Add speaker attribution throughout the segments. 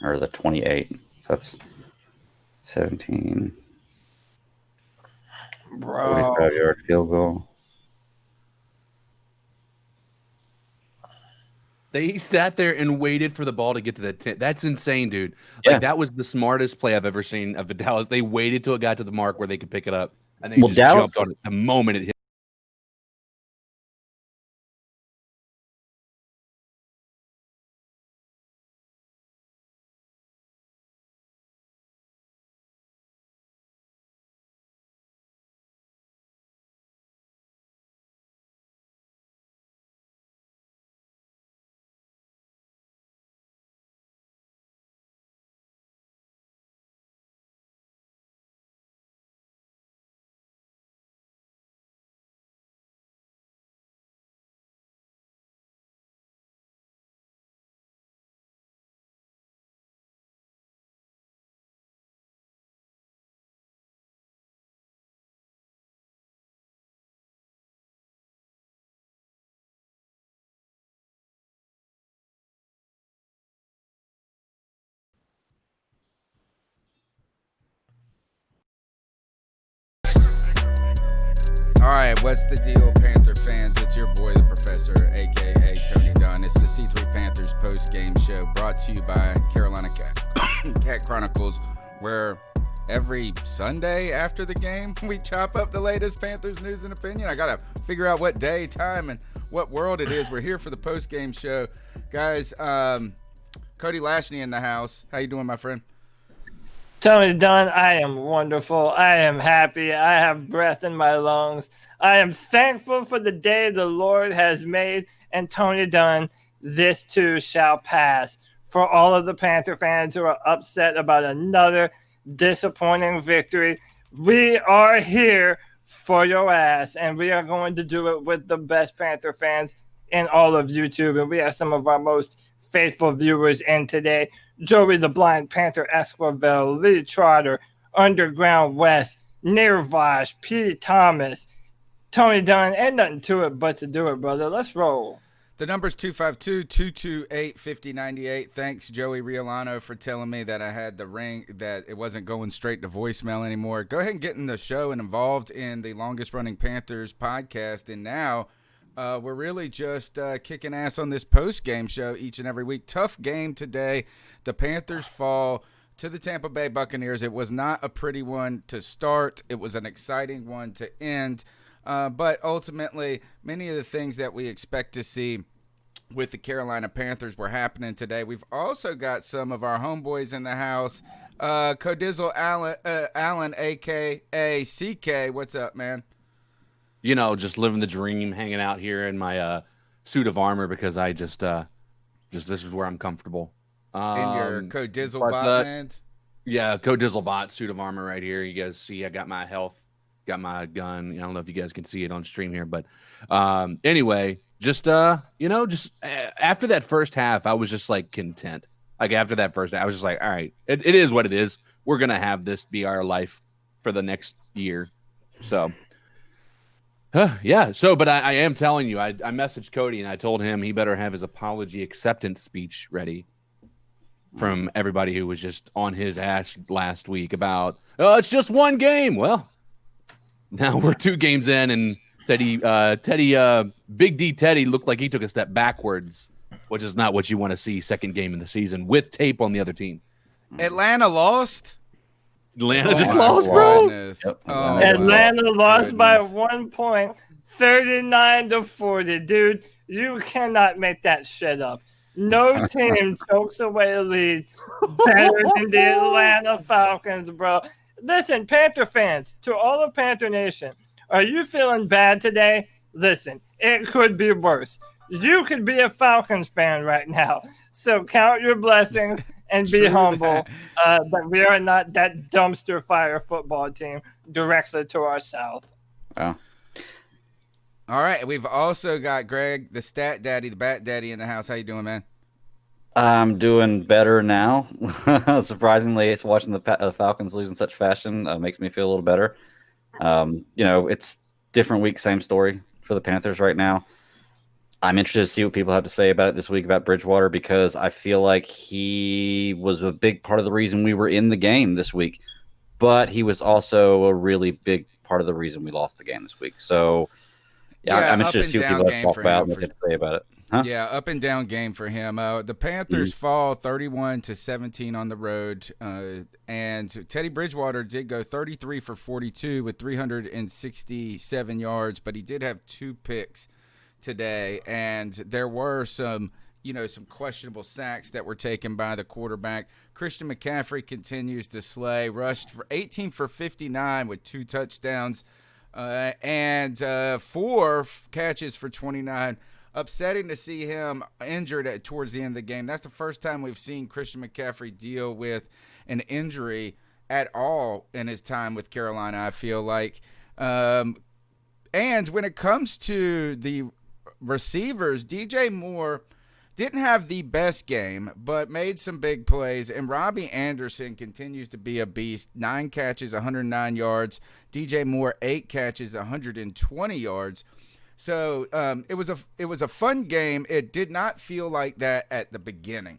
Speaker 1: or the 28. So that's 17.
Speaker 2: Bro.
Speaker 1: 45-yard field goal.
Speaker 3: They sat there and waited for the ball to get to the 10. That's insane, dude.
Speaker 1: Yeah.
Speaker 3: Like, that was the smartest play I've ever seen of the Dallas. They waited till it got to the mark where they could pick it up, and they just
Speaker 1: Dallas
Speaker 3: jumped on it the moment it hit.
Speaker 2: All right, what's the deal, Panther fans? It's your boy, the Professor, a.k.a. Tony Dunn. It's the C3 Panthers post-game show brought to you by Carolina Cat Chronicles, where every Sunday after the game, we chop up the latest Panthers news and opinion. I got to figure out what day, time, and what world it is. We're here for the post-game show. Guys, Cody Lashney in the house. How you doing, my friend?
Speaker 4: Tony Dunn, I am wonderful. I am happy. I have breath in my lungs. I am thankful for the day the Lord has made. And Tony Dunn, this too shall pass. For all of the Panther fans who are upset about another disappointing victory, we are here for your ass. And we are going to do it with the best Panther fans in all of YouTube. And we have some of our most faithful viewers in today. Joey the Blind Panther Esquivel, Lee Trotter, Underground West, Nirvash, P. Thomas, Tony Dunn. Ain't nothing to it but to do it, brother. Let's roll.
Speaker 2: The number's 252-228-5098. Thanks, Joey Riolano, for telling me that I had the ring, that it wasn't going straight to voicemail anymore. Go ahead and get in the show and involved in the longest-running Panthers podcast. And now we're really just kicking ass on this post-game show each and every week. Tough game today. The Panthers fall to the Tampa Bay Buccaneers. It was not a pretty one to start. It was an exciting one to end. But ultimately, many of the things that we expect to see with the Carolina Panthers were happening today. We've also got some of our homeboys in the house. Codizzle Allen, a.k.a. CK. What's up, man?
Speaker 3: You know, just living the dream, hanging out here in my suit of armor because I just this is where I'm comfortable.
Speaker 2: In your Codizzle bot land?
Speaker 3: Yeah, Codizzle bot suit of armor right here. You guys see I got my health, got my gun. I don't know if you guys can see it on stream here, but anyway, just after that first half, I was just like content. Like after that first half, I was just like, all right, it is what it is. We're gonna have this be our life for the next year. So yeah. So, but I am telling you, I messaged Cody and I told him he better have his apology acceptance speech ready from everybody who was just on his ass last week about, oh, it's just one game. Well, now we're 2 games in, and Big D Teddy looked like he took a step backwards, which is not what you want to see second game in the season with tape on the other team.
Speaker 2: Atlanta lost?
Speaker 3: Atlanta just lost, bro.
Speaker 1: Yep.
Speaker 4: Atlanta lost by 1 point, 39-40. Dude, you cannot make that shit up. No team chokes away a lead better than the Atlanta Falcons, bro. Listen, Panther fans, to all of Panther Nation, are you feeling bad today? Listen, it could be worse. You could be a Falcons fan right now. So count your blessings and be humble. But we are not that dumpster fire football team directly to our south.
Speaker 1: Wow.
Speaker 2: All right, we've also got Greg, the stat daddy, the bat daddy in the house. How you doing, man?
Speaker 1: I'm doing better now. Surprisingly, it's watching the Falcons lose in such fashion makes me feel a little better. It's different week, same story for the Panthers right now. I'm interested to see what people have to say about it this week about Bridgewater, because I feel like he was a big part of the reason we were in the game this week, but he was also a really big part of the reason we lost the game this week. So, yeah, I'm
Speaker 2: up
Speaker 1: interested to
Speaker 2: and
Speaker 1: see what
Speaker 2: down
Speaker 1: people have to
Speaker 2: game
Speaker 1: talk
Speaker 2: for
Speaker 1: about
Speaker 2: him.
Speaker 1: and what they have to say about it. Huh?
Speaker 2: Yeah, up and down game for him. The Panthers fall 31-17 on the road, and Teddy Bridgewater did go 33 for 42 with 367 yards, but he did have 2 picks today, and there were some questionable sacks that were taken by the quarterback. Christian McCaffrey continues to slay, rushed for 18 for 59 with 2 touchdowns and 4 catches for 29. Upsetting to see him injured towards the end of the game. That's the first time we've seen Christian McCaffrey deal with an injury at all in his time with Carolina, I feel like. And when it comes to the receivers, DJ Moore didn't have the best game, but made some big plays. And Robbie Anderson continues to be a beast. 9 catches, 109 yards. DJ Moore, 8 catches, 120 yards. So it was a fun game. It did not feel like that at the beginning,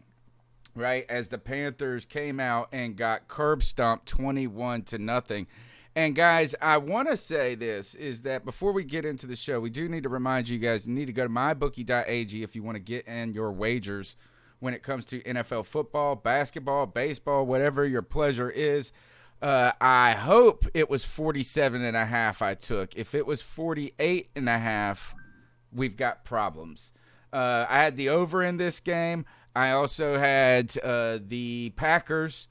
Speaker 2: right? As the Panthers came out and got curb stomped 21-0. And guys, I want to say this is that before we get into the show, we do need to remind you guys, you need to go to mybookie.ag if you want to get in your wagers when it comes to NFL football, basketball, baseball, whatever your pleasure is. I hope it was 47.5 I took. If it was 48.5, we've got problems. I had the over in this game. I also had the Packers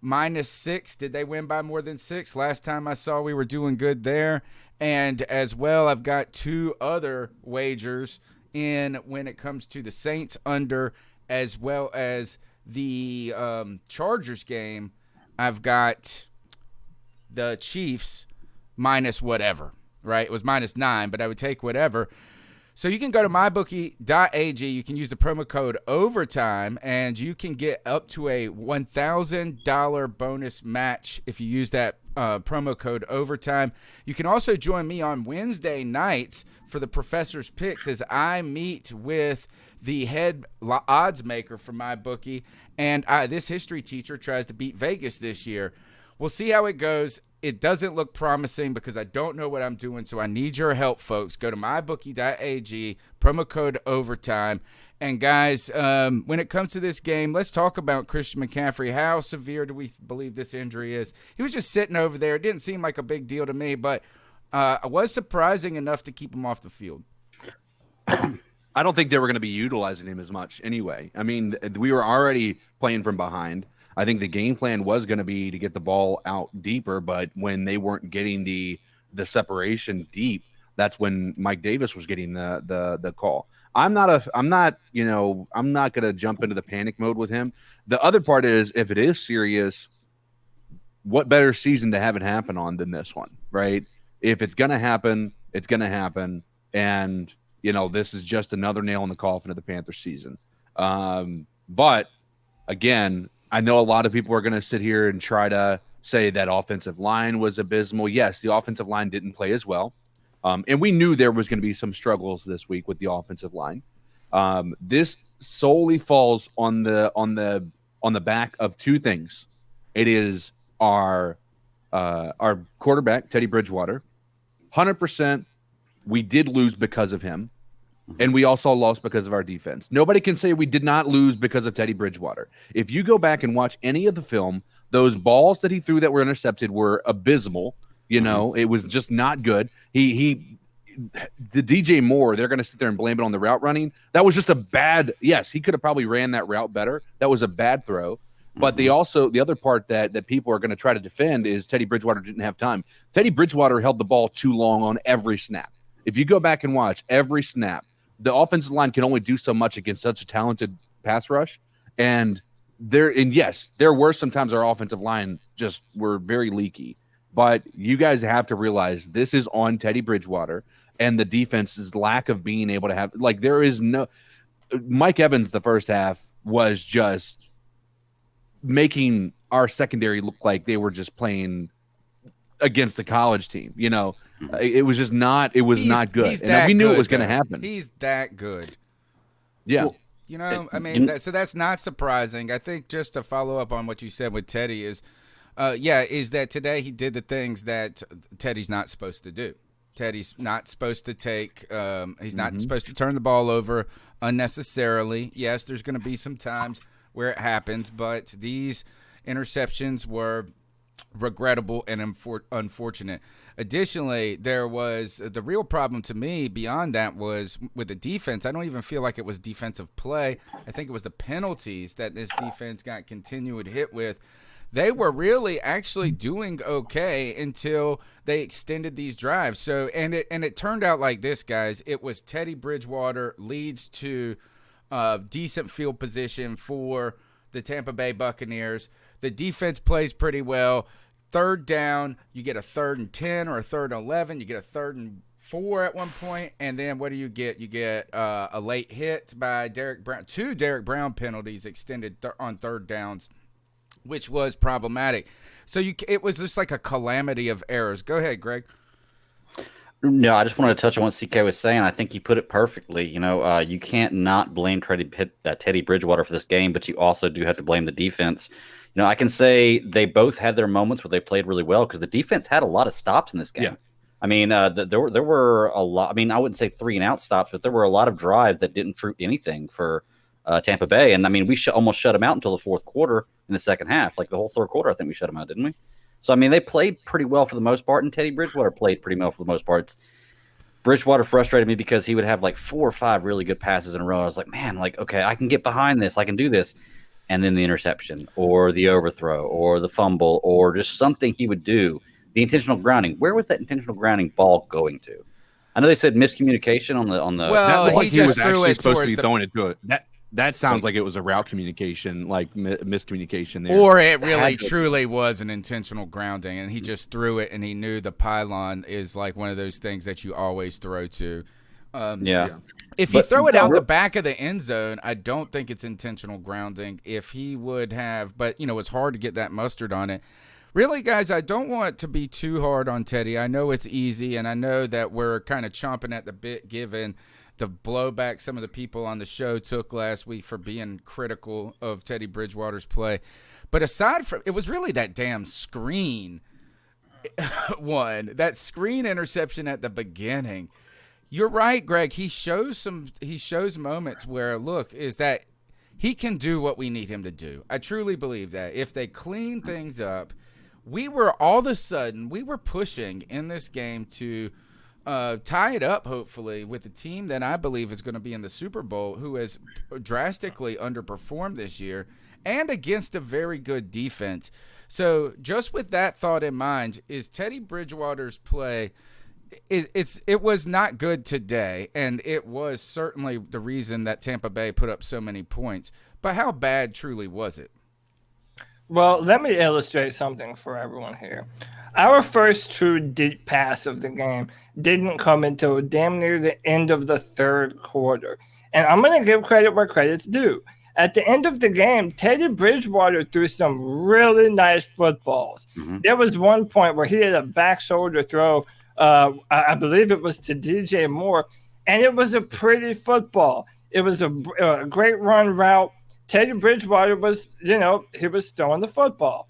Speaker 2: -6. Did they win by more than 6? Last time I saw, we were doing good there. And as well, I've got 2 other wagers in when it comes to the Saints under, as well as the Chargers game. I've got the Chiefs minus whatever, right? It was -9, but I would take whatever. So you can go to mybookie.ag. You can use the promo code OVERTIME, and you can get up to a $1,000 bonus match if you use that promo code OVERTIME. You can also join me on Wednesday nights for the Professor's Picks as I meet with the head odds maker for MyBookie, and this history teacher tries to beat Vegas this year. We'll see how it goes. It doesn't look promising because I don't know what I'm doing, so I need your help, folks. Go to mybookie.ag, promo code OVERTIME. And, guys, when it comes to this game, let's talk about Christian McCaffrey. How severe do we believe this injury is? He was just sitting over there. It didn't seem like a big deal to me, but it was surprising enough to keep him off the field.
Speaker 3: I don't think they were going to be utilizing him as much anyway. I mean, we were already playing from behind. I think the game plan was going to be to get the ball out deeper, but when they weren't getting the separation deep, that's when Mike Davis was getting the call. I'm not going to jump into the panic mode with him. The other part is, if it is serious, what better season to have it happen on than this one, right? If it's going to happen, it's going to happen. And, this is just another nail in the coffin of the Panthers season. But again, I know a lot of people are going to sit here and try to say that offensive line was abysmal. Yes, the offensive line didn't play as well. And we knew there was going to be some struggles this week with the offensive line. This solely falls on the back of 2 things. It is our quarterback, Teddy Bridgewater. 100% we did lose because of him. And we also lost because of our defense. Nobody can say we did not lose because of Teddy Bridgewater. If you go back and watch any of the film, those balls that he threw that were intercepted were abysmal. It was just not good. The DJ Moore, they're going to sit there and blame it on the route running. That was just a bad, yes, he could have probably ran that route better. That was a bad throw. But the other part that people are going to try to defend is Teddy Bridgewater didn't have time. Teddy Bridgewater held the ball too long on every snap. If you go back and watch every snap, the offensive line can only do so much against such a talented pass rush. And yes, there were sometimes our offensive line just were very leaky. But you guys have to realize this is on Teddy Bridgewater and the defense's lack of being able to have, there is no Mike Evans. The first half was just making our secondary look like they were just playing against a college team. It was just not. It was not good. And we knew it was going to happen.
Speaker 2: He's that good.
Speaker 3: Yeah.
Speaker 1: Well,
Speaker 2: You know, I mean, so that's not surprising. I think just to follow up on what you said with Teddy is that today he did the things that Teddy's not supposed to do. Teddy's not supposed to take he's not supposed to turn the ball over unnecessarily. Yes, there's going to be some times where it happens, but these interceptions were regrettable and unfortunate. Additionally, there was the real problem to me beyond that was with the defense. I don't even feel like it was defensive play. I think it was the penalties that this defense got continued hit with. They were really actually doing okay until they extended these drives. So and it turned out like this, guys. It was Teddy Bridgewater leads to decent field position for the Tampa Bay Buccaneers. The defense plays pretty well. Third down, you get a 3rd and 10 or a 3rd and 11. You get a 3rd and 4 at one point, and then what do you get? You get a late hit by Derek Brown. 2 Derek Brown penalties extended on 3rd downs, which was problematic. So it was just like a calamity of errors. Go ahead, Greg.
Speaker 1: No, I just wanted to touch on what CK was saying. I think he put it perfectly. You know, you can't not blame Teddy Bridgewater for this game, but you also do have to blame the defense. You know, I can say they both had their moments where they played really well because the defense had a lot of stops in this game. Yeah. I mean, there were a lot. I mean, I wouldn't say 3-and-out stops, but there were a lot of drives that didn't fruit anything for Tampa Bay. And I mean, we almost shut them out until the fourth quarter in the second half. Like the whole third quarter, I think we shut them out, didn't we? So, I mean, they played pretty well for the most part, and Teddy Bridgewater played pretty well for the most part. Bridgewater frustrated me because he would have like 4 or 5 really good passes in a row. I was like, man, like, okay, I can get behind this. I can do this. And then the interception or the overthrow or the fumble or just something he would do. The intentional grounding. Where was that intentional grounding ball going to? I know they said miscommunication on the.
Speaker 2: Well,
Speaker 3: he was actually supposed to be throwing it to it. That sounds like it was a route communication, like miscommunication there.
Speaker 2: Or it really truly was an intentional grounding, and he just threw it, and he knew the pylon is like one of those things that you always throw to. If you throw it out the back of the end zone, I don't think it's intentional grounding. If he would have, but you know, it's hard to get that mustard on it. Really, guys, I don't want to be too hard on Teddy. I know it's easy, and I know that we're kind of chomping at the bit given the blowback some of the people on the show took last week for being critical of Teddy Bridgewater's play. But aside from, it was really that damn screen that screen interception at the beginning. You're right, Greg. He shows moments where, look, is that he can do what we need him to do. I truly believe that. If they clean things up, we were pushing in this game to tie it up, hopefully, with the team that I believe is going to be in the Super Bowl, who has drastically underperformed this year, and against a very good defense. So just with that thought in mind, is Teddy Bridgewater's play – it was not good today, and it was certainly the reason that Tampa Bay put up so many points. But how bad truly was it?
Speaker 4: Well, let me illustrate something for everyone here. Our first true deep pass of the game didn't come until damn near the end of the third quarter. And I'm going to give credit where credit's due. At the end of the game, Teddy Bridgewater threw some really nice footballs. Mm-hmm. There was one point where he had a back shoulder throw. I believe it was to DJ Moore, and it was a pretty football. It was a great run route. Teddy Bridgewater was, he was throwing the football.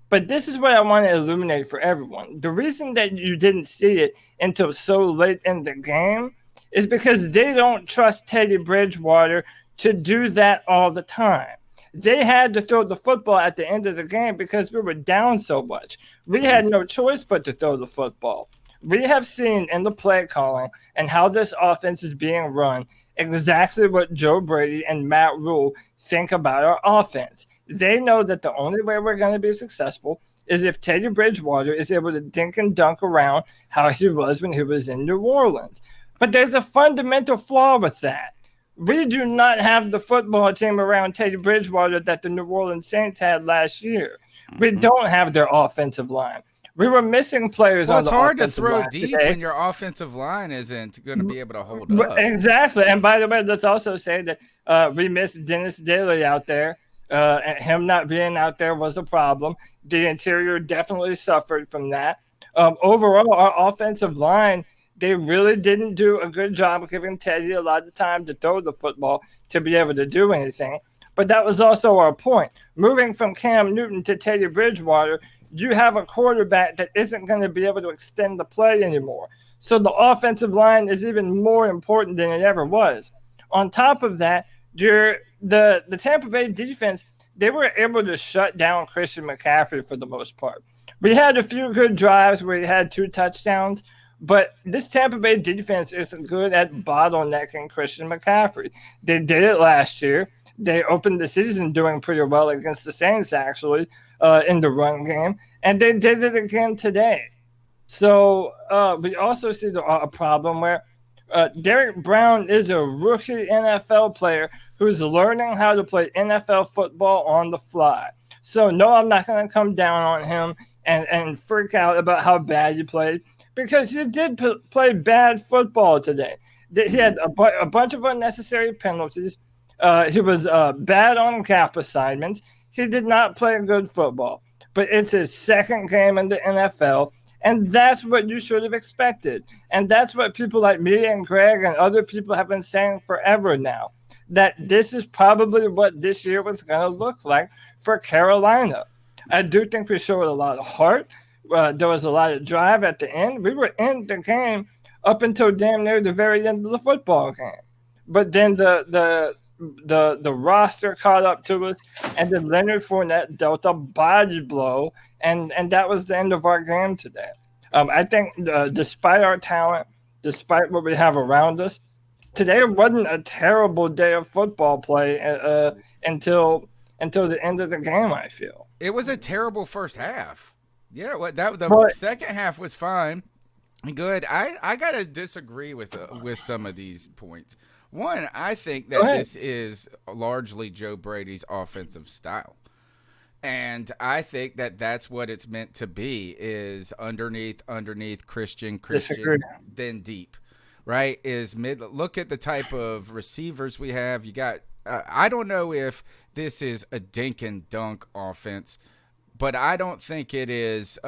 Speaker 4: But this is what I want to illuminate for everyone. The reason that you didn't see it until so late in the game is because they don't trust Teddy Bridgewater to do that all the time. They had to throw the football at the end of the game because we were down so much. We had no choice but to throw the football. We have seen in the play calling and how this offense is being run exactly what Joe Brady and Matt Rule think about our offense. They know that the only way we're going to be successful is if Teddy Bridgewater is able to dink and dunk around how he was when he was in New Orleans. But there's a fundamental flaw with that. We do not have the football team around Teddy Bridgewater that the New Orleans Saints had last year. We don't have their offensive line. We were missing players on the offensive line.
Speaker 2: It's hard to throw deep when your offensive line isn't going to be able to hold up.
Speaker 4: Exactly. And by the way, let's also say that we missed Dennis Daly out there. And him not being out there was a problem. The interior definitely suffered from that. Overall, our offensive line, they really didn't do a good job of giving Teddy a lot of time to throw the football to be able to do anything. But that was also our point. Moving from Cam Newton to Teddy Bridgewater, you have a quarterback that isn't going to be able to extend the play anymore. So the offensive line is even more important than it ever was. On top of that, the Tampa Bay defense, they were able to shut down Christian McCaffrey for the most part. We had a few good drives where he had 2 touchdowns, but this Tampa Bay defense isn't good at bottlenecking Christian McCaffrey. They did it last year. They opened the season doing pretty well against the Saints, actually, in the run game, and they did it again today. So we also see a problem where Derek Brown is a rookie NFL player who's learning how to play NFL football on the fly. So, no, I'm not going to come down on him and freak out about how bad he played, because he did play bad football today. He had a bunch of unnecessary penalties. He was bad on gap assignments. He did not play good football. But it's his second game in the NFL, and that's what you should have expected. And that's what people like me and Greg and other people have been saying forever now, that this is probably what this year was going to look like for Carolina. I do think we showed a lot of heart. There was a lot of drive at the end. We were in the game up until damn near the very end of the football game. But then the roster caught up to us, and then Leonard Fournette dealt a body blow, and that was the end of our game today. I think despite our talent, despite what we have around us, today wasn't a terrible day of football play until the end of the game, I feel.
Speaker 2: It was a terrible first half. Yeah, the second half was fine. Good. I got to disagree with some of these points. One, I think that this is largely Joe Brady's offensive style. And I think that that's what it's meant to be, is underneath, Christian, then deep, right? Is mid. Look at the type of receivers we have. You got, I don't know if this is a dink and dunk offense, but I don't think it is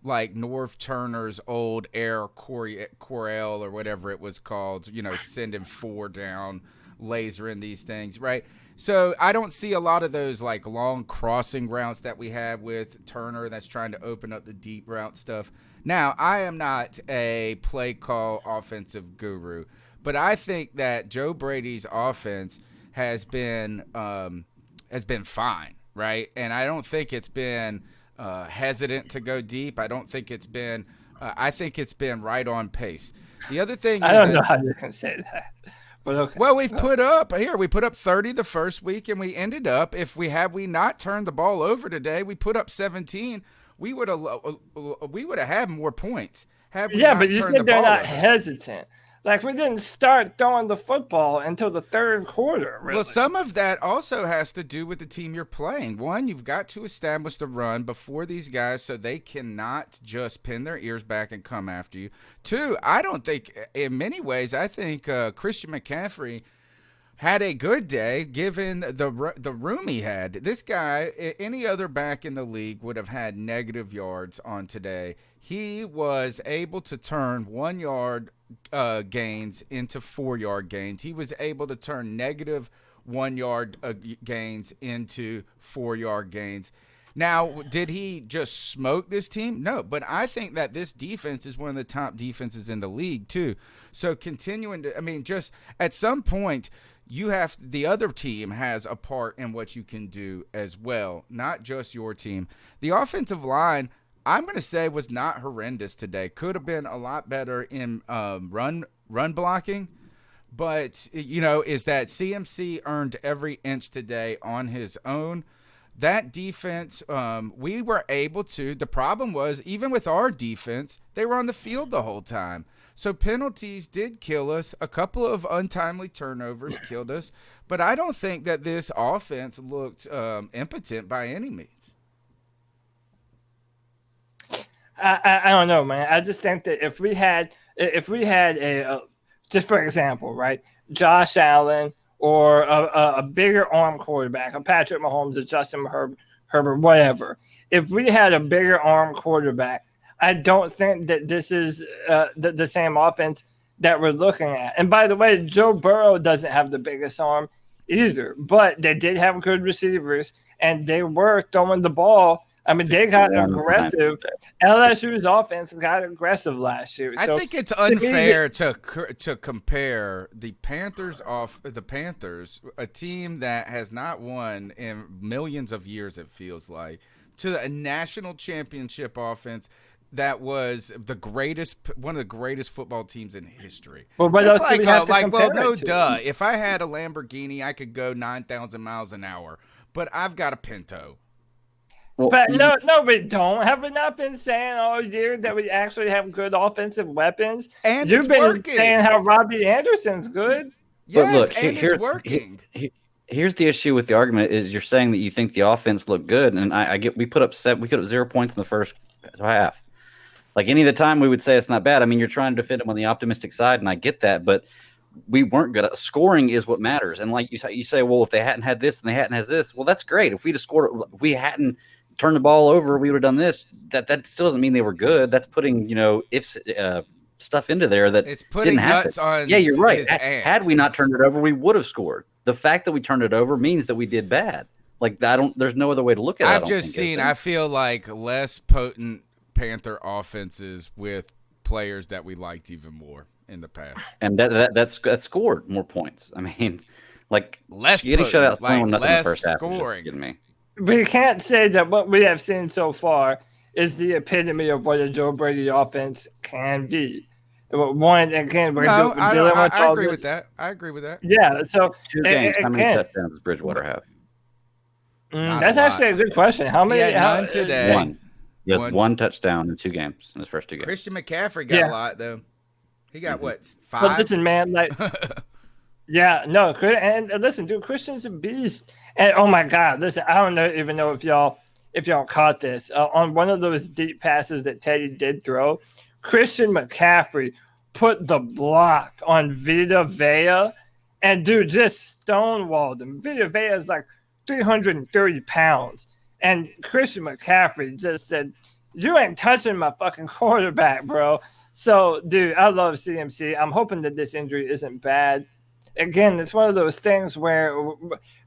Speaker 2: like Norv Turner's old Air Corel or whatever it was called, sending 4 down, lasering these things, right? So I don't see a lot of those like long crossing routes that we have with Turner that's trying to open up the deep route stuff. Now, I am not a play call offensive guru, but I think that Joe Brady's offense has been fine, right? And I don't think it's been hesitant to go deep. I don't think it's been I think it's been right on pace. The other thing
Speaker 4: I don't know how you can say that. But okay.
Speaker 2: Well, we put up 30 the first week, and we ended up, if we not turned the ball over today, we put up 17. We would have had more points. But
Speaker 4: you said they're not hesitant. Like, we didn't start throwing the football until the third quarter, really.
Speaker 2: Well, some of that also has to do with the team you're playing. One, you've got to establish the run before these guys so they cannot just pin their ears back and come after you. Two, I don't think, in many ways, I think Christian McCaffrey had a good day given the room he had. This guy, any other back in the league, would have had negative yards on today. He was able to turn 1 yard gains into 4 yard gains. He was able to turn negative 1 yard gains into 4 yard gains. Now, did he just smoke this team? No, but I think that this defense is one of the top defenses in the league too. So continuing to, just at some point, the other team has a part in what you can do as well, not just your team. The offensive line, I'm going to say, was not horrendous today. Could have been a lot better in run blocking. But, is that CMC earned every inch today on his own. That defense, we were able to. The problem was, even with our defense, they were on the field the whole time. So penalties did kill us. A couple of untimely turnovers killed us. But I don't think that this offense looked impotent by any means.
Speaker 4: I don't know, man. I just think that if we had a just for example, right, Josh Allen or a bigger arm quarterback, a Patrick Mahomes, a Justin Herbert, whatever. If we had a bigger arm quarterback, I don't think that this is the same offense that we're looking at. And by the way, Joe Burrow doesn't have the biggest arm either, but they did have good receivers, and they were throwing the ball. I mean, they got aggressive. LSU's offense got aggressive last year.
Speaker 2: I think it's unfair to compare the Panthers, a team that has not won in millions of years, it feels like, to a national championship offense that was one of the greatest football teams in history.
Speaker 4: Well, what else do we have to compare it to?
Speaker 2: Duh. If I had a Lamborghini, I could go 9,000 miles an hour, but I've got a Pinto.
Speaker 4: But no, we don't. Have we not been saying all year that we actually have good offensive weapons?
Speaker 2: And
Speaker 4: you've been saying how Robbie Anderson's good.
Speaker 2: Yes, look, it's working.
Speaker 1: Here's the issue with the argument: is you're saying that you think the offense looked good, and I get we put up 0 points in the first half. Like any of the time, we would say it's not bad. I mean, you're trying to defend them on the optimistic side, and I get that, but we weren't good at scoring is what matters. And like you say, well, if they hadn't had this and they hadn't had this, well, that's great. If we just scored, if we hadn't turned the ball over, we would have done this. That still doesn't mean they were good. That's putting stuff into there that
Speaker 2: it's putting
Speaker 1: didn't happen.
Speaker 2: Nuts on.
Speaker 1: Yeah, you're right. Had we not turned it over, we would have scored. The fact that we turned it over means that we did bad. Like there's no other way to look at it.
Speaker 2: I feel like less potent Panther offenses with players that we liked even more in the past,
Speaker 1: and that's scored more points. I mean, like
Speaker 2: less
Speaker 1: getting shut out,
Speaker 2: like
Speaker 1: nothing
Speaker 2: less
Speaker 1: in the first half
Speaker 2: scoring.
Speaker 1: Kidding me.
Speaker 4: We can't say that what we have seen so far is the epitome of what a Joe Brady offense can be. One, again,
Speaker 2: I agree with that. I agree with that.
Speaker 4: Yeah, so
Speaker 1: 2 games. How many touchdowns does Bridgewater have?
Speaker 4: That's actually a good question. How many?
Speaker 2: None today.
Speaker 1: One. He has 1 touchdown in 2 games in his first 2 games.
Speaker 2: Christian McCaffrey got a lot though. He got what, 5?
Speaker 4: But listen, man, like, yeah, no, and listen, dude, Christian's a beast. And oh my God, listen, I don't even know if y'all caught this on one of those deep passes that Teddy did throw. Christian McCaffrey put the block on Vita Vea, and dude just stonewalled him. Vita Vea is like 330 pounds. And Christian McCaffrey just said, "You ain't touching my fucking quarterback, bro." So, dude, I love CMC. I'm hoping that this injury isn't bad. Again, it's one of those things where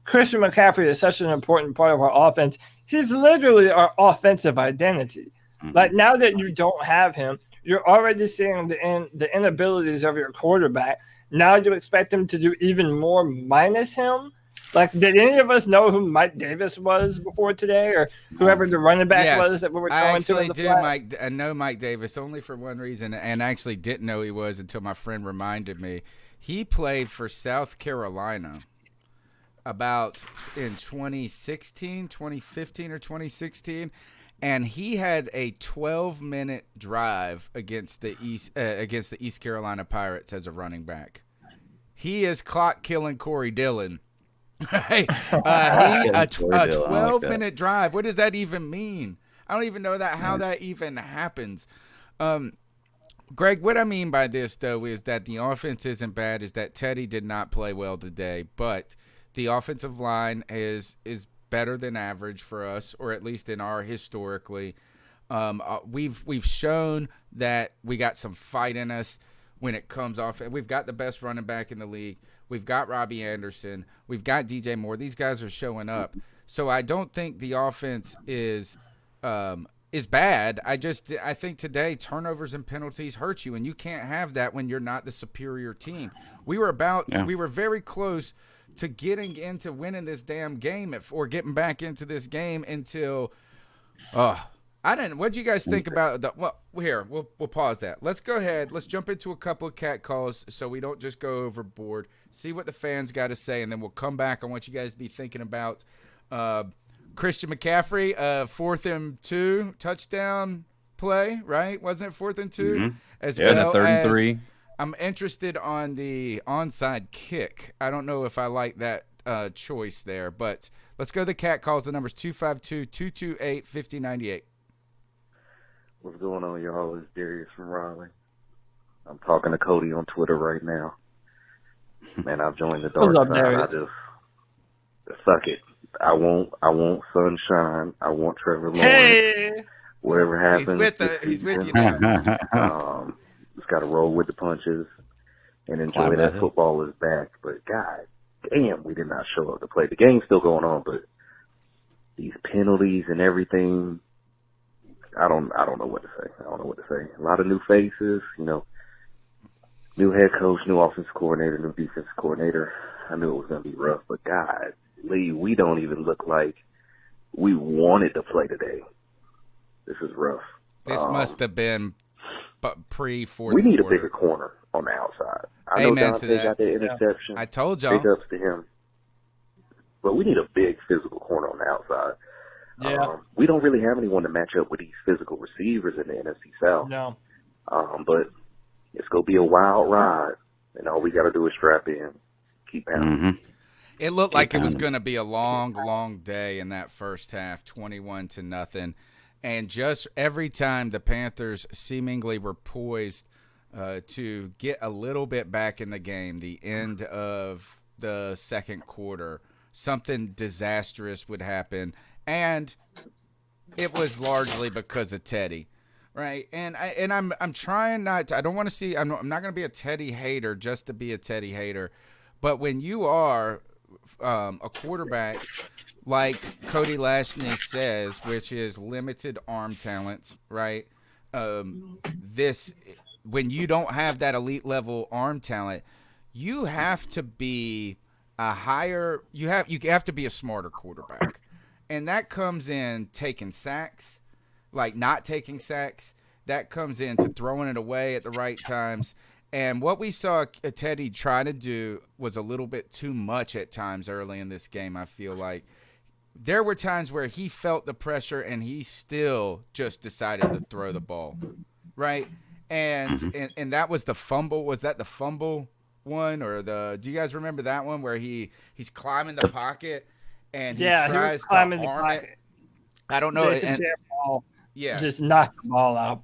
Speaker 4: Christian McCaffrey is such an important part of our offense. He's literally our offensive identity. Like, now that you don't have him, you're already seeing the inabilities of your quarterback. Now you expect him to do even more minus him. Like, did any of us know who Mike Davis was before today, or whoever the running back was that we were throwing to in the flat?
Speaker 2: I know Mike Davis only for one reason, and I actually didn't know he was until my friend reminded me. He played for South Carolina about in 2015 or 2016, and he had a 12-minute drive against the East Carolina Pirates as a running back. He is clock killing Corey Dillon. Right. A 12-minute drive. What does that even mean? I don't even know how that even happens. Greg, what I mean by this, though, is that the offense isn't bad, is that Teddy did not play well today, but the offensive line is better than average for us, or at least in our historically. We've shown that we got some fight in us when it comes off. We've got the best running back in the league. We've got Robbie Anderson. We've got DJ Moore. These guys are showing up. So I don't think the offense is bad. I think today turnovers and penalties hurt you, and you can't have that when you're not the superior team. We were very close to getting into winning this damn game or getting back into this game until What'd you guys think about we'll pause that. Let's go ahead. Let's jump into a couple of cat calls so we don't just go overboard. See what the fans got to say, and then we'll come back on what you guys be thinking about. Christian McCaffrey, 4th and 2 touchdown play, right? Wasn't it 4th and 2?
Speaker 1: Mm-hmm.
Speaker 3: As well
Speaker 1: 3rd and 3.
Speaker 3: I'm interested on the onside kick. I don't know if I like that choice there, but let's go to the cat calls. The number's 252-228-5098.
Speaker 5: What's going on, y'all? It's Darius from Raleigh. I'm talking to Cody on Twitter right now. Man, I've joined the dark side.
Speaker 4: Darius?
Speaker 5: I just suck it. I want sunshine. I want Trevor Lawrence.
Speaker 4: Hey!
Speaker 5: whatever happens.
Speaker 2: He's with you now.
Speaker 5: Just got to roll with the punches and enjoy
Speaker 1: Climb
Speaker 5: that
Speaker 1: that
Speaker 5: football is back. But God damn, we did not show up to play. The game's still going on, but these penalties and everything, I don't know what to say. A lot of new faces, new head coach, new offensive coordinator, new defensive coordinator. I knew it was going to be rough, but God, Lee, we don't even look like we wanted to play today. This is rough.
Speaker 2: This must have been pre-fourth
Speaker 5: We need
Speaker 2: quarter.
Speaker 5: a bigger corner on the outside. I know
Speaker 2: Amen to
Speaker 5: Dante
Speaker 2: that.
Speaker 5: got that interception.
Speaker 2: I told y'all.
Speaker 5: Big ups to him. But we need a big physical corner on the outside.
Speaker 4: Yeah.
Speaker 5: We don't really have anyone to match up with these physical receivers in the NFC South.
Speaker 4: No.
Speaker 5: But it's going to be a wild ride, and all we got to do is strap in, keep pounding.
Speaker 1: Mm-hmm.
Speaker 2: It looked like it was
Speaker 1: pounding.
Speaker 2: going to be a long, long day in that first half, 21-0. And just every time the Panthers seemingly were poised to get a little bit back in the game, the end of the second quarter, something disastrous would happen. And it was largely because of Teddy, right? And I'm trying not to. I don't want to see. I'm not going to be a Teddy hater just to be a Teddy hater. But when you are a quarterback like Cody Lashney says, which is limited arm talent, right? When you don't have that elite level arm talent, you have to be you have to be a smarter quarterback. And that comes in taking sacks, like not taking sacks. That comes into throwing it away at the right times. And what we saw Teddy try to do was a little bit too much at times early in this game, I feel like. There were times where he felt the pressure and he still just decided to throw the ball, right? And that was the fumble. Was that the fumble one or do you guys remember that one where he's climbing the pocket and he tries to arm it? I don't know.
Speaker 4: Just knock the ball out.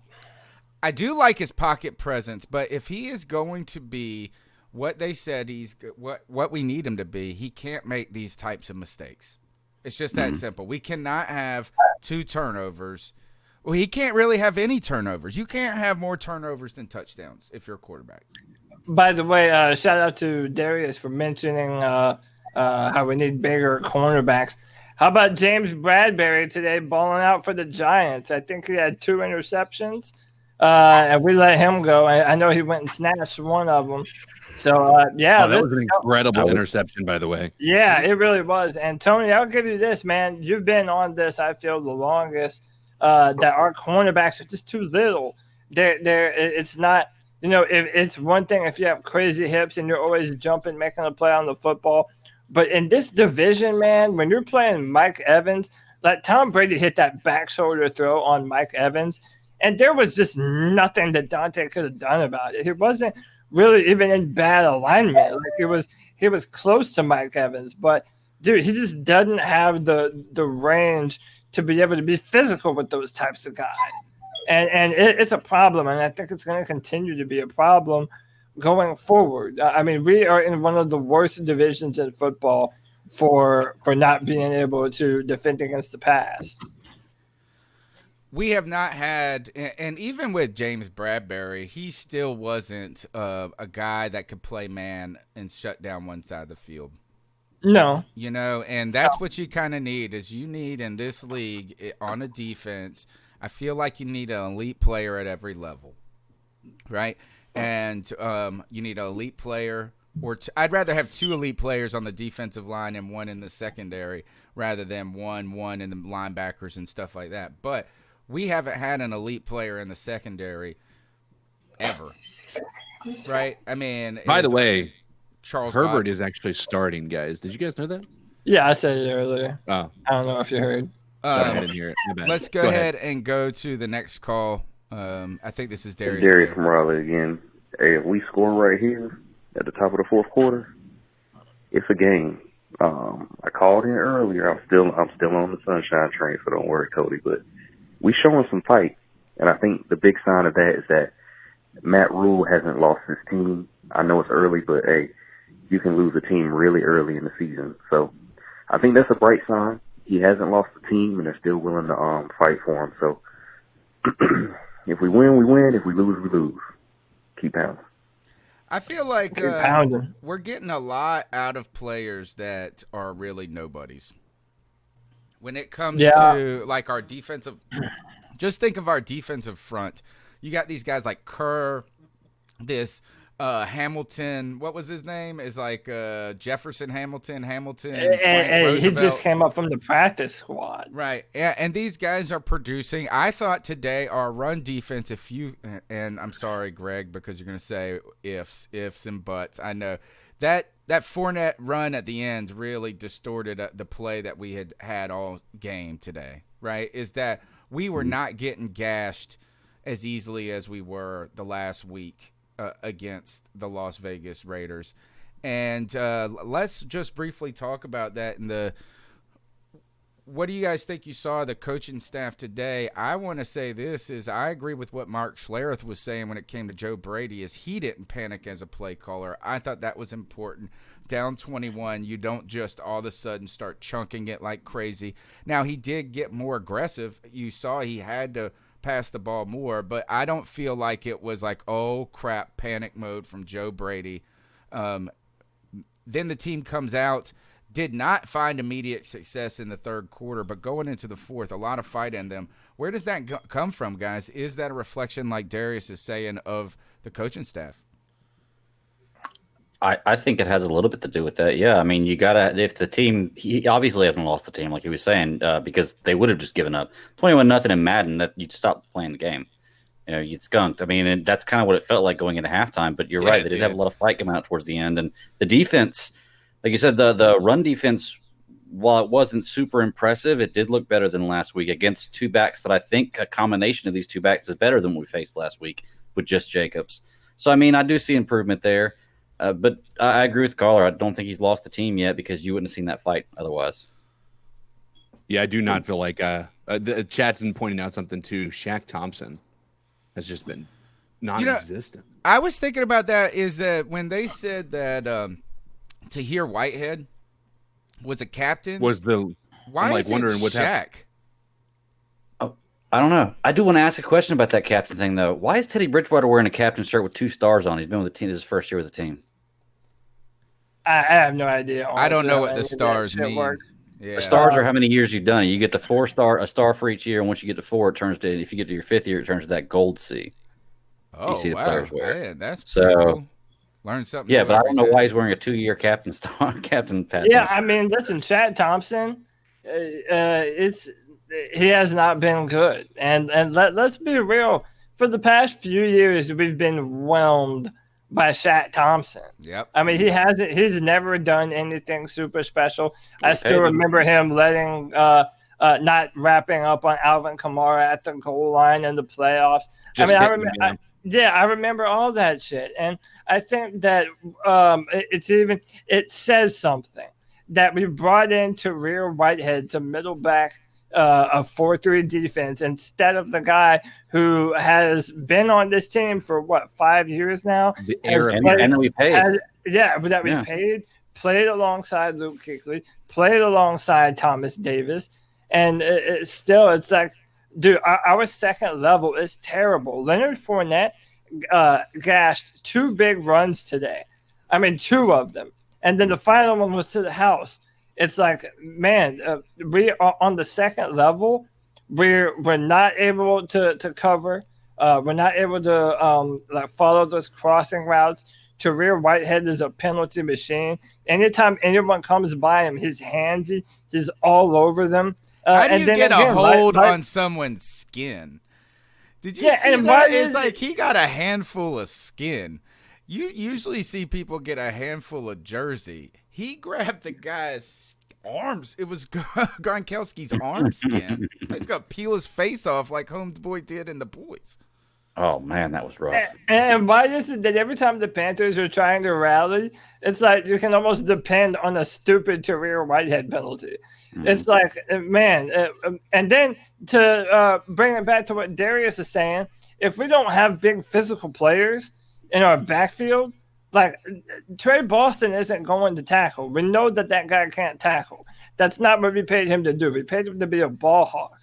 Speaker 2: I do like his pocket presence, but if he is going to be what they said what we need him to be, he can't make these types of mistakes. It's just that simple. We cannot have 2 turnovers. Well, he can't really have any turnovers. You can't have more turnovers than touchdowns if you're a quarterback.
Speaker 4: By the way, shout out to Darius for mentioning how we need bigger cornerbacks. How about James Bradbury today balling out for the Giants? I think he had 2 interceptions, and we let him go. I know he went and snatched one of them. So,
Speaker 3: that was an incredible interception, by the way.
Speaker 4: Yeah, it really was. And, Tony, I'll give you this, man. You've been on this, I feel, the longest, that our cornerbacks are just too little. It's not – it's one thing if you have crazy hips and you're always jumping, making a play on the football. But in this division, man, when you're playing Mike Evans, like Tom Brady hit that back shoulder throw on Mike Evans, and there was just nothing that Dante could have done about it. He wasn't really even in bad alignment. Like he was close to Mike Evans, but dude, he just doesn't have the range to be able to be physical with those types of guys. And it's a problem, and I think it's going to continue to be a problem going forward. I mean, we are in one of the worst divisions in football for not being able to defend against the pass.
Speaker 2: We have not had, and even with James Bradbury, he still wasn't a guy that could play man and shut down one side of the field.
Speaker 4: No.
Speaker 2: And that's what you kind of need is you need in this league on a defense, I feel like you need an elite player at every level, right? And you need an elite player, I'd rather have 2 elite players on the defensive line and 1 in the secondary rather than one in the linebackers and stuff like that. But we haven't had an elite player in the secondary ever, right? I mean,
Speaker 3: by the way,
Speaker 2: Charles
Speaker 3: Herbert is actually starting, guys. Did you guys know that?
Speaker 4: Yeah, I said it earlier.
Speaker 3: Oh,
Speaker 4: I don't know if you heard.
Speaker 3: sorry, I didn't hear it. My bad.
Speaker 2: Let's go ahead and go to the next call. I think this is Darius.
Speaker 5: Darius from Raleigh again. Hey, if we score right here at the top of the fourth quarter, it's a game. I called in earlier. I'm still on the sunshine train, so don't worry, Cody. But we showing some fight, and I think the big sign of that is that Matt Rule hasn't lost his team. I know it's early, but hey, you can lose a team really early in the season. So I think that's a bright sign. He hasn't lost the team, and they're still willing to fight for him. So If we win, we win. If we lose, we lose. Keep pounding.
Speaker 2: I feel like
Speaker 4: pounding.
Speaker 2: we're getting a lot out of players that are really nobodies. When it comes to like our defensive, just think of our defensive front. You got these guys like Kerr, this Hamilton. What was his name? Is like Jefferson Hamilton.
Speaker 4: And he just came up from the practice squad.
Speaker 2: Right. Yeah, and these guys are producing. I thought today our run defense, and I'm sorry, Greg, because you're going to say ifs and buts. I know that Fournette run at the end really distorted the play that we had all game today, right? Is that we were not getting gashed as easily as we were the last week against the Las Vegas Raiders. And let's just briefly talk about that. What do you guys think you saw the coaching staff today? I want to say this is I agree with what Mark Schlereth was saying when it came to Joe Brady is he didn't panic as a play caller. I thought that was important. Down 21, you don't just all of a sudden start chunking it like crazy. Now, he did get more aggressive. You saw he had to pass the ball more, but I don't feel like it was like, oh, crap, panic mode from Joe Brady. Then the team comes out, did not find immediate success in the third quarter, but going into the fourth, a lot of fight in them. Where does that come from, guys? Is that a reflection, like Darius is saying, of the coaching staff?
Speaker 1: I think it has a little bit to do with that. Yeah, I mean, you gotta if the team he obviously hasn't lost the team like he was saying because they would have just given up 21-0 in Madden that you'd stop playing the game. You know, you'd skunked. I mean, and that's kind of what it felt like going into halftime. But you're right; they did have a lot of fight coming out towards the end, and the defense, like you said, the run defense, while it wasn't super impressive, it did look better than last week against two backs that I think a combination of these two backs is better than what we faced last week with just Jacobs. So I mean, I do see improvement there. But I agree with Caller. I don't think he's lost the team yet because you wouldn't have seen that fight otherwise.
Speaker 3: Yeah, I do not feel like the chat's been pointing out something too. Shaq Thompson has just been non-existent.
Speaker 2: I was thinking about that is that when they said that Tahir Whitehead was a captain,
Speaker 3: why I'm like
Speaker 2: is
Speaker 3: wondering
Speaker 2: it
Speaker 3: what's
Speaker 2: Shaq?
Speaker 3: happening.
Speaker 1: I don't know. I do want to ask a question about that captain thing, though. Why is Teddy Bridgewater wearing a captain shirt with 2 stars on? He's been with the team. This is his first year with the team.
Speaker 4: I have no idea. Honestly.
Speaker 2: I don't know what the stars mean.
Speaker 1: Yeah. The stars are how many years you've done it. You get the 4-star, a star for each year, and once you get to 4, it turns to. If you get to your 5th year, it turns to that gold C.
Speaker 2: Oh,
Speaker 1: you see the players wear.
Speaker 2: Man, that's
Speaker 1: so
Speaker 2: cool. Learn something.
Speaker 1: Yeah, but I don't know why he's wearing a 2-year captain patch.
Speaker 4: Yeah, I mean, listen, Shaq Thompson, he has not been good, and let's be real. For the past few years, we've been whelmed by Shaq Thompson.
Speaker 2: Yep.
Speaker 4: I mean, he's never done anything super special. I still remember him letting not wrapping up on Alvin Kamara at the goal line in the playoffs. I remember all that shit. And I think that it says something that we brought in Tahir Whitehead to middle back a 4-3 defense instead of the guy who has been on this team for 5 years now.
Speaker 1: And we paid.
Speaker 4: Played alongside Luke Kuechly, played alongside Thomas Davis, and it's like, dude, our second level is terrible. Leonard Fournette gashed 2 big runs today. I mean, 2 of them. And then the final one was to the house. It's like, man, we are on the second level. We're not able to cover. We're not able to follow those crossing routes. Tahir Whitehead is a penalty machine. Anytime anyone comes by him, he's handsy. He's all over them.
Speaker 2: How do you get a hold on someone's skin? Did you see that? It's like he got a handful of skin. You usually see people get a handful of jersey. He grabbed the guy's arms. It was Gronkowski's arm skin. He's got to peel his face off like Homeboy did in The Boys.
Speaker 1: Oh, man, that was rough.
Speaker 4: And why is it that every time the Panthers are trying to rally, it's like you can almost depend on a stupid Tahir Whitehead penalty. Mm-hmm. It's like, man, and then to bring it back to what Darius is saying, if we don't have big physical players in our backfield, like Trey Boston isn't going to tackle. We know that guy can't tackle. That's not what we paid him to do. We paid him to be a ball hawk.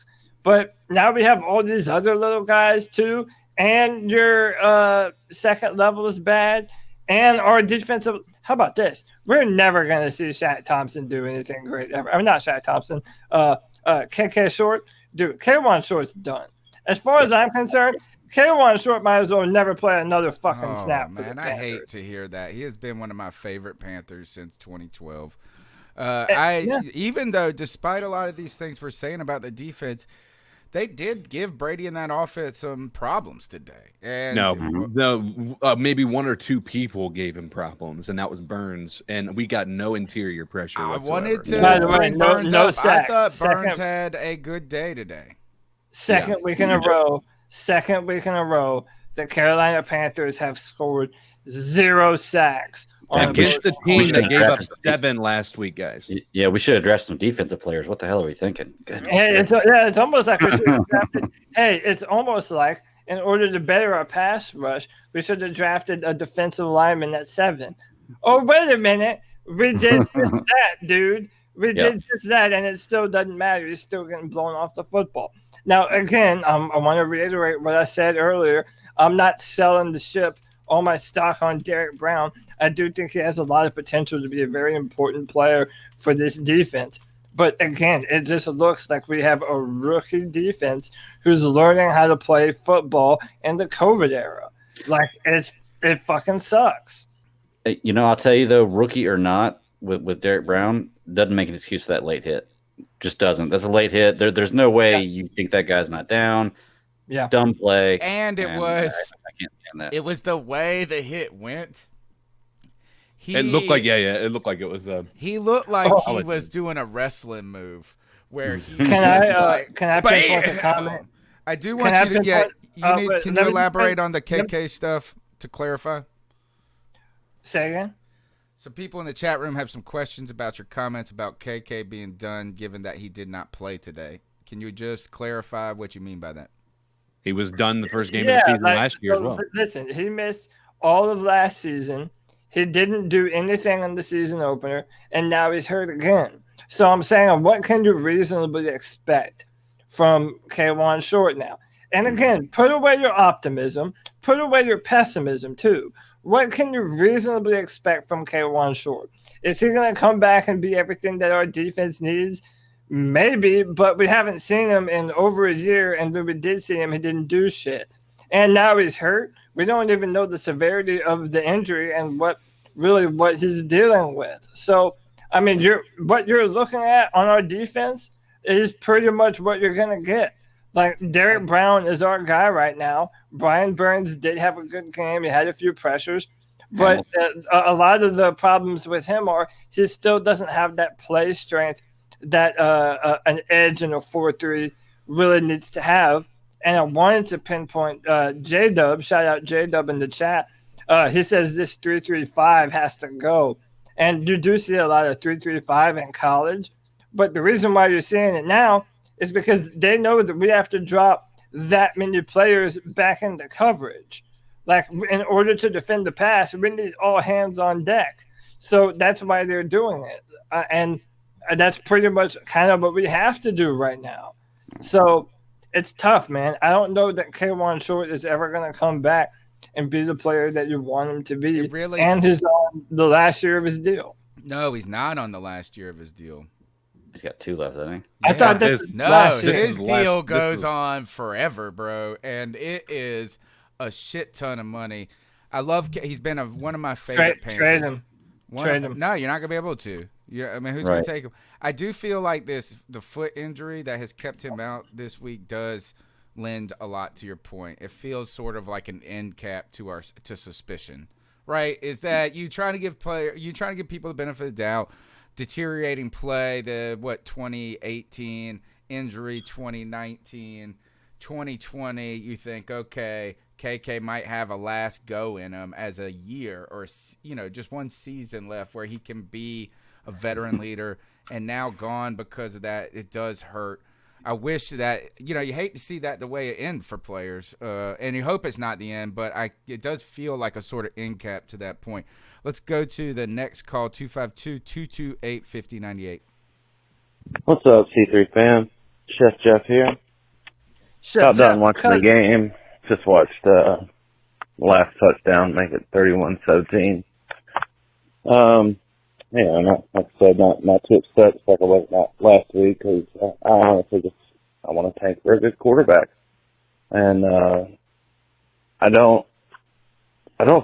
Speaker 4: But now we have all these other little guys too, and your second level is bad, and our defensive. How about this? We're never going to see Shaq Thompson do anything great ever. I mean, not Shaq Thompson. KK Short, dude. K1 Short's done. As far as I'm concerned, K1 Short might as well never play another fucking snap.
Speaker 2: Man, I hate to hear that. He has been one of my favorite Panthers since 2012. Even though, despite a lot of these things we're saying about the defense, they did give Brady and that offense some problems today. And
Speaker 3: maybe one or two people gave him problems, and that was Burns. And we got no interior pressure whatsoever.
Speaker 2: I wanted to
Speaker 4: By the way,
Speaker 2: bring Burns
Speaker 4: no
Speaker 2: up.
Speaker 4: sacks.
Speaker 2: I thought Burns had a good day today.
Speaker 4: Second week in a row, the Carolina Panthers have scored 0 sacks.
Speaker 3: Against the team that gave up 7 last week, guys.
Speaker 1: Yeah, we should address some defensive players. What the hell are we thinking?
Speaker 4: Hey, it's almost like we should have drafted. Hey, it's almost like in order to better our pass rush, we should have drafted a defensive lineman at 7. Oh, wait a minute. We did just that, dude. We did just that, and it still doesn't matter. You're still getting blown off the football. Now, again, I want to reiterate what I said earlier. I'm not selling the ship, all my stock on Derek Brown. I do think he has a lot of potential to be a very important player for this defense. But again, it just looks like we have a rookie defense who's learning how to play football in the COVID era. Like, it fucking sucks.
Speaker 1: You know, I'll tell you, though, rookie or not, with Derek Brown, doesn't make an excuse for that late hit. Just doesn't. That's a late hit. There's no way you think that guy's not down.
Speaker 4: Yeah.
Speaker 1: Dumb play.
Speaker 2: And I can't stand that. It was the way the hit went.
Speaker 3: It looked like it looked like it was.
Speaker 2: He looked like he was doing a wrestling move where he.
Speaker 4: Can I pinpoint a comment?
Speaker 2: I do want you to can you elaborate on the KK stuff to clarify?
Speaker 4: Say again.
Speaker 2: Some people in the chat room have some questions about your comments about KK being done, given that he did not play today. Can you just clarify what you mean by that?
Speaker 3: He was done the first game of the season last year as well.
Speaker 4: Listen, he missed all of last season. He didn't do anything in the season opener, and now he's hurt again. So I'm saying, what can you reasonably expect from K1 Short now? And again, put away your optimism, put away your pessimism too. What can you reasonably expect from K1 Short? Is he going to come back and be everything that our defense needs? Maybe, but we haven't seen him in over a year, and when we did see him, he didn't do shit. And now he's hurt. We don't even know the severity of the injury and what he's dealing with. So, I mean, what you're looking at on our defense is pretty much what you're going to get. Like, Derek Brown is our guy right now. Brian Burns did have a good game. He had a few pressures. But a lot of the problems with him are he still doesn't have that play strength that an edge in a 4-3 really needs to have. And I wanted to pinpoint J-Dub. Shout out J-Dub in the chat. He says this 3-3-5 has to go. And you do see a lot of 3-3-5 in college. But the reason why you're seeing it now is because they know that we have to drop that many players back into coverage. Like, in order to defend the pass, we need all hands on deck. So that's why they're doing it. And that's pretty much kind of what we have to do right now. So it's tough, man. I don't know that K1 Short is ever going to come back and be the player that you want him to be. And he's on the last year of his deal.
Speaker 2: No, he's not on the last year of his deal.
Speaker 1: He's got 2 left, hasn't he?
Speaker 4: I thought his
Speaker 2: deal goes on forever, bro, and it is a shit ton of money. I love. He's been one of my favorite Panthers.
Speaker 4: Trade him.
Speaker 2: No, you're not gonna be able to. Yeah, I mean, who's gonna take him? I do feel like the foot injury that has kept him out this week does lend a lot to your point. It feels sort of like an end cap to suspicion, right? Is that you trying to give people the benefit of the doubt. Deteriorating play, 2018 injury, 2019, 2020, you think, okay, KK might have a last go in him as a year or, just one season left where he can be a veteran leader, and now gone because of that. It does hurt. I wish that, you hate to see that the way it ends for players, and you hope it's not the end, but it does feel like a sort of end cap to that point. Let's go to the next call, 252-228-5098.
Speaker 6: What's up, C3 fam? Chef Jeff here.
Speaker 5: Got done watching the game. Just watched last touchdown make it 31-17. Yeah, like I said, not too upset like I was not last week because I honestly I want to tank for a good quarterback, and I don't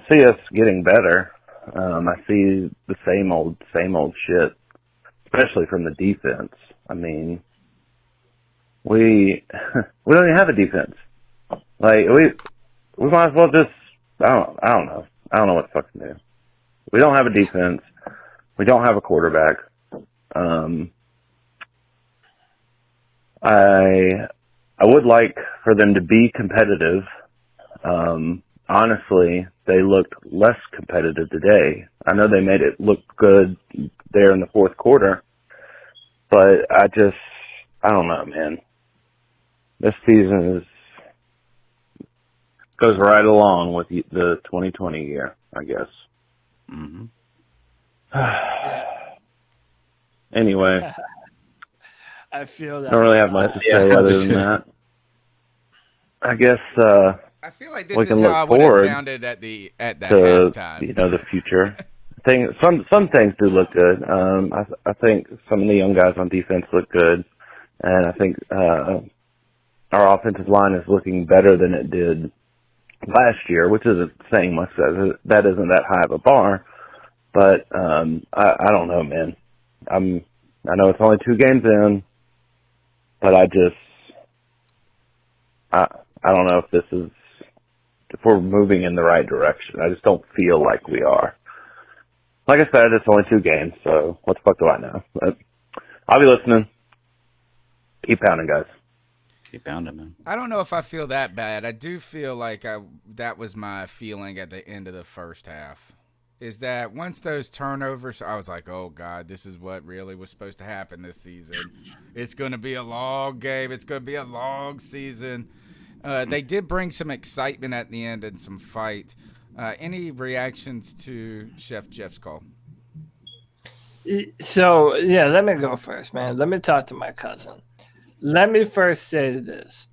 Speaker 5: see us getting better. I see the same old shit, especially from the defense. I mean, we don't even have a defense. Like we might as well just I don't know what to fucking do. We don't have a defense. We don't have a quarterback. I would like for them to be competitive. Honestly, they looked less competitive today. I know they made it look good there in the fourth quarter, but I don't know, man. This season goes right along with the 2020 year, I guess.
Speaker 1: Mm-hmm.
Speaker 5: Anyway,
Speaker 4: I feel that.
Speaker 5: I don't really have much to say other than that. I guess
Speaker 2: I feel like this
Speaker 5: we
Speaker 2: is
Speaker 5: can
Speaker 2: how
Speaker 5: look
Speaker 2: I would have
Speaker 5: forward
Speaker 2: sounded at the
Speaker 5: to
Speaker 2: halftime.
Speaker 5: the future. Some things do look good. I think some of the young guys on defense look good, and I think our offensive line is looking better than it did last year, which isn't saying much. That isn't that high of a bar, but I don't know, man. I know it's only 2 games in, but I don't know if we're moving in the right direction. I just don't feel like we are. Like I said, it's only 2 games, so what the fuck do I know? But I'll be listening. Keep pounding, guys.
Speaker 1: Keep pounding, man.
Speaker 2: I don't know if I feel that bad. I do feel like that was my feeling at the end of the first half. Is that once those turnovers, I was like, oh, God, this is what really was supposed to happen this season. It's going to be a long game. It's going to be a long season. They did bring some excitement at the end and some fight. Any reactions to Chef Jeff's call?
Speaker 4: So, yeah, let me go first, man. Let me talk to my cousin. Let me first say this,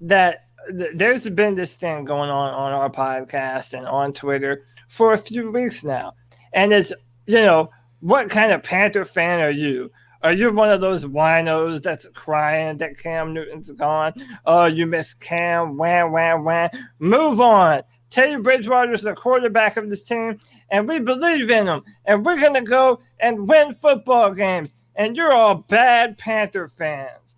Speaker 4: that there's been this thing going on our podcast and on Twitter for a few weeks now. And it's, what kind of Panther fan are you? Are you one of those winos that's crying that Cam Newton's gone? Oh, you miss Cam, wah. Move on. Teddy Bridgewater's the quarterback of this team, and we believe in him. And we're going to go and win football games. And you're all bad Panther fans.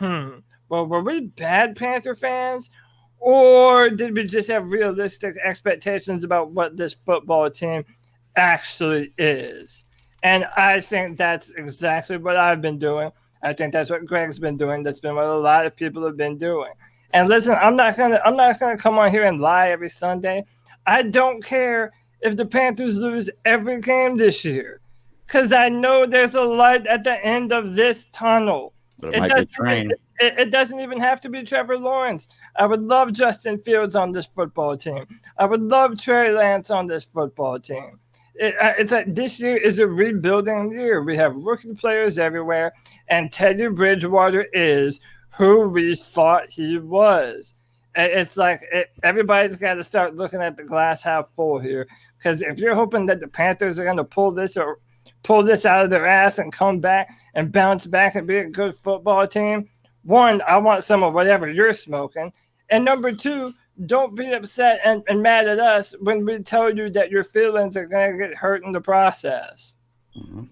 Speaker 4: Well, were we bad Panther fans? Or did we just have realistic expectations about what this football team actually is? And I think that's exactly what I've been doing. I think that's what Greg's been doing. That's been what a lot of people have been doing. And listen, I'm not gonna come on here and lie every Sunday. I don't care if the Panthers lose every game this year, because I know there's a light at the end of this tunnel.
Speaker 1: But it might be train.
Speaker 4: It doesn't even have to be Trevor Lawrence. I would love Justin Fields on this football team. I would love Trey Lance on this football team. It's like this year is a rebuilding year. We have rookie players everywhere, and Teddy Bridgewater is who we thought he was. It's like everybody's got to start looking at the glass half full here, because if you're hoping that the Panthers are going to pull this out of their ass and come back and bounce back and be a good football team, one, I want some of whatever you're smoking, and number two, don't be upset and mad at us when we tell you that your feelings are going to get hurt in the process.
Speaker 1: Mm-hmm.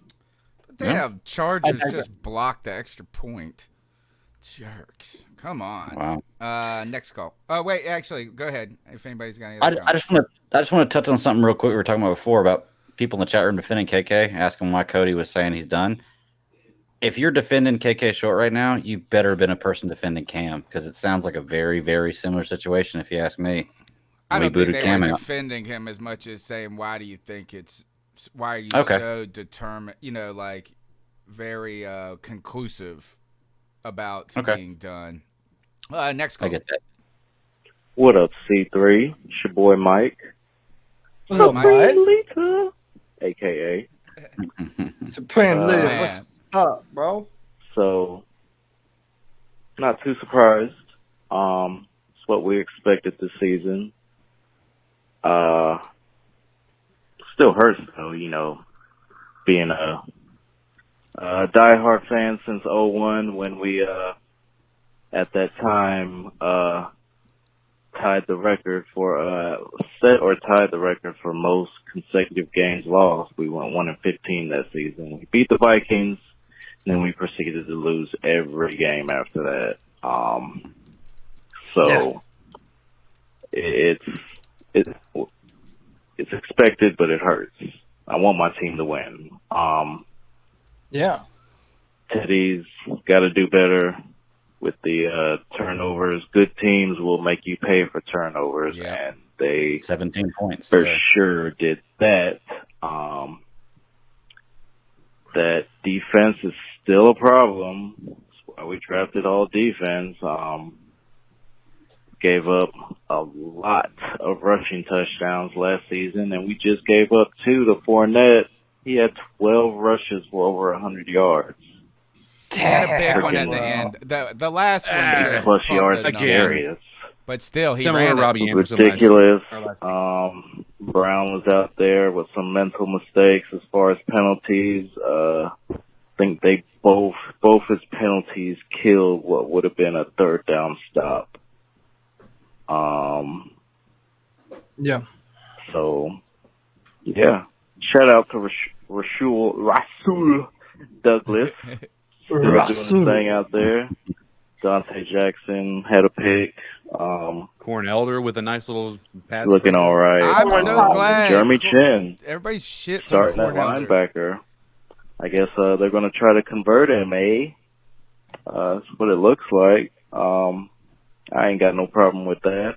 Speaker 2: Damn, Chargers just blocked the extra point. Jerks. Come on.
Speaker 1: Wow.
Speaker 2: Next call. Oh, wait, actually, go ahead if anybody's got any
Speaker 1: I
Speaker 2: other
Speaker 1: just want to touch on something real quick we were talking about before about people in the chat room defending KK, asking why Cody was saying he's done. If you're defending KK Short right now, you better have been a person defending Cam, because it sounds like a very, very similar situation, if you ask me.
Speaker 2: I don't think they were defending him as much as saying, why are you so determined, very conclusive about being done. Next call.
Speaker 1: I get that.
Speaker 5: What up, C3? It's your boy Mike.
Speaker 4: What's up, Mike?
Speaker 5: Lita, a.k.a.
Speaker 4: Supreme Leader. What's up, bro?
Speaker 5: So, not too surprised. It's what we expected this season. Still hurts though, being a diehard fan since '01 when we at that time tied the record for tied the record for most consecutive games lost. We went 1-15 that season. We beat the Vikings, and then we proceeded to lose every game after that. It's expected, but it hurts. I want my team to win. Teddy's got to do better with the turnovers. Good teams will make you pay for turnovers, and they
Speaker 1: 17 points
Speaker 5: for sure did that. That defense is still a problem. That's why we drafted all defense. Gave up a lot of rushing touchdowns last season, and we just gave up 2 to Fournette. He had 12 rushes for over 100 yards.
Speaker 2: Had a big one at the end. The last one just
Speaker 5: plus yards again.
Speaker 2: But still, he
Speaker 3: similar
Speaker 2: ran
Speaker 3: to Robbie Anderson.
Speaker 5: Ridiculous. Brown was out there with some mental mistakes as far as penalties. I think both his penalties killed what would have been a third down stop. So, shout out to Rasul Douglas. Doing his thing out there. Dante Jackson had a pick.
Speaker 3: Corn Elder with a nice little pass.
Speaker 5: Looking all right.
Speaker 2: I'm so glad.
Speaker 5: Jeremy Chin.
Speaker 2: Everybody shits
Speaker 5: starting
Speaker 2: on
Speaker 5: at
Speaker 2: Corn
Speaker 5: linebacker. I guess they're going to try to convert him, eh? That's what it looks like. I ain't got no problem with that.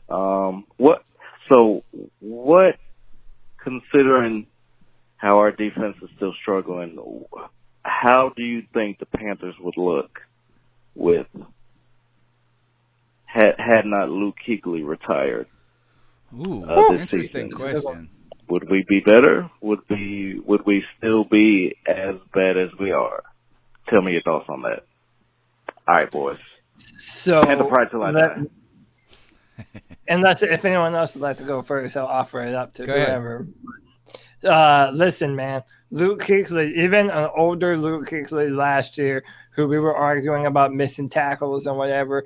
Speaker 5: What, considering how our defense is still struggling, how do you think the Panthers would look with had not Luke Kuechly retired?
Speaker 2: Ooh, interesting question.
Speaker 5: Would we be better? Would we still be as bad as we are? Tell me your thoughts on that. All right, boys.
Speaker 4: So,
Speaker 5: and the pride till I die.
Speaker 4: And that's it. If anyone else would like to go first, I'll offer it up to whoever. Listen, man, Luke Kuechly, even an older Luke Kuechly last year, who we were arguing about missing tackles and whatever,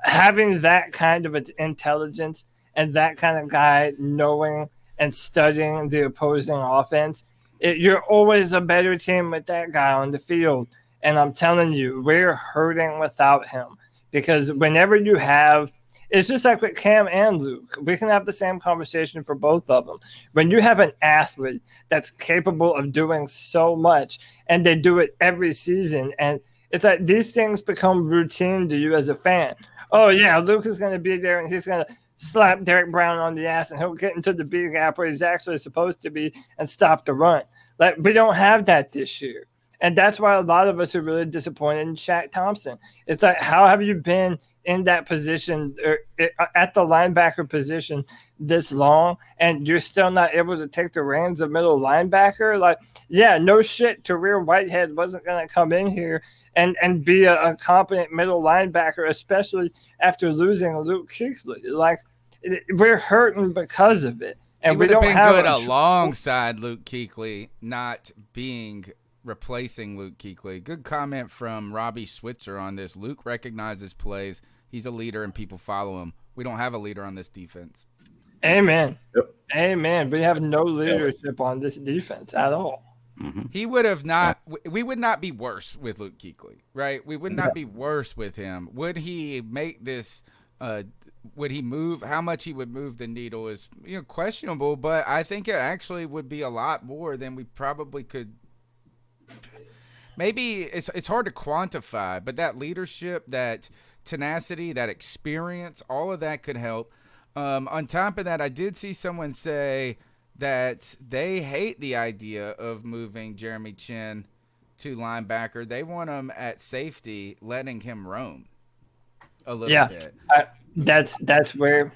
Speaker 4: having that kind of intelligence and that kind of guy knowing and studying the opposing offense, you're always a better team with that guy on the field. And I'm telling you, we're hurting without him, because whenever you have, it's just like with Cam and Luke. We can have the same conversation for both of them. When you have an athlete that's capable of doing so much, and they do it every season, and it's like these things become routine to you as a fan. Oh, yeah, Luke is going to be there, and he's going to slap Derek Brown on the ass, and he'll get into the big gap where he's actually supposed to be and stop the run. Like, we don't have that this year. And that's why a lot of us are really disappointed in Shaq Thompson. It's like, how have you been in that position, or at the linebacker position, this long, and you're still not able to take the reins of middle linebacker? Like, yeah, no shit, Tarir Whitehead wasn't going to come in here and be a competent middle linebacker, especially after losing Luke Kuechly. Like, we're hurting because of it. And we don't have
Speaker 2: good alongside Luke Kuechly, not replacing Luke Kuechly. Good comment from Robbie Switzer on this. Luke recognizes plays. He's a leader and people follow him. We don't have a leader on this defense.
Speaker 4: Amen. Yep. Amen. We have no leadership on this defense at all.
Speaker 2: Mm-hmm. He would have not. We would not be worse with Luke Kuechly, right? We would not be worse with him. Would he make this? Would he move? How much he would move the needle is questionable. But I think it actually would be a lot more than we probably could. Maybe it's hard to quantify, but that leadership, that tenacity, that experience, all of that could help. On top of that, I did see someone say that they hate the idea of moving Jeremy Chin to linebacker. They want him at safety, letting him roam a little bit.
Speaker 4: That's where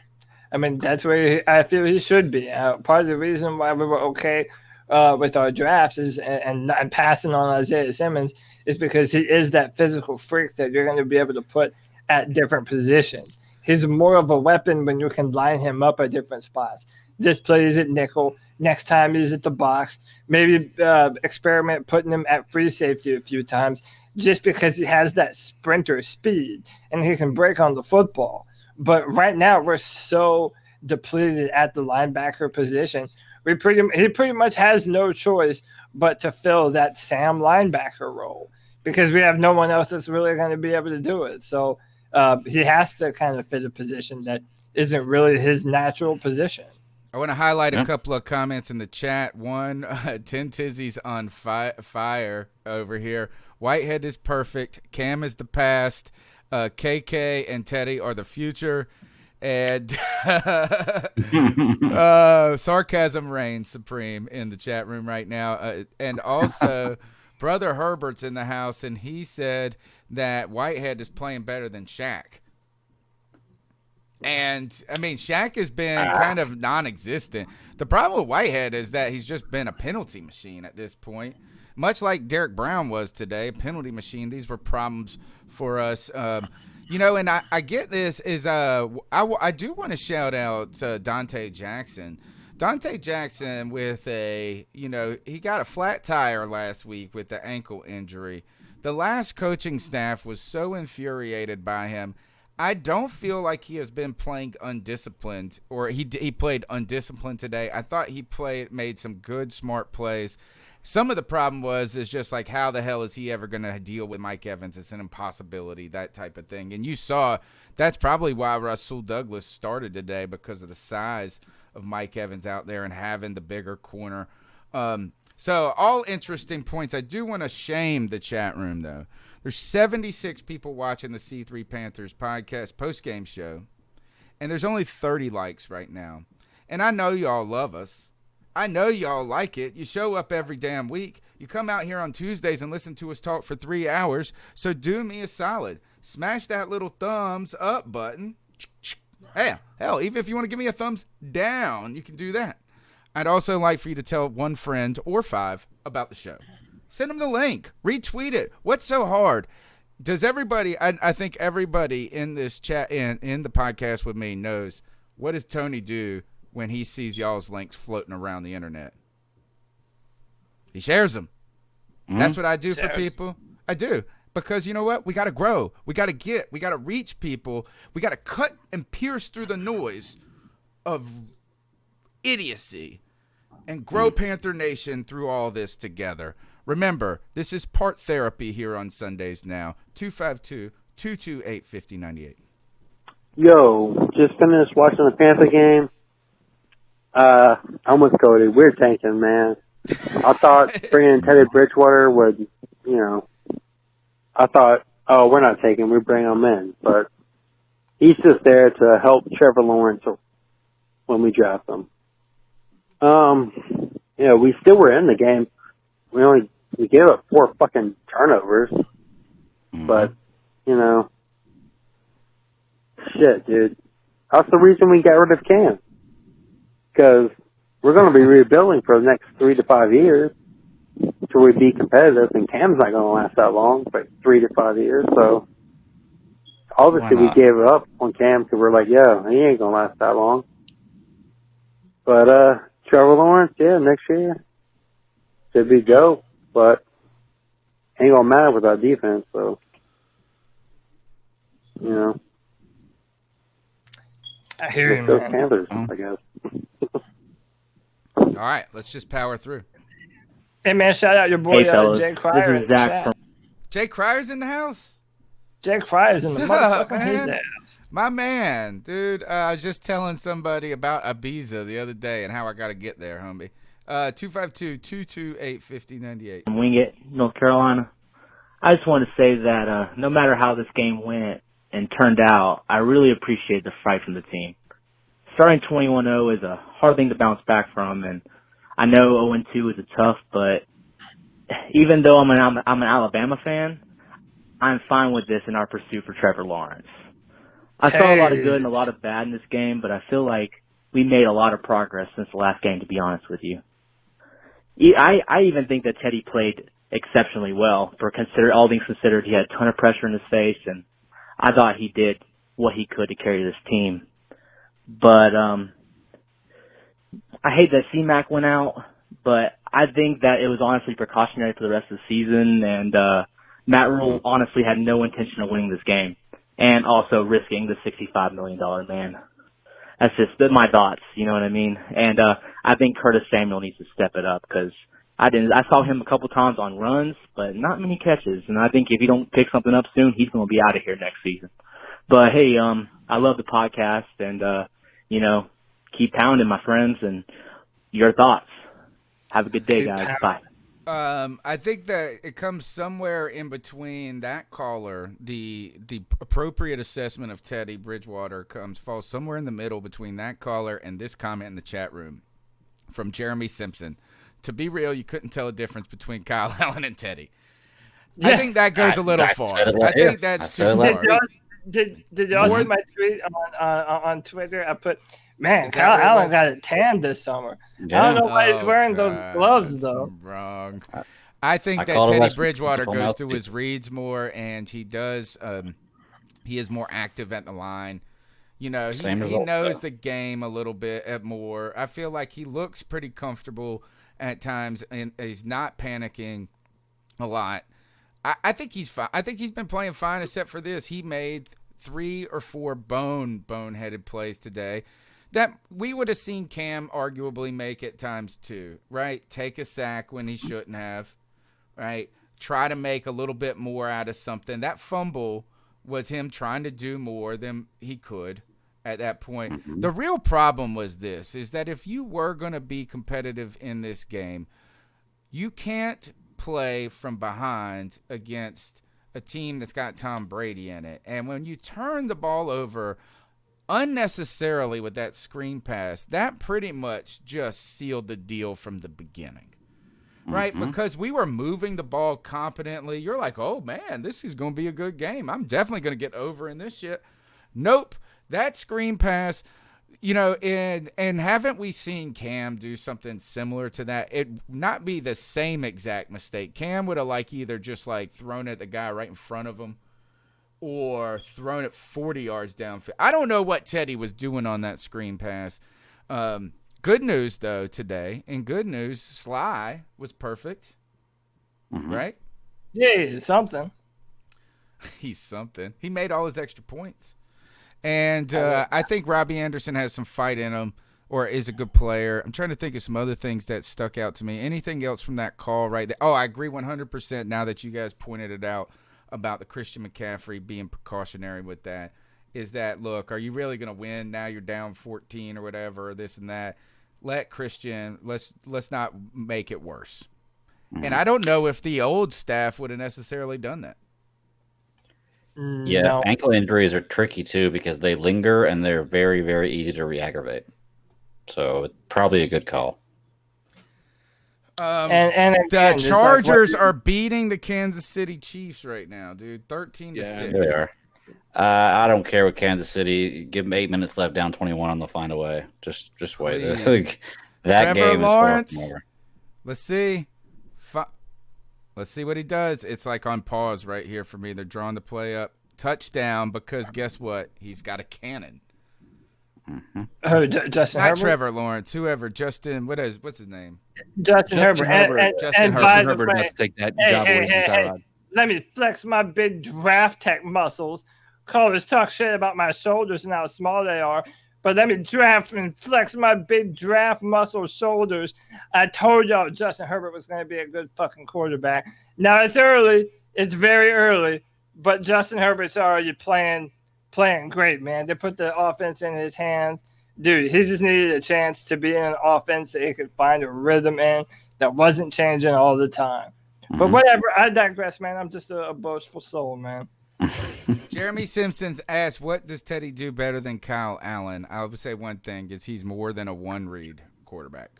Speaker 4: I feel he should be. Part of the reason why we were okay with our drafts and passing on Isaiah Simmons is because he is that physical freak that you're going to be able to put at different positions. He's more of a weapon when you can line him up at different spots. This play is at nickel. Next time he's at the box. Maybe experiment putting him at free safety a few times just because he has that sprinter speed and he can break on the football. But right now we're so depleted at the linebacker position. He pretty much has no choice but to fill that Sam linebacker role because we have no one else that's really going to be able to do it. So he has to kind of fit a position that isn't really his natural position.
Speaker 2: I want to highlight a couple of comments in the chat. One, 10 Tizzy's on fire over here. Whitehead is perfect. Cam is the past. KK and Teddy are the future. And sarcasm reigns supreme in the chat room right now. And also, Brother Herbert's in the house, and he said that Whitehead is playing better than Shaq. And, I mean, Shaq has been kind of non-existent. The problem with Whitehead is that he's just been a penalty machine at this point. Much like Derek Brown was today, a penalty machine. These were problems for us. You know, and I get this is I do want to shout out Dante Jackson. Dante Jackson with he got a flat tire last week with the ankle injury. The last coaching staff was so infuriated by him. I don't feel like he has been playing undisciplined, or he played undisciplined today. I thought he made some good, smart plays. Some of the problem is just like, how the hell is he ever going to deal with Mike Evans? It's an impossibility, that type of thing. And you saw that's probably why Rasul Douglas started today, because of the size of Mike Evans out there and having the bigger corner. So all interesting points. I do want to shame the chat room, though. There's 76 people watching the C3 Panthers podcast post-game show, and there's only 30 likes right now. And I know y'all love us. I know y'all like it. You show up every damn week. You come out here on Tuesdays and listen to us talk for 3 hours. So do me a solid. Smash that little thumbs up button. Hell, even if you want to give me a thumbs down, you can do that. I'd also like for you to tell one friend or 5 about the show. Send them the link. Retweet it. What's so hard? Does everybody, I think everybody in this chat, in the podcast with me, knows, what does Tony do when he sees y'all's links floating around the internet? He shares them. That's what I do for people. I do. Because you know what? We got to grow. We got to reach people. We got to cut and pierce through the noise of idiocy and grow Panther Nation through all this together. Remember, this is part therapy here on Sundays now. 252-228-5098.
Speaker 6: Yo, just finished watching the Panther game. I'm with Cody. We're tanking, man. I thought bringing Teddy Bridgewater would, I thought, oh, we're not taking, we bring him in. But he's just there to help Trevor Lawrence when we draft him. We still were in the game. We gave up 4 fucking turnovers. But, shit, dude. That's the reason we got rid of Cam. Because we're going to be rebuilding for the next 3 to 5 years till we be competitive, and Cam's not going to last that long, but 3 to 5 years. So obviously we gave it up on Cam because we're like, yeah, he ain't going to last that long. But Trevor Lawrence, yeah, next year should be dope, but ain't going to matter with our defense. So,
Speaker 4: I hear you,
Speaker 6: those
Speaker 4: man.
Speaker 6: Panthers, I guess.
Speaker 2: All right, let's just power through.
Speaker 4: Hey, man, shout out your boy,
Speaker 7: Hey, fellas.
Speaker 4: Jay Cryer.
Speaker 7: This is Zach from
Speaker 2: Jay Cryer's in the house.
Speaker 4: Jay Cryer's in the
Speaker 2: What's up,
Speaker 4: motherfucking his
Speaker 2: man?
Speaker 4: ass.
Speaker 2: My man, dude. I was just telling somebody about Ibiza the other day and how I got to get there, homie. 252-228-5098.
Speaker 7: Wingate, North Carolina. I just want to say that no matter how this game went and turned out, I really appreciate the fight from the team. Starting 21-0 is a hard thing to bounce back from, and I know 0-2 is tough, but even though I'm an Alabama fan, I'm fine with this in our pursuit for Trevor Lawrence. I saw a lot of good and a lot of bad in this game, but I feel like we made a lot of progress since the last game, to be honest with you. I even think that Teddy played exceptionally well. For all things considered, he had a ton of pressure in his face, and I thought he did what he could to carry this team. But I hate that C-Mac went out, but I think that it was honestly precautionary for the rest of the season, and Matt Rule honestly had no intention of winning this game, and also risking the $65 million man. That's just my thoughts, you know what I mean? And I think Curtis Samuel needs to step it up, because I saw him a couple times on runs, but not many catches, and I think if he don't pick something up soon, he's going to be out of here next season. But hey, I love the podcast, and keep pounding, my friends, and your thoughts. Have a good day, guys. Bye.
Speaker 2: I think that it comes somewhere in between that caller. The appropriate assessment of Teddy Bridgewater falls somewhere in the middle between that caller and this comment in the chat room from Jeremy Simpson. To be real, you couldn't tell a difference between Kyle Allen and Teddy. I think that goes a little far. I think that's too far.
Speaker 4: Did y'all see my tweet on Twitter? I put, man, Kyle Allen got it tan this summer. Yeah. I don't know why he's wearing those gloves, though.
Speaker 2: Wrong. I think that Teddy Bridgewater goes through his reads more, and he does. He is more active at the line. He knows the game a little bit more. I feel like he looks pretty comfortable at times, and he's not panicking a lot. I think he's fine. I think he's been playing fine, except for this. He made 3 or 4 boneheaded plays today that we would have seen Cam arguably make at times too, right? Take a sack when he shouldn't have, right? Try to make a little bit more out of something. That fumble was him trying to do more than he could at that point. Mm-hmm. The real problem was this, is that if you were going to be competitive in this game, you can't play from behind against a team that's got Tom Brady in it. And when you turn the ball over unnecessarily with that screen pass, that pretty much just sealed the deal from the beginning, right? Mm-hmm. Because we were moving the ball competently. You're like, oh, man, this is going to be a good game. I'm definitely going to get over in this shit. Nope. That screen pass, and haven't we seen Cam do something similar to that? It not be the same exact mistake. Cam would have either just thrown it at the guy right in front of him or thrown it 40 yards downfield. I don't know what Teddy was doing on that screen pass. Good news, though, today. And good news, Sly was perfect. Mm-hmm. Right?
Speaker 4: Yeah, he's something.
Speaker 2: He's something. He made all his extra points. And I think Robbie Anderson has some fight in him, or is a good player. I'm trying to think of some other things that stuck out to me. Anything else from that call right there? Oh, I agree 100% now that you guys pointed it out about the Christian McCaffrey being precautionary with that. Is that, look, are you really going to win? Now you're down 14 or whatever, or this and that. Let Christian, let's not make it worse. Mm-hmm. And I don't know if the old staff would have necessarily done that.
Speaker 1: Yeah, no. Ankle injuries are tricky too because they linger and they're very, very easy to re-aggravate. So it's probably a good call.
Speaker 4: And
Speaker 2: the Chargers are beating the Kansas City Chiefs right now, dude. 13-6.
Speaker 1: They are. I don't care with Kansas City. Give them 8 minutes left, down 21, and they'll find a way. Just wait. That
Speaker 2: Trevor
Speaker 1: game
Speaker 2: Lawrence,
Speaker 1: is far from over.
Speaker 2: Let's see. Let's see what he does. It's on pause right here for me. They're drawing the play up. Touchdown, because guess what? He's got a cannon.
Speaker 1: Mm-hmm.
Speaker 4: Oh, Justin Herbert?
Speaker 2: Not Trevor Lawrence. Whoever. Justin. What's his name?
Speaker 4: Justin Herbert.
Speaker 3: Justin Herbert about to take that job away from Tyrod.
Speaker 4: Let me flex my big draft tech muscles. Callers talk shit about my shoulders and how small they are. But let me draft and flex my big draft muscle shoulders. I told y'all Justin Herbert was going to be a good fucking quarterback. Now, it's early. It's very early. But Justin Herbert's already playing great, man. They put the offense in his hands. Dude, he just needed a chance to be in an offense that he could find a rhythm in that wasn't changing all the time. Mm-hmm. But whatever. I digress, man. I'm just a boastful soul, man.
Speaker 2: Jeremy Simpson's asked, what does Teddy do better than Kyle Allen? I would say one thing is he's more than a one-read quarterback.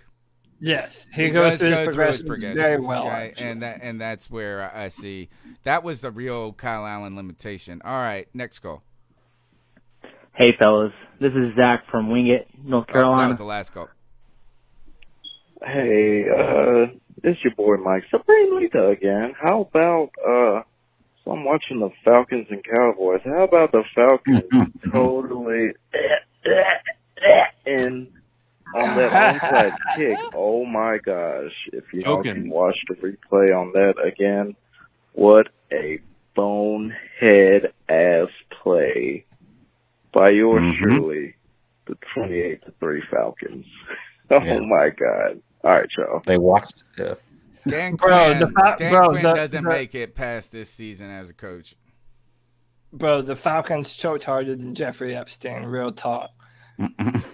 Speaker 4: Yes, he goes through his progressions very well.
Speaker 2: Right? And that's where I see that was the real Kyle Allen limitation. All right, next call.
Speaker 7: Hey, fellas. This is Zach from Wingate, North Carolina.
Speaker 2: That was the last call.
Speaker 5: Hey, this is your boy Mike Supreme Lita again. How about So I'm watching the Falcons and Cowboys. How about the Falcons totally in on that onside kick? Oh my gosh! If y'all can watch the replay on that again, what a bonehead ass play by yours truly, the 28-3 Falcons. Oh my God! All right, y'all.
Speaker 1: They watched. Yeah.
Speaker 2: Dan Quinn doesn't make it past this season as a coach.
Speaker 4: Bro, the Falcons choked harder than Jeffrey Epstein. Real talk.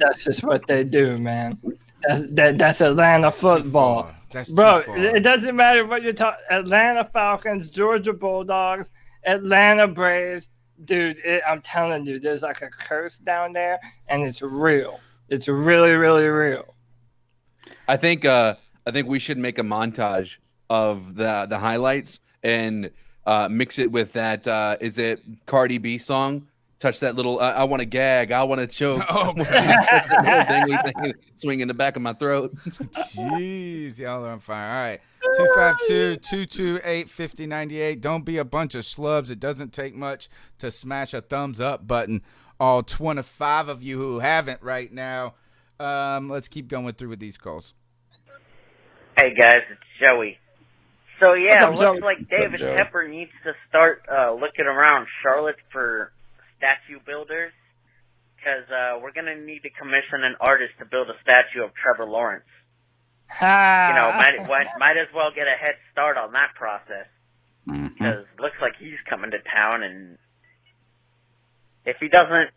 Speaker 4: That's just what they do, man. That's Atlanta football.
Speaker 2: That's
Speaker 4: bro.
Speaker 2: Too far.
Speaker 4: It doesn't matter what you're talking. Atlanta Falcons, Georgia Bulldogs, Atlanta Braves, dude. I'm telling you, there's like a curse down there, and it's real. It's really, really real.
Speaker 3: I think we should make a montage of the highlights and mix it with that. Is it Cardi B song? Touch that little. I want to gag. I want to choke.
Speaker 2: Oh,
Speaker 3: thing swing in the back of my throat.
Speaker 2: Jeez, y'all are on fire. All right, 252-228-5098. Don't be a bunch of schlubs. It doesn't take much to smash a thumbs up button. All 25 of you who haven't right now. Let's keep going through with these calls.
Speaker 8: Hey guys, it's Joey. So yeah,
Speaker 4: What's
Speaker 8: it
Speaker 4: up,
Speaker 8: looks like
Speaker 1: Joey?
Speaker 8: David Tepper needs to start looking around Charlotte for statue builders, because we're gonna need to commission an artist to build a statue of Trevor Lawrence. Might as well get a head start on that process, because it looks like he's coming to town, and if he doesn't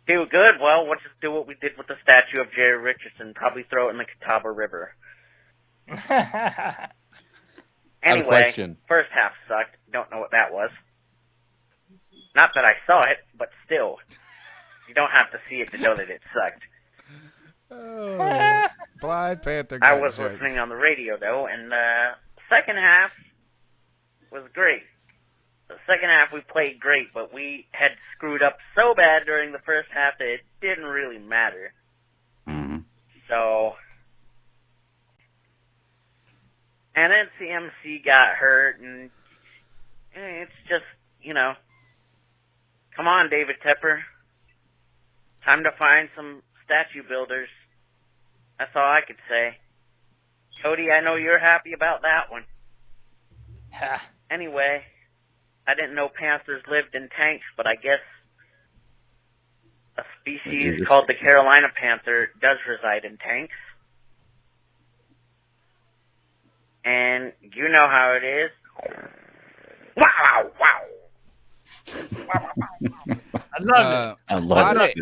Speaker 8: do good, well, we'll just do what we did with the statue of Jerry Richardson, probably throw it in the Catawba River. Anyway,
Speaker 3: question.
Speaker 8: First half sucked. Don't know what that was. Not that I saw it, but still. You don't have to see it to know that it sucked.
Speaker 2: Oh, Blind Panther.
Speaker 8: I was listening on the radio, though, and the second half was great. The second half we played great, but we had screwed up so bad during the first half that it didn't really matter. So... And then CMC got hurt, and it's just, come on, David Tepper. Time to find some statue builders. That's all I could say. Cody, I know you're happy about that one. Anyway, I didn't know Panthers lived in tanks, but I guess a species called the Carolina Panther does reside in tanks. And you know how it is. Wow, wow.
Speaker 4: I love it.
Speaker 1: I love it.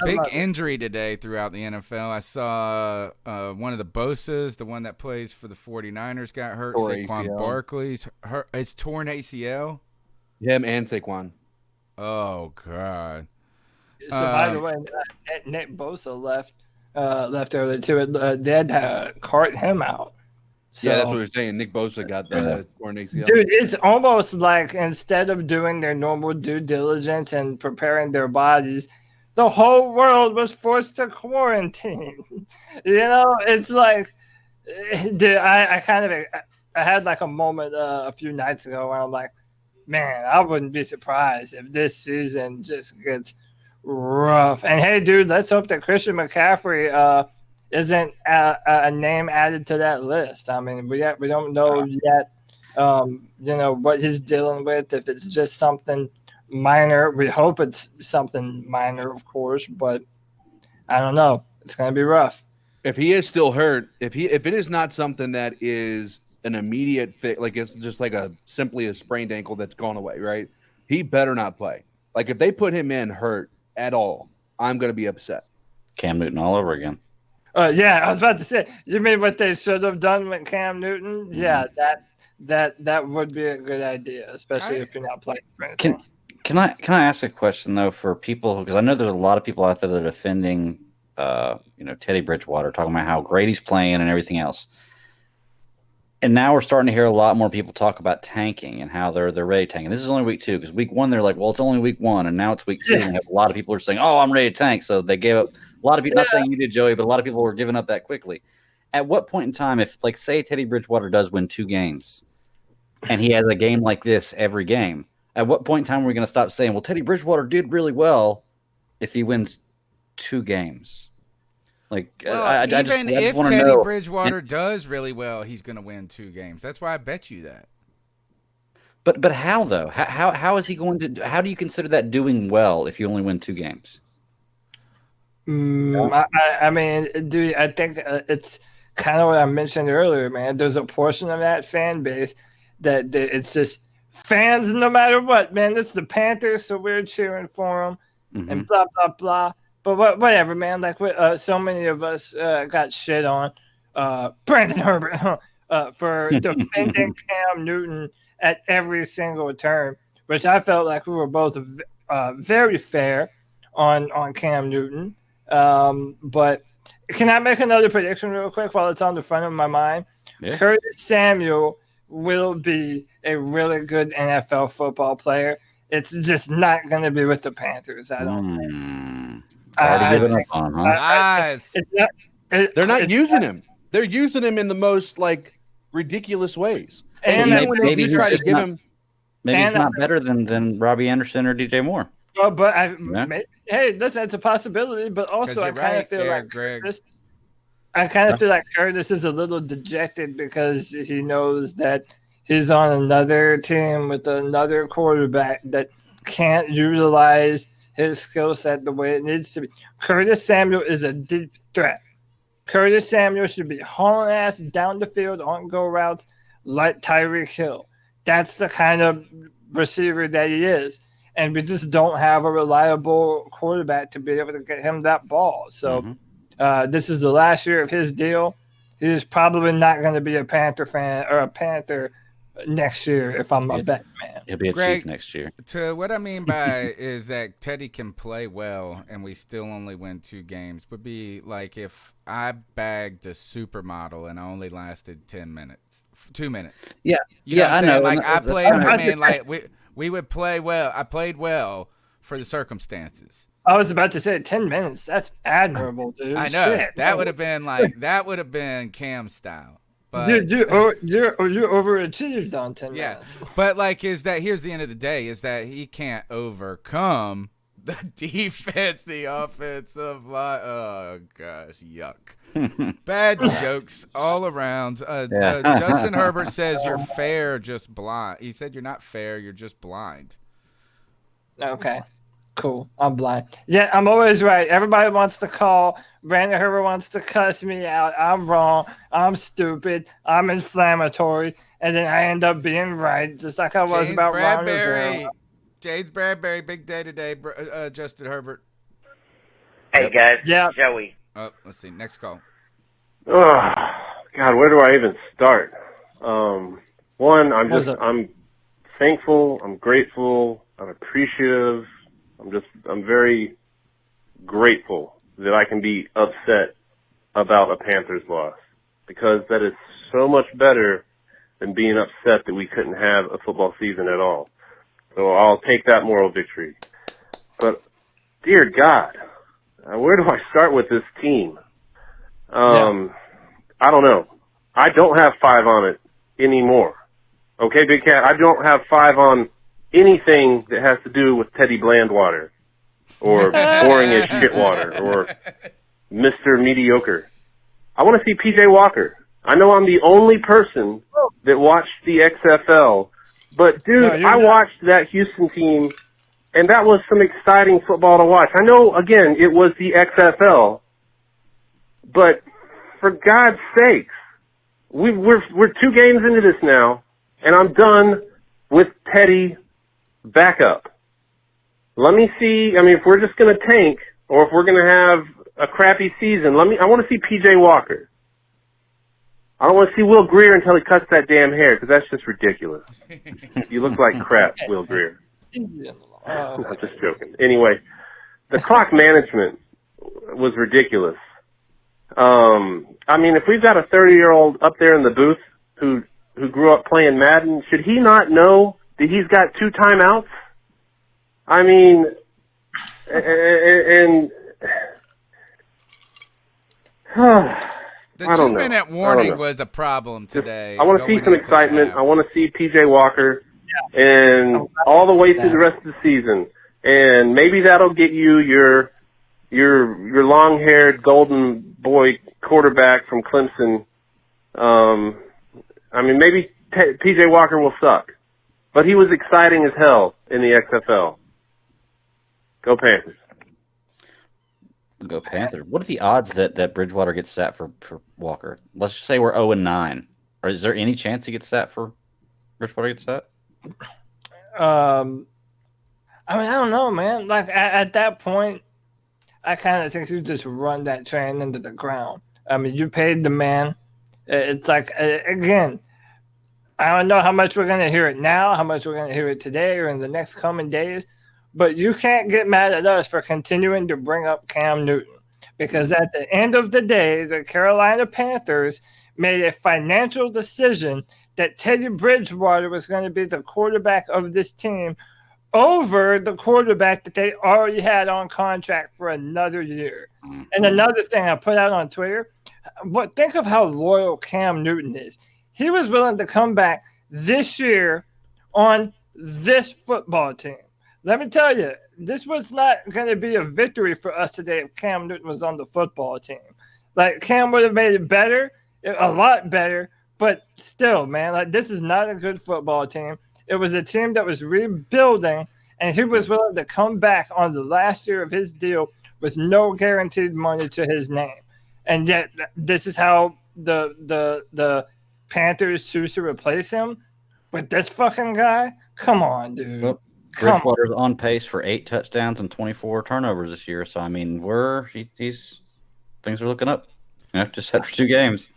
Speaker 2: Big injury today throughout the NFL. I saw one of the Bosa's, the one that plays for the 49ers, got hurt. Saquon Barkley's hurt. It's torn ACL.
Speaker 3: Him and Saquon.
Speaker 2: Oh, God.
Speaker 4: So, by the way, Nick Bosa left early, too. They had to cart him out. So,
Speaker 3: yeah, that's what we were saying. Nick Bosa got the torn ACL.
Speaker 4: Dude, it's almost like instead of doing their normal due diligence and preparing their bodies, the whole world was forced to quarantine. It's like, dude, I had like a moment a few nights ago where I'm like, man, I wouldn't be surprised if this season just gets rough. And hey, dude, let's hope that Christian McCaffrey isn't a name added to that list. I mean, we don't know yet, what he's dealing with. If it's just something minor, we hope it's something minor, of course. But I don't know. It's gonna be rough.
Speaker 3: If he is still hurt, if it is not something that is an immediate fix, like it's just like simply a sprained ankle that's gone away, right? He better not play. Like if they put him in hurt at all, I'm gonna be upset.
Speaker 1: Cam Newton all over again.
Speaker 4: Yeah, I was about to say. You mean what they should have done with Cam Newton? Yeah, that would be a good idea, especially if you're not playing.
Speaker 1: Can I ask a question though for people, because I know there's a lot of people out there that are defending, Teddy Bridgewater, talking about how great he's playing and everything else. And now we're starting to hear a lot more people talk about tanking and how they're ready to tank. And this is only week 2, because week 1 they're like, well, it's only week 1, and now it's week 2. And a lot of people are saying, oh, I'm ready to tank. So they gave up. A lot of people, not saying you did, Joey, but a lot of people were giving up that quickly. At what point in time, if, like, say Teddy Bridgewater does win 2 games, and he has a game like this every game, at what point in time are we going to stop saying, well, Teddy Bridgewater did really well if he wins 2 games? Like,
Speaker 2: Well,
Speaker 1: I
Speaker 2: even
Speaker 1: just
Speaker 2: if
Speaker 1: want to
Speaker 2: Teddy
Speaker 1: know.
Speaker 2: Bridgewater does really well, he's going to win 2 games. That's why I bet you that.
Speaker 1: But how though? How is he going to? How do you consider that doing well if you only win 2 games?
Speaker 4: I mean, dude, I think it's kind of what I mentioned earlier, man. There's a portion of that fan base that it's just fans no matter what, man. It's the Panthers, so we're cheering for them and blah, blah, blah. But whatever, man. Like, so many of us got shit on Brandon Herbert for defending Cam Newton at every single turn, which I felt like we were both very fair on Cam Newton. But can I make another prediction real quick while it's on the front of my mind?
Speaker 1: Yeah.
Speaker 4: Curtis Samuel will be a really good NFL football player. It's just not going to be with the Panthers. I don't think.
Speaker 1: Already given up on, huh?
Speaker 2: Nice.
Speaker 3: They're not using him. They're using him in the most like ridiculous ways.
Speaker 4: And
Speaker 1: maybe
Speaker 3: you
Speaker 1: he's
Speaker 3: try to
Speaker 1: just
Speaker 3: give
Speaker 1: not-
Speaker 3: him.
Speaker 1: Maybe he's not better than Robbie Anderson or DJ Moore.
Speaker 4: Well, but hey, listen, it's a possibility. But also, I
Speaker 2: you're
Speaker 4: kind of
Speaker 2: right
Speaker 4: feel
Speaker 2: there,
Speaker 4: like
Speaker 2: Greg.
Speaker 4: feel like Curtis is a little dejected because he knows that he's on another team with another quarterback that can't utilize his skill set the way it needs to be. Curtis Samuel is a deep threat. Curtis Samuel should be hauling ass down the field on go routes like Tyreek Hill. That's the kind of receiver that he is. And we just don't have a reliable quarterback to be able to get him that ball. So this is the last year of his deal. He's probably not going to be a Panther fan or a Panther next year if I'm a bet man.
Speaker 1: He'll be a
Speaker 2: Greg,
Speaker 1: Chief next year.
Speaker 2: To what I mean by is that Teddy can play well and we still only win 2 games would be like if I bagged a supermodel and I only lasted 10 minutes, 2 minutes.
Speaker 1: Yeah,
Speaker 2: You know what I'm saying?
Speaker 1: I know.
Speaker 2: Like I
Speaker 1: That's
Speaker 2: played.
Speaker 1: fine.
Speaker 2: I mean, like we would play well. I played well for the circumstances.
Speaker 4: I was about to say 10 minutes. That's admirable, dude.
Speaker 2: I know
Speaker 4: Shit.
Speaker 2: that would have been like that would have been Cam style. But
Speaker 4: You overachieved on 10 minutes.
Speaker 2: But like, is that here's the end of the day is that he can't overcome the defense, the offensive line. Oh gosh, yuck. Bad jokes all around. Justin Herbert says you're fair, just blind. He said you're not fair, you're just blind.
Speaker 4: Okay. Cool. I'm blind. Yeah, I'm always right. Everybody wants to call. Brandon Herbert wants to cuss me out. I'm wrong. I'm stupid. I'm inflammatory. And then I end up being right, just like I was
Speaker 2: James
Speaker 4: about
Speaker 2: Bradbury.
Speaker 4: Ron.
Speaker 2: James Bradbury, big day today. Justin Herbert.
Speaker 8: Hey guys,
Speaker 4: Yeah.
Speaker 8: Joey.
Speaker 2: Oh, let's see. Next call.
Speaker 9: Oh, God, where do I even start? One, I'm thankful, I'm grateful, I'm appreciative. I'm very grateful that I can be upset about a Panthers loss because that is so much better than being upset that we couldn't have a football season at all. So I'll take that moral victory. But, dear God, where do I start with this team? I don't know. I don't have 5 on it anymore. Okay, Big Cat? I don't have 5 on anything that has to do with Teddy Blandwater or boring as shitwater or Mr. Mediocre. I want to see PJ Walker. I know I'm the only person that watched the XFL, but dude, I watched that Houston team and that was some exciting football to watch. I know, again, it was the XFL, but for God's sakes, we're 2 games into this now, and I'm done with Teddy backup. Let me see. I mean, if we're just going to tank, or if we're going to have a crappy season, I want to see PJ Walker. I don't want to see Will Greer until he cuts that damn hair, because that's just ridiculous. You look like crap, Will Greer. I'm just joking. Anyway, the clock management was ridiculous. I mean, if we've got a 30-year-old up there in the booth who grew up playing Madden, should he not know that he's got 2 timeouts? I mean, and
Speaker 2: The
Speaker 9: I don't know.
Speaker 2: 2-minute warning was a problem today.
Speaker 9: I want to see some excitement. I want to see P.J. Walker and all the way through the rest of the season. And maybe that'll get you your long-haired golden boy quarterback from Clemson. I mean, maybe P.J. Walker will suck. But he was exciting as hell in the XFL. Go Panthers.
Speaker 1: Go Panthers. What are the odds that Bridgewater gets sat for Walker? Let's just say we're 0-9. Or is there any chance he gets sat for Bridgewater gets sat?
Speaker 4: I mean, I don't know, man. Like at that point, I kind of think you just run that train into the ground. I mean, you paid the man. It's like, again, I don't know how much we're going to hear it now, how much we're going to hear it today or in the next coming days. But you can't get mad at us for continuing to bring up Cam Newton, because at the end of the day, the Carolina Panthers made a financial decision that Teddy Bridgewater was going to be the quarterback of this team over the quarterback that they already had on contract for another year. And another thing I put out on Twitter, think of how loyal Cam Newton is. He was willing to come back this year on this football team. Let me tell you, this was not going to be a victory for us today if Cam Newton was on the football team. Like, Cam would have made it better, a lot better, but still, man, like, this is not a good football team. It was a team that was rebuilding, and he was willing to come back on the last year of his deal with no guaranteed money to his name. And yet, this is how the Panthers choose to replace him with this fucking guy? Come on, dude.
Speaker 1: Well, Bridgewater's on pace for 8 touchdowns and 24 turnovers this year. So, I mean, things are looking up. Yeah, just after 2 games.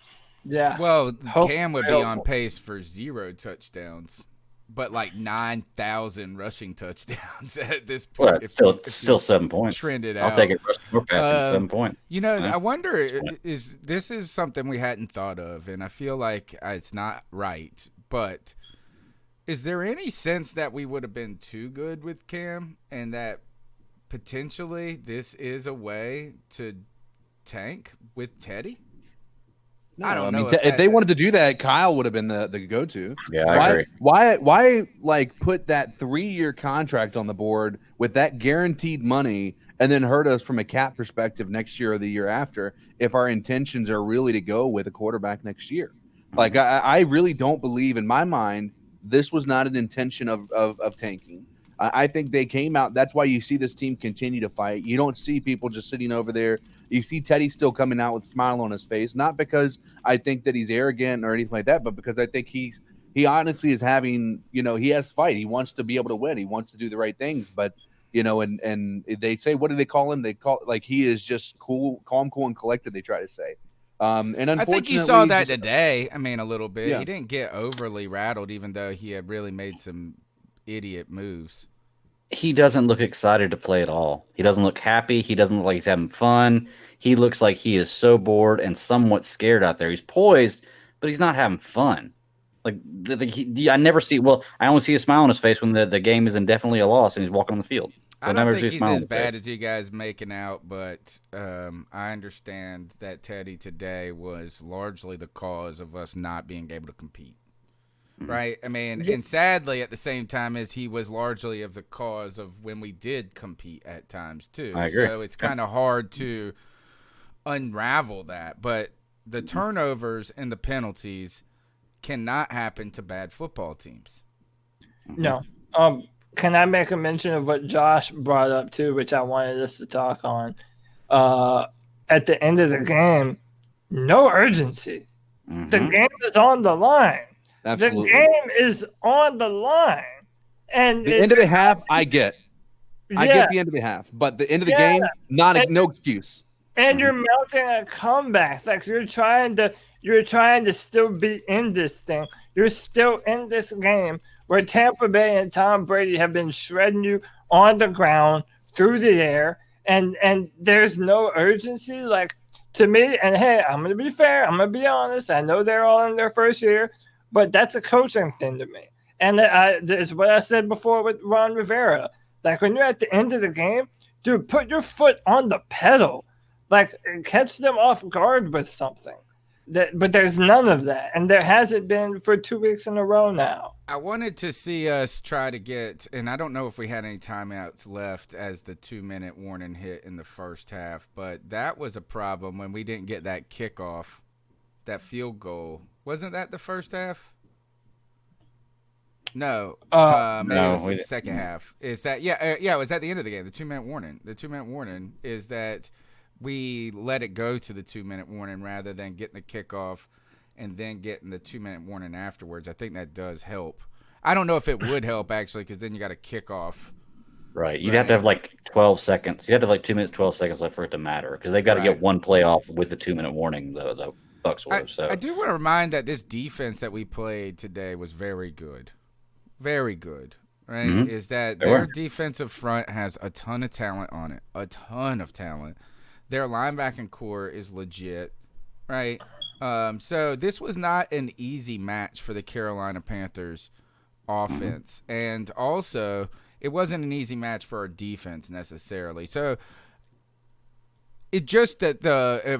Speaker 4: Yeah.
Speaker 2: Well, Cam would be on pace for 0 touchdowns, but like 9,000 rushing touchdowns at this point.
Speaker 1: Well, still 7 points.
Speaker 2: Trended
Speaker 1: I'll
Speaker 2: out.
Speaker 1: take it. We're passing 7 points.
Speaker 2: You know,
Speaker 1: Yeah.
Speaker 2: I wonder, this is something we hadn't thought of, and I feel like it's not right, but is there any sense that we would have been too good with Cam and that potentially this is a way to tank with Teddy?
Speaker 3: No,
Speaker 2: I don't know.
Speaker 3: mean, if they wanted to do that, Kyle would have been the go-to.
Speaker 1: Yeah, I agree.
Speaker 3: Why like put that 3-year contract on the board with that guaranteed money and then hurt us from a cap perspective next year or the year after if our intentions are really to go with a quarterback next year? Like, I really don't believe, in my mind, this was not an intention of tanking. I think they came out. That's why you see this team continue to fight. You don't see people just sitting over there. You see Teddy still coming out with a smile on his face, not because I think that he's arrogant or anything like that, but because I think he honestly is having, he has fight. He wants to be able to win. He wants to do the right things. But, and they say, what do they call him? They call, like, he is just cool, calm, cool, and collected, they try to say. And unfortunately,
Speaker 2: I think you saw that today. I mean, a little bit.
Speaker 3: Yeah.
Speaker 2: He didn't get overly rattled, even though he had really made some idiot moves.
Speaker 1: He doesn't look excited to play at all. He doesn't look happy. He doesn't look like he's having fun. He looks like he is so bored and somewhat scared out there. He's poised, but he's not having fun. Like, I never see. Well, I only see a smile on his face when the game is indefinitely a loss and he's walking on the field.
Speaker 2: I don't think he's as bad as you guys making out, but I understand that Teddy today was largely the cause of us not being able to compete. Right? I mean, and sadly, at the same time, as he was largely of the cause of when we did compete at times, too.
Speaker 1: I agree.
Speaker 2: So it's kind of hard to unravel that. But the turnovers and the penalties cannot happen to bad football teams.
Speaker 4: No. Can I make a mention of what Josh brought up, too, which I wanted us to talk on? At the end of the game, no urgency.
Speaker 1: Mm-hmm.
Speaker 4: The game is on the line.
Speaker 3: Absolutely.
Speaker 4: The game is on the line. And
Speaker 3: the end of the half, I get. I
Speaker 4: Yeah.
Speaker 3: get the end of the half. But the end of the game, no excuse.
Speaker 4: And you're mounting a comeback. Like, you're trying to still be in this thing. You're still in this game where Tampa Bay and Tom Brady have been shredding you on the ground, through the air, and there's no urgency. Like, to me, and hey, I'm going to be fair. I'm going to be honest. I know they're all in their first year, but that's a coaching thing to me. And it's what I said before with Ron Rivera. Like, when you're at the end of the game, dude, put your foot on the pedal. Like, catch them off guard with something. But there's none of that, and there hasn't been for 2 weeks in a row now.
Speaker 2: I wanted to see us try to get, and I don't know if we had any timeouts left as the 2-minute warning hit in the first half, but that was a problem when we didn't get that kickoff, that field goal. Wasn't that the first half? No, maybe it was the second half. Is that it was at the end of the game. The 2-minute warning. The 2-minute warning is that we let it go to the 2-minute warning rather than getting the kickoff and then getting the 2-minute warning afterwards. I think that does help. I don't know if it would help actually, because then you got a kickoff.
Speaker 1: Right, you'd have to have like 12 seconds. You have to have like 2 minutes, 12 seconds left for it to matter, because they've got to get one play off with the 2-minute warning. The Bucks would have. So
Speaker 2: I do want to remind that this defense that we played today was very good. Very good, right?
Speaker 1: Mm-hmm.
Speaker 2: Is that their defensive front has a ton of talent on it, a ton of talent. Their linebacking core is legit, right? So this was not an easy match for the Carolina Panthers offense. Mm-hmm. And also, it wasn't an easy match for our defense necessarily. So it just that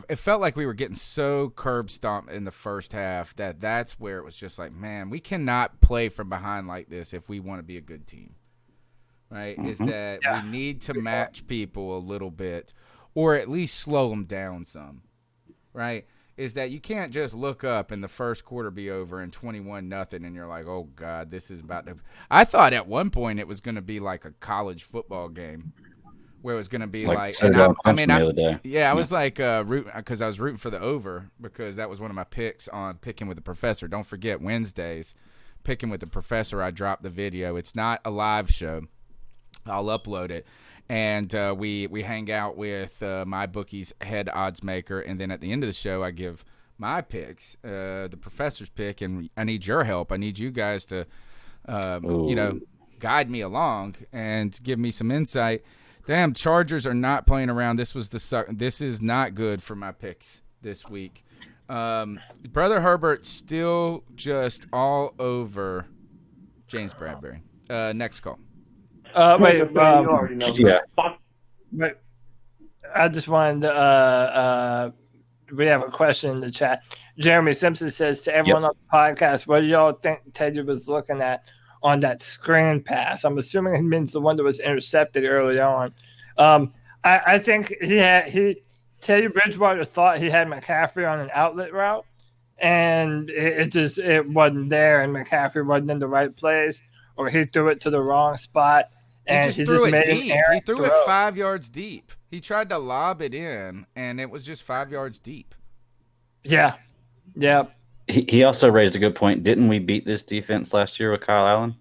Speaker 2: it felt like we were getting so curb stomped in the first half that's where it was just like, man, we cannot play from behind like this if we want to be a good team, right? Mm-hmm. Is that we need to match people a little bit, or at least slow them down some, right? Is that you can't just look up and the first quarter be over and 21-0 and you're like, oh God, this is about to. I thought at one point it was going to be like a college football game, where it was going to be I was like rooting, because I was rooting for the over, because that was one of my picks on Picking with the Professor. Don't forget Wednesdays, Picking with the Professor. I dropped the video. It's not a live show. I'll upload it, and we hang out with my bookie's head odds maker, and then at the end of the show, I give my picks, the Professor's pick, and I need your help. I need you guys to, guide me along and give me some insight. Damn, Chargers are not playing around. This is not good for my picks this week. Brother Herbert still just all over James Bradbury. Next call.
Speaker 4: Wait, I just wanted to, we have a question in the chat. Jeremy Simpson says to everyone on the podcast, what do y'all think Teddy was looking at on that screen pass? I'm assuming it means the one that was intercepted early on. I think Teddy Bridgewater thought he had McCaffrey on an outlet route, and it wasn't there, and McCaffrey wasn't in the right place, or he threw it to the wrong spot. And
Speaker 2: he threw it deep. He threw it 5 yards deep. He tried to lob it in, and it was just 5 yards deep.
Speaker 4: Yeah. Yeah.
Speaker 1: He also raised a good point. Didn't we beat this defense last year with Kyle Allen?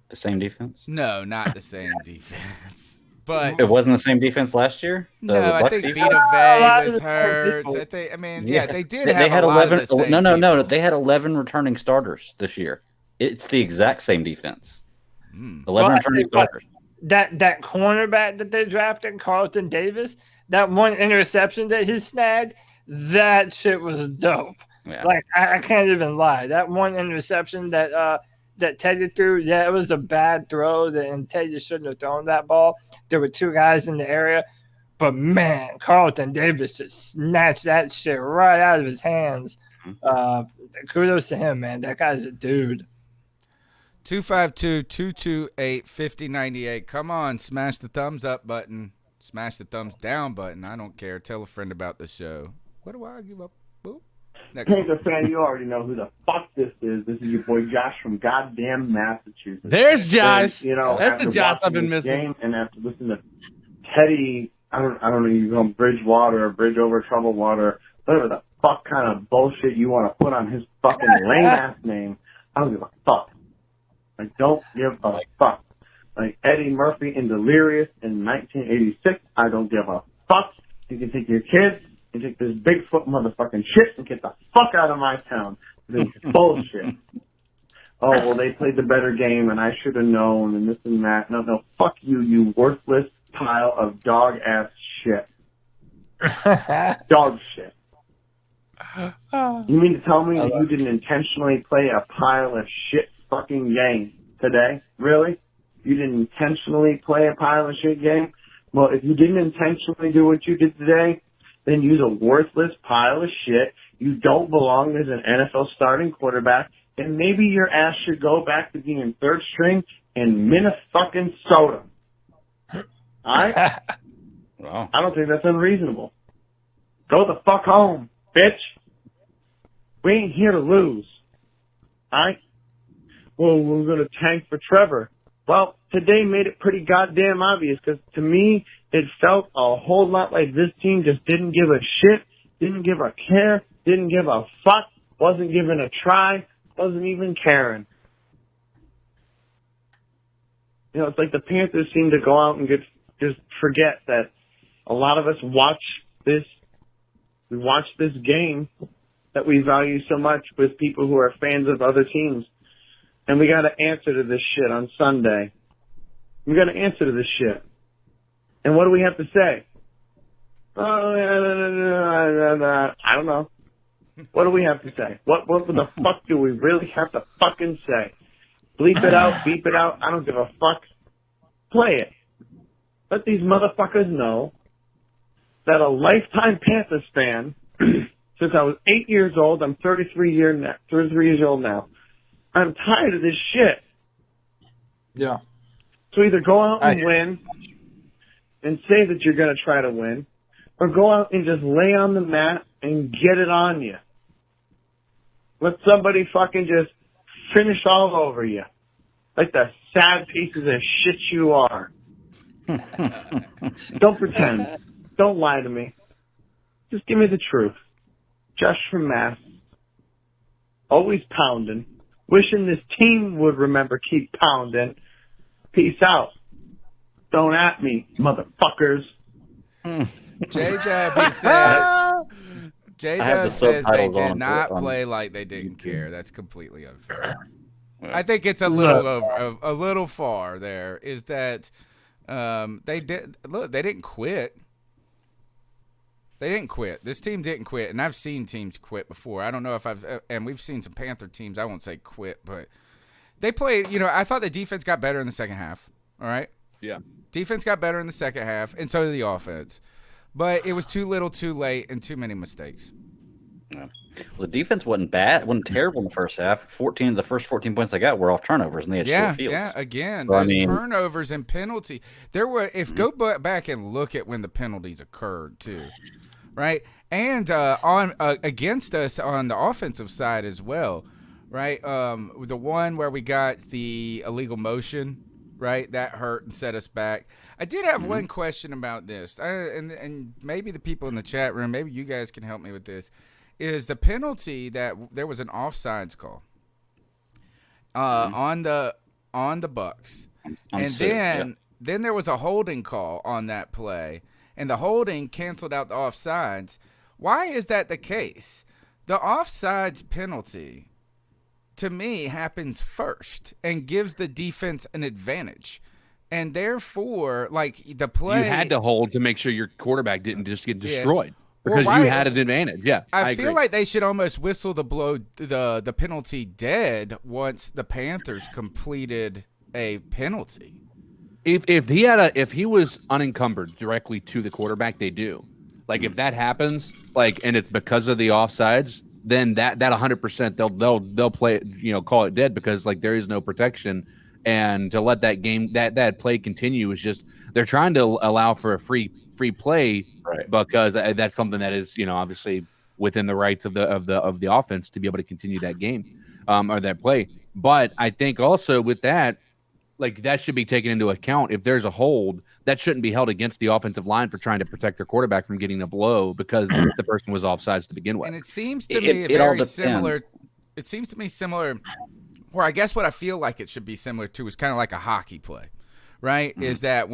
Speaker 1: The same defense?
Speaker 2: No, not the same defense. But
Speaker 1: it wasn't the same defense last year?
Speaker 2: I think Vita Vey was hurt. They did have a lot of the same
Speaker 1: No. They had 11 returning starters this year. It's the exact same defense. 11 returning starters.
Speaker 4: That cornerback that they drafted, Carlton Davis, that one interception that he snagged, that shit was dope. Yeah. Like, I can't even lie. That one interception that Teddy threw, it was a bad throw, and Teddy shouldn't have thrown that ball. There were two guys in the area. But, man, Carlton Davis just snatched that shit right out of his hands. Kudos to him, man. That guy's a dude.
Speaker 2: 252-228-5098. Come on, smash the thumbs up button. Smash the thumbs down button. I don't care. Tell a friend about the show. What do I give up? Boop. Next
Speaker 10: Panther fan, you already know who the fuck this is. This is your boy Josh from goddamn Massachusetts.
Speaker 3: There's Josh.
Speaker 10: And,
Speaker 3: that's the Josh I've been missing.
Speaker 10: Game, and after listening to Teddy, I don't know, you call him Bridgewater or Bridge over troubled water, whatever the fuck kind of bullshit you want to put on his fucking lame ass name. I don't give a fuck. I don't give a fuck. Like Eddie Murphy in Delirious in 1986, I don't give a fuck. You can take your kids and take this Bigfoot motherfucking shit and get the fuck out of my town. This is bullshit. Oh, well, they played the better game and I should have known and this and that. No, fuck you, you worthless pile of dog-ass shit. Dog shit. You mean to tell me that you didn't intentionally play a pile of shit fucking game today? Really? You didn't intentionally play a pile of shit game? Well, if you didn't intentionally do what you did today, then you're a worthless pile of shit. You don't belong as an NFL starting quarterback, and maybe your ass should go back to being third string in Minnesota. All right?
Speaker 1: Wow.
Speaker 10: I don't think that's unreasonable. Go the fuck home, bitch. We ain't here to lose. All right? Well, we're going to tank for Trevor. Well, today made it pretty goddamn obvious because to me, it felt a whole lot like this team just didn't give a shit, didn't give a care, didn't give a fuck, wasn't giving a try, wasn't even caring. You know, it's like the Panthers seem to go out and just forget that a lot of us watch this game that we value so much with people who are fans of other teams. And we got to answer to this shit on Sunday. We got to answer to this shit. And what do we have to say? I don't know. What do we have to say? What the fuck do we really have to fucking say? Bleep it out, beep it out. I don't give a fuck. Play it. Let these motherfuckers know that a lifetime Panthers fan, since I was 8 years old, I'm 33 years old now. I'm tired of this shit.
Speaker 11: Yeah.
Speaker 10: So either go out and win and say that you're going to try to win, or go out and just lay on the mat and get it on you. Let somebody fucking just finish all over you. Like the sad pieces of shit you are. Don't pretend. Don't lie to me. Just give me the truth. Josh from Mass. Always pounding. Wishing this team would remember keep pounding. Peace out. Don't at me, motherfuckers.
Speaker 2: J-Dub said, J-Dub says they did not play like they didn't care. That's completely unfair. I think it's a little far there. Is that they didn't quit. They didn't quit. This team didn't quit, and I've seen teams quit before. I don't know if and we've seen some Panther teams. I won't say quit, but they played. You know, I thought the defense got better in the second half. All right.
Speaker 3: Yeah.
Speaker 2: Defense got better in the second half, and so did the offense. But it was too little, too late, and too many mistakes.
Speaker 1: Yeah. Well, the defense wasn't terrible in the first half. The first 14 points they got were off turnovers, and they had short fields.
Speaker 2: Yeah, again,
Speaker 1: so,
Speaker 2: those turnovers and penalty. There were, go back and look at when the penalties occurred too, right? And on against us on the offensive side as well, right? The one where we got the illegal motion, right? That hurt and set us back. I did have one question about this, and maybe the people in the chat room, maybe you guys can help me with this. Is the penalty that there was an offsides call on the Bucs, and then there was a holding call on that play, and the holding canceled out the offsides. Why is that the case? The offsides penalty, to me, happens first and gives the defense an advantage. And therefore, like the play,
Speaker 3: you had to hold to make sure your quarterback didn't just get destroyed. Because you had an advantage. Yeah,
Speaker 2: I feel like they should almost whistle the penalty dead once the Panthers completed a penalty.
Speaker 3: If he was unencumbered directly to the quarterback, they do. Like if that happens, and it's because of the offsides, then that 100% they'll play it, call it dead because there is no protection, and to let that game that play continue is just they're trying to allow for a free play, right? Because that's something that is obviously within the rights of the offense to be able to continue that game or that play. But I think also with that, that should be taken into account. If there's a hold, that shouldn't be held against the offensive line for trying to protect their quarterback from getting a blow because the person was offsides to begin with.
Speaker 2: And it seems to me very similar. It seems to me similar, or I guess what I feel like it should be similar to is kind of like a hockey play. Right, is that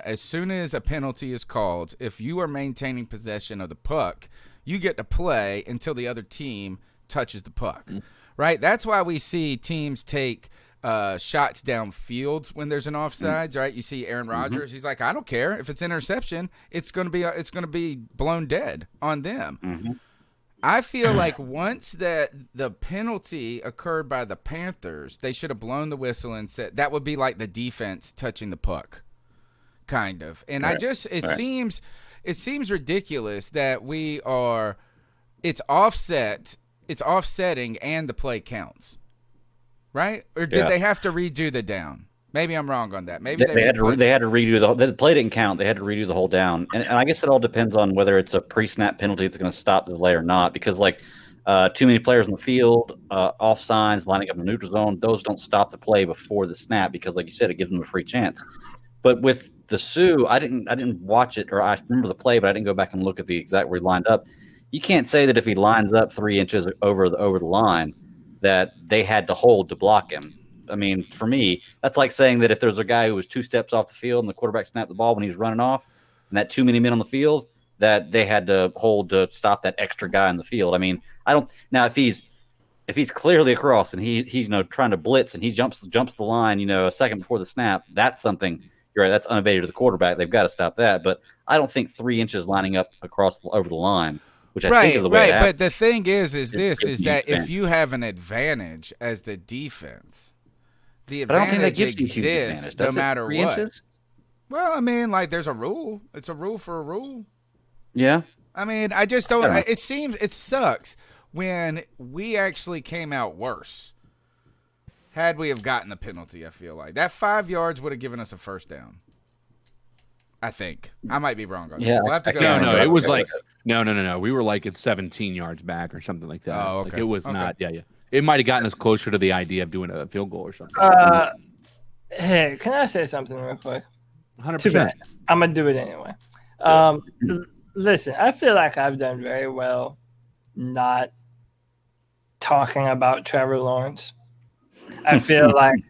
Speaker 2: as soon as a penalty is called, if you are maintaining possession of the puck, you get to play until the other team touches the puck. Right, that's why we see teams take shots downfield when there's an offsides. Right, you see Aaron Rodgers. He's like, I don't care if it's interception. It's going to be blown dead on them. I feel like once that the penalty occurred by the Panthers, they should have blown the whistle and said that would be like the defense touching the puck, kind of. And it it seems ridiculous that it's offsetting and the play counts, right? Or did they have to redo the down? Maybe I'm wrong on that. Maybe
Speaker 1: they had to redo the play didn't count. They had to redo the whole down, and I guess it all depends on whether it's a pre-snap penalty that's going to stop the delay or not. Because too many players in the field, off signs, lining up in the neutral zone, those don't stop the play before the snap because, like you said, it gives them a free chance. But with the Sioux, I didn't watch it, or I remember the play, but I didn't go back and look at the exact where he lined up. You can't say that if he lines up 3 inches over the line that they had to hold to block him. I mean, for me, that's like saying that if there's a guy who was 2 steps off the field and the quarterback snapped the ball when he's running off, and that too many men on the field, that they had to hold to stop that extra guy in the field. I mean, I don't now if he's clearly across and he's trying to blitz and he jumps the line, a second before the snap, that's something. You're right, that's unevaded to the quarterback. They've got to stop that. But I don't think 3 inches lining up over the line, which I think is the way.
Speaker 2: Right, but the thing is that if you have an advantage as the defense, the advantage exists no matter what. Inches? Well, I mean, there's a rule. It's a rule for a rule.
Speaker 1: Yeah.
Speaker 2: I mean, I just don't. It sucks when we actually came out worse. Had we have gotten the penalty, I feel like that 5 yards would have given us a first down. I think I might be wrong on that. We'll have to go.
Speaker 3: No, it was no. We were at 17 yards back or something like that.
Speaker 2: Oh, okay.
Speaker 3: It was not. Yeah. It might have gotten us closer to the idea of doing a field goal or something.
Speaker 4: Hey, can I say something real quick?
Speaker 3: 100%.
Speaker 4: I'm gonna do it anyway. Listen, I feel like I've done very well not talking about Trevor Lawrence. I feel like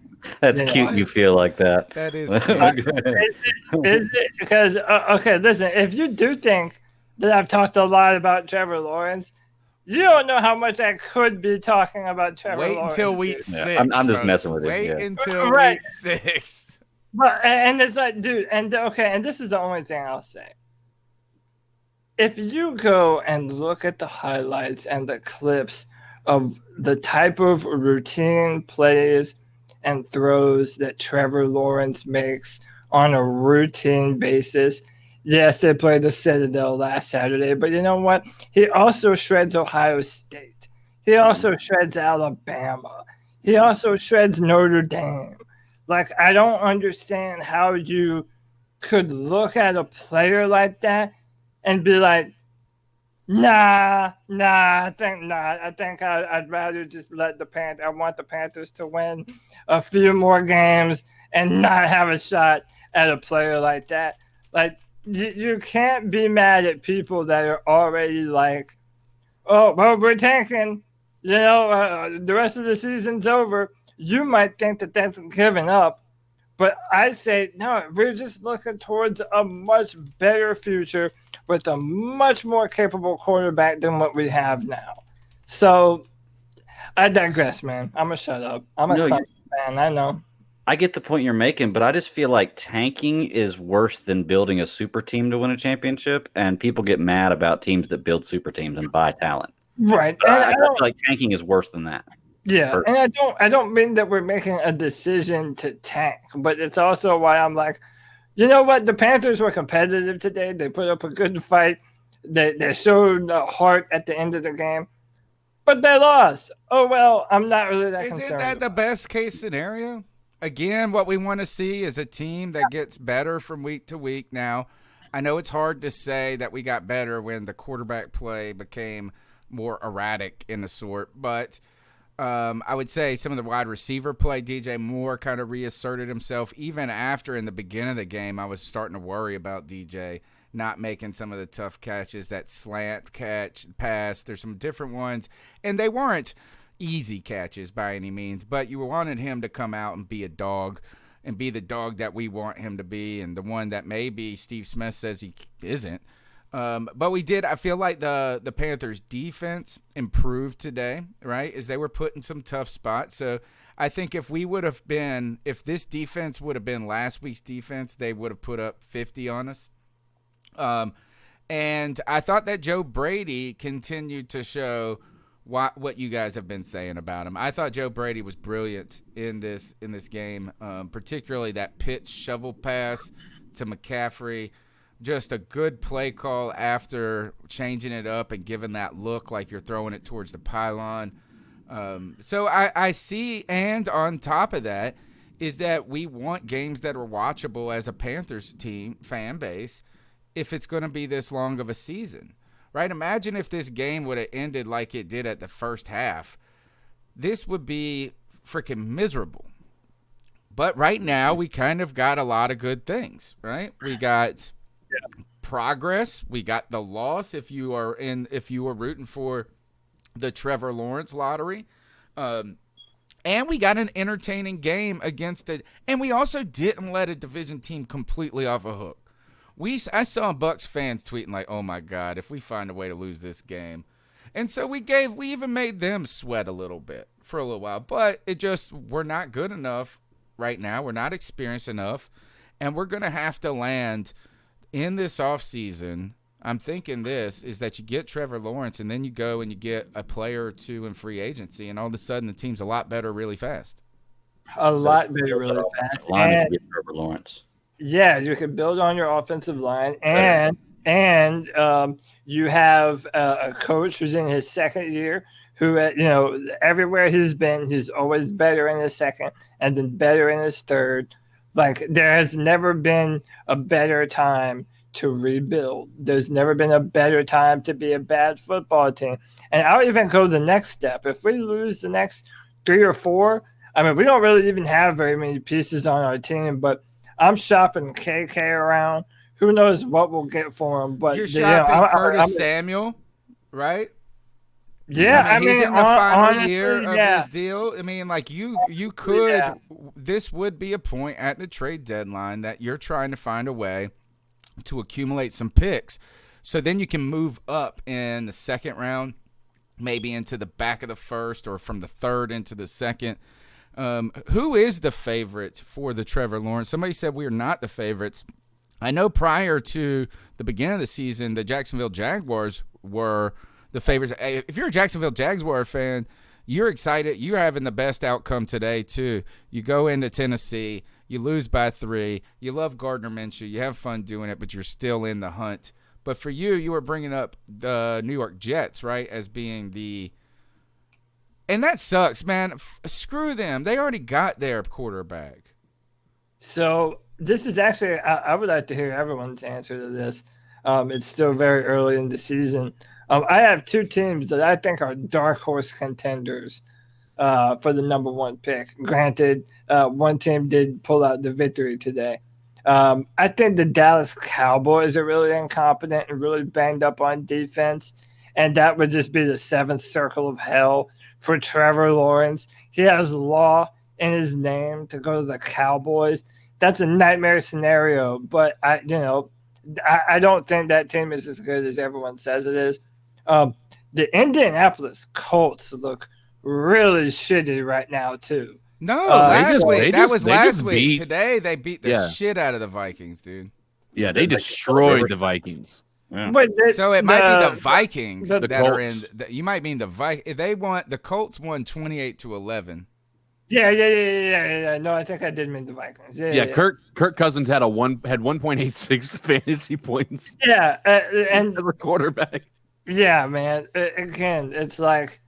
Speaker 1: that's cute. You feel like that.
Speaker 2: That is.
Speaker 4: Is it because okay? Listen, if you do think that I've talked a lot about Trevor Lawrence, you don't know how much I could be talking about Trevor Lawrence.
Speaker 2: Wait until week 6.
Speaker 1: Yeah, I'm just messing with it.
Speaker 2: Wait until week 6.
Speaker 4: But and it's like, dude, and this is the only thing I'll say. If you go and look at the highlights and the clips of the type of routine plays and throws that Trevor Lawrence makes on a routine basis, yes, they played the Citadel last Saturday, but you know what? He also shreds Ohio State. He also shreds Alabama. He also shreds Notre Dame. I don't understand how you could look at a player like that and be like, Nah, I think not. I think I'd rather just let I want the Panthers to win a few more games and not have a shot at a player like that. You can't be mad at people that are already oh, well, we're tanking. The rest of the season's over. You might think that that's giving up. But I say, no, we're just looking towards a much better future with a much more capable quarterback than what we have now. So I digress, man. I'm going to shut up. I'm a Clemson fan. I know.
Speaker 1: I get the point you're making, but I just feel like tanking is worse than building a super team to win a championship, and people get mad about teams that build super teams and buy talent.
Speaker 4: Right.
Speaker 1: And I feel like tanking is worse than that.
Speaker 4: Yeah, and I don't mean that we're making a decision to tank, but it's also why I'm like, you know what? The Panthers were competitive today. They put up a good fight. They showed heart at the end of the game, but they lost. Oh, well, I'm not really that concerned.
Speaker 2: Isn't that the best case scenario? Again, what we want to see is a team that gets better from week to week. Now, I know it's hard to say that we got better when the quarterback play became more erratic in the sort, but I would say some of the wide receiver play, DJ Moore kind of reasserted himself. Even after in the beginning of the game, I was starting to worry about DJ not making some of the tough catches, that slant catch, pass. There's some different ones, and they weren't easy catches by any means, but you wanted him to come out and be a dog and be the dog that we want him to be and the one that maybe Steve Smith says he isn't. But we did. I feel like the Panthers defense improved today, right? As they were put in some tough spots. So I think if this defense would have been last week's defense, they would have put up 50 on us. And I thought that Joe Brady continued to show what you guys have been saying about him. I thought Joe Brady was brilliant in this game, particularly that pitch shovel pass to McCaffrey. just a good play call after changing it up and giving that look like you're throwing it towards the pylon. So I see, and on top of that is that we want games that are watchable as a Panthers team fan base if it's going to be this long of a season, right? Imagine if this game would have ended like it did at the first half. This would be freaking miserable. But right now we kind of got a lot of good things, right? We got progress. We got the loss if you were rooting for the Trevor Lawrence lottery. And we got an entertaining game against it. And we also didn't let a division team completely off a hook. I saw Bucs fans tweeting like, oh my God, if we find a way to lose this game. And so we even made them sweat a little bit for a little while. But we're not good enough right now. We're not experienced enough. And we're going to have to land in this offseason. I'm thinking this is that you get Trevor Lawrence and then you go and you get a player or two in free agency, and all of a sudden the team's a lot better really fast.
Speaker 4: A lot better really fast.
Speaker 1: Line if you get Trevor Lawrence.
Speaker 4: Yeah, you can build on your offensive line, and you have a coach who's in his second year who, everywhere he's been, he's always better in his second and then better in his third. Like, there has never been a better time to rebuild. There's never been a better time to be a bad football team. And I'll even go the next step. If we lose the next 3 or 4, I mean, we don't really even have very many pieces on our team, but I'm shopping KK around. Who knows what we'll get for him? But
Speaker 2: you're shopping Curtis Samuel, right?
Speaker 4: Yeah,
Speaker 2: he's in the final year of
Speaker 4: yeah.
Speaker 2: his deal. I mean, like you could. Yeah. This would be a point at the trade deadline that you're trying to find a way to accumulate some picks, so then you can move up in the second round, maybe into the back of the first, or from the third into the second. Who is the favorite for the Trevor Lawrence? Somebody said we are not the favorites. I know prior to the beginning of the season, the Jacksonville Jaguars were the favorites. If you're a Jacksonville Jaguar fan, you're excited. You're having the best outcome today, too. You go into Tennessee. You lose by 3. You love Gardner Minshew. You have fun doing it, but you're still in the hunt. But for you were bringing up the New York Jets, right, as being the – and that sucks, man. Screw them. They already got their quarterback.
Speaker 4: So this is actually – I would like to hear everyone's answer to this. It's still very early in the season. I have 2 teams that I think are dark horse contenders for the number 1 pick. Granted, one team did pull out the victory today. I think the Dallas Cowboys are really incompetent and really banged up on defense, and that would just be the 7th circle of hell for Trevor Lawrence. He has law in his name to go to the Cowboys. That's a nightmare scenario, but I don't think that team is as good as everyone says it is. The Indianapolis Colts look really shitty right now, too.
Speaker 2: No, last week. That was last week.
Speaker 3: Beat,
Speaker 2: Today, they beat the shit out of the Vikings, dude.
Speaker 3: Yeah, they destroyed the Vikings.
Speaker 1: Yeah.
Speaker 4: Wait,
Speaker 2: so it might be the Vikings that are in. You might mean the Vikings. The Colts won 28-11.
Speaker 4: Yeah. No, I think I did mean the Vikings. Yeah.
Speaker 3: Kirk Cousins had 1.86 fantasy points.
Speaker 4: Yeah, and
Speaker 3: as a quarterback.
Speaker 4: Yeah, man. Again, it's like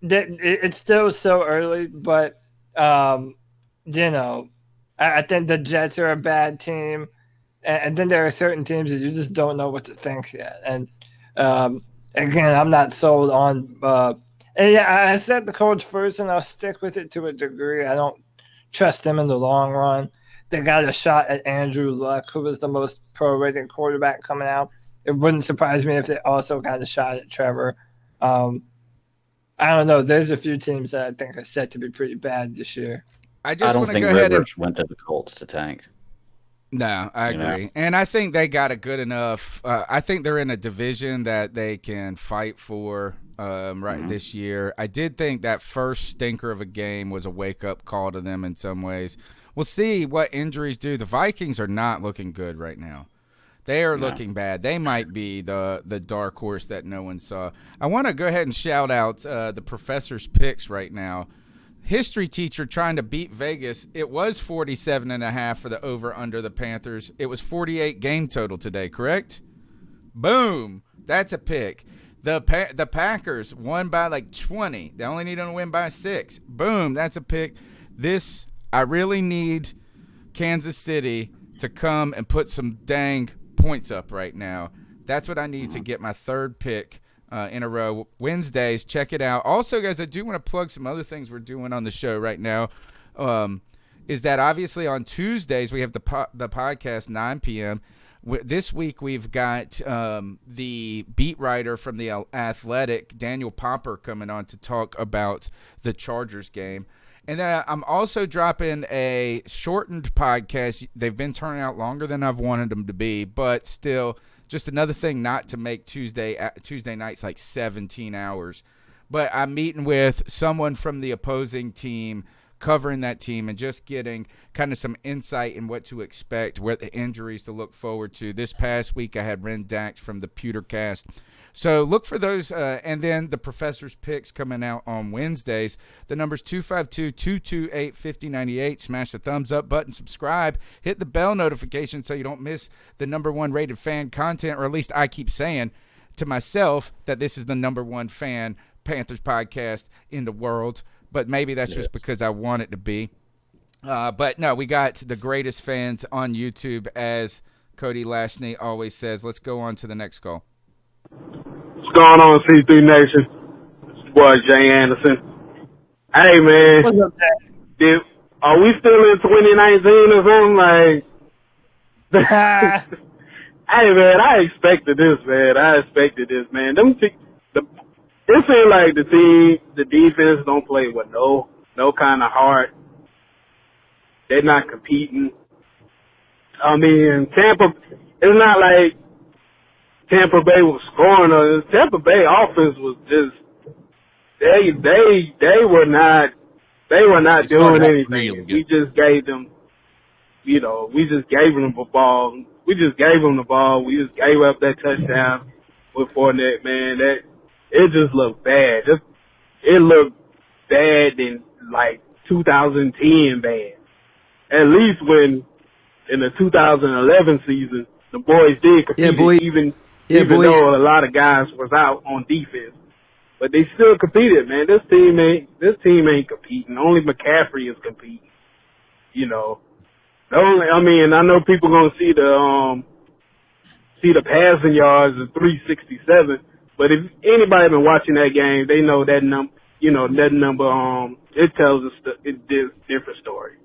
Speaker 4: it's still so early, but I think the Jets are a bad team, and then there are certain teams that you just don't know what to think yet. And again, I'm not sold on. And yeah, I said the Colts first, and I'll stick with it to a degree. I don't trust them in the long run. They got a shot at Andrew Luck, who was the most pro-rated quarterback coming out. It wouldn't surprise me if they also got a shot at Trevor. I don't know. There's a few teams that I think are set to be pretty bad this year.
Speaker 2: I don't think Rivers
Speaker 1: went to the Colts to tank.
Speaker 2: No, I agree. And I think they got a good enough I think they're in a division that they can fight for this year. I did think that first stinker of a game was a wake-up call to them in some ways. We'll see what injuries do. The Vikings are not looking good right now. They are looking bad. They might be the dark horse that no one saw. I want to go ahead and shout out the professor's picks right now. history teacher trying to beat Vegas. It was 47.5 for the over under the Panthers. It was 48 game total today, correct? Boom. That's a pick. The Packers won by like 20. They only need to win by 6. Boom. That's a pick. I really need Kansas City to come and put some dang points up right now. That's what I need to get my third pick in a row. Wednesdays, check it out. Also, guys, I do want to plug some other things we're doing on the show right now. Is that obviously on Tuesdays we have the podcast 9 p.m. This week we've got the beat writer from the Athletic, Daniel Popper, coming on to talk about the Chargers game. And then I'm also dropping a shortened podcast. They've been turning out longer than I've wanted them to be, but still just another thing not to make Tuesday nights like 17 hours. But I'm meeting with someone from the opposing team, covering that team, and just getting kind of some insight in what to expect, what the injuries to look forward to. This past week I had Ren Dax from the Pewtercast. So look for those, and then the professor's picks coming out on Wednesdays. The number's 252-228-5098. Smash the thumbs up button, subscribe, hit the bell notification so you don't miss the number one rated fan content, or at least I keep saying to myself that this is the number one fan Panthers podcast in the world. But maybe that's just because I want it to be. But no, we got the greatest fans on YouTube, as Cody Lashney always says. Let's go on to the next call.
Speaker 12: What's going on, C3 Nation? It's your boy Jay Anderson. Hey, man.
Speaker 4: What's up, Jay?
Speaker 12: Are we still in 2019 or something? Like, hey, man, I expected this, man. It seems like the defense don't play with no kind of heart. They're not competing. I mean, Tampa, it's not like Tampa Bay was scoring. Tampa Bay offense was just they were not doing anything. We just gave them, we just gave them the ball. We just gave them the ball. We just gave up that touchdown with Fournette, man. It just looked bad. It looked bad in like 2010 bad. At least when in the 2011 season, the boys did compete, even though a lot of guys was out on defense. But they still competed, man. This team ain't competing. Only McCaffrey is competing. I know people gonna see the passing yards of 367. But if anybody been watching that game, they know that number. It tells us a different story.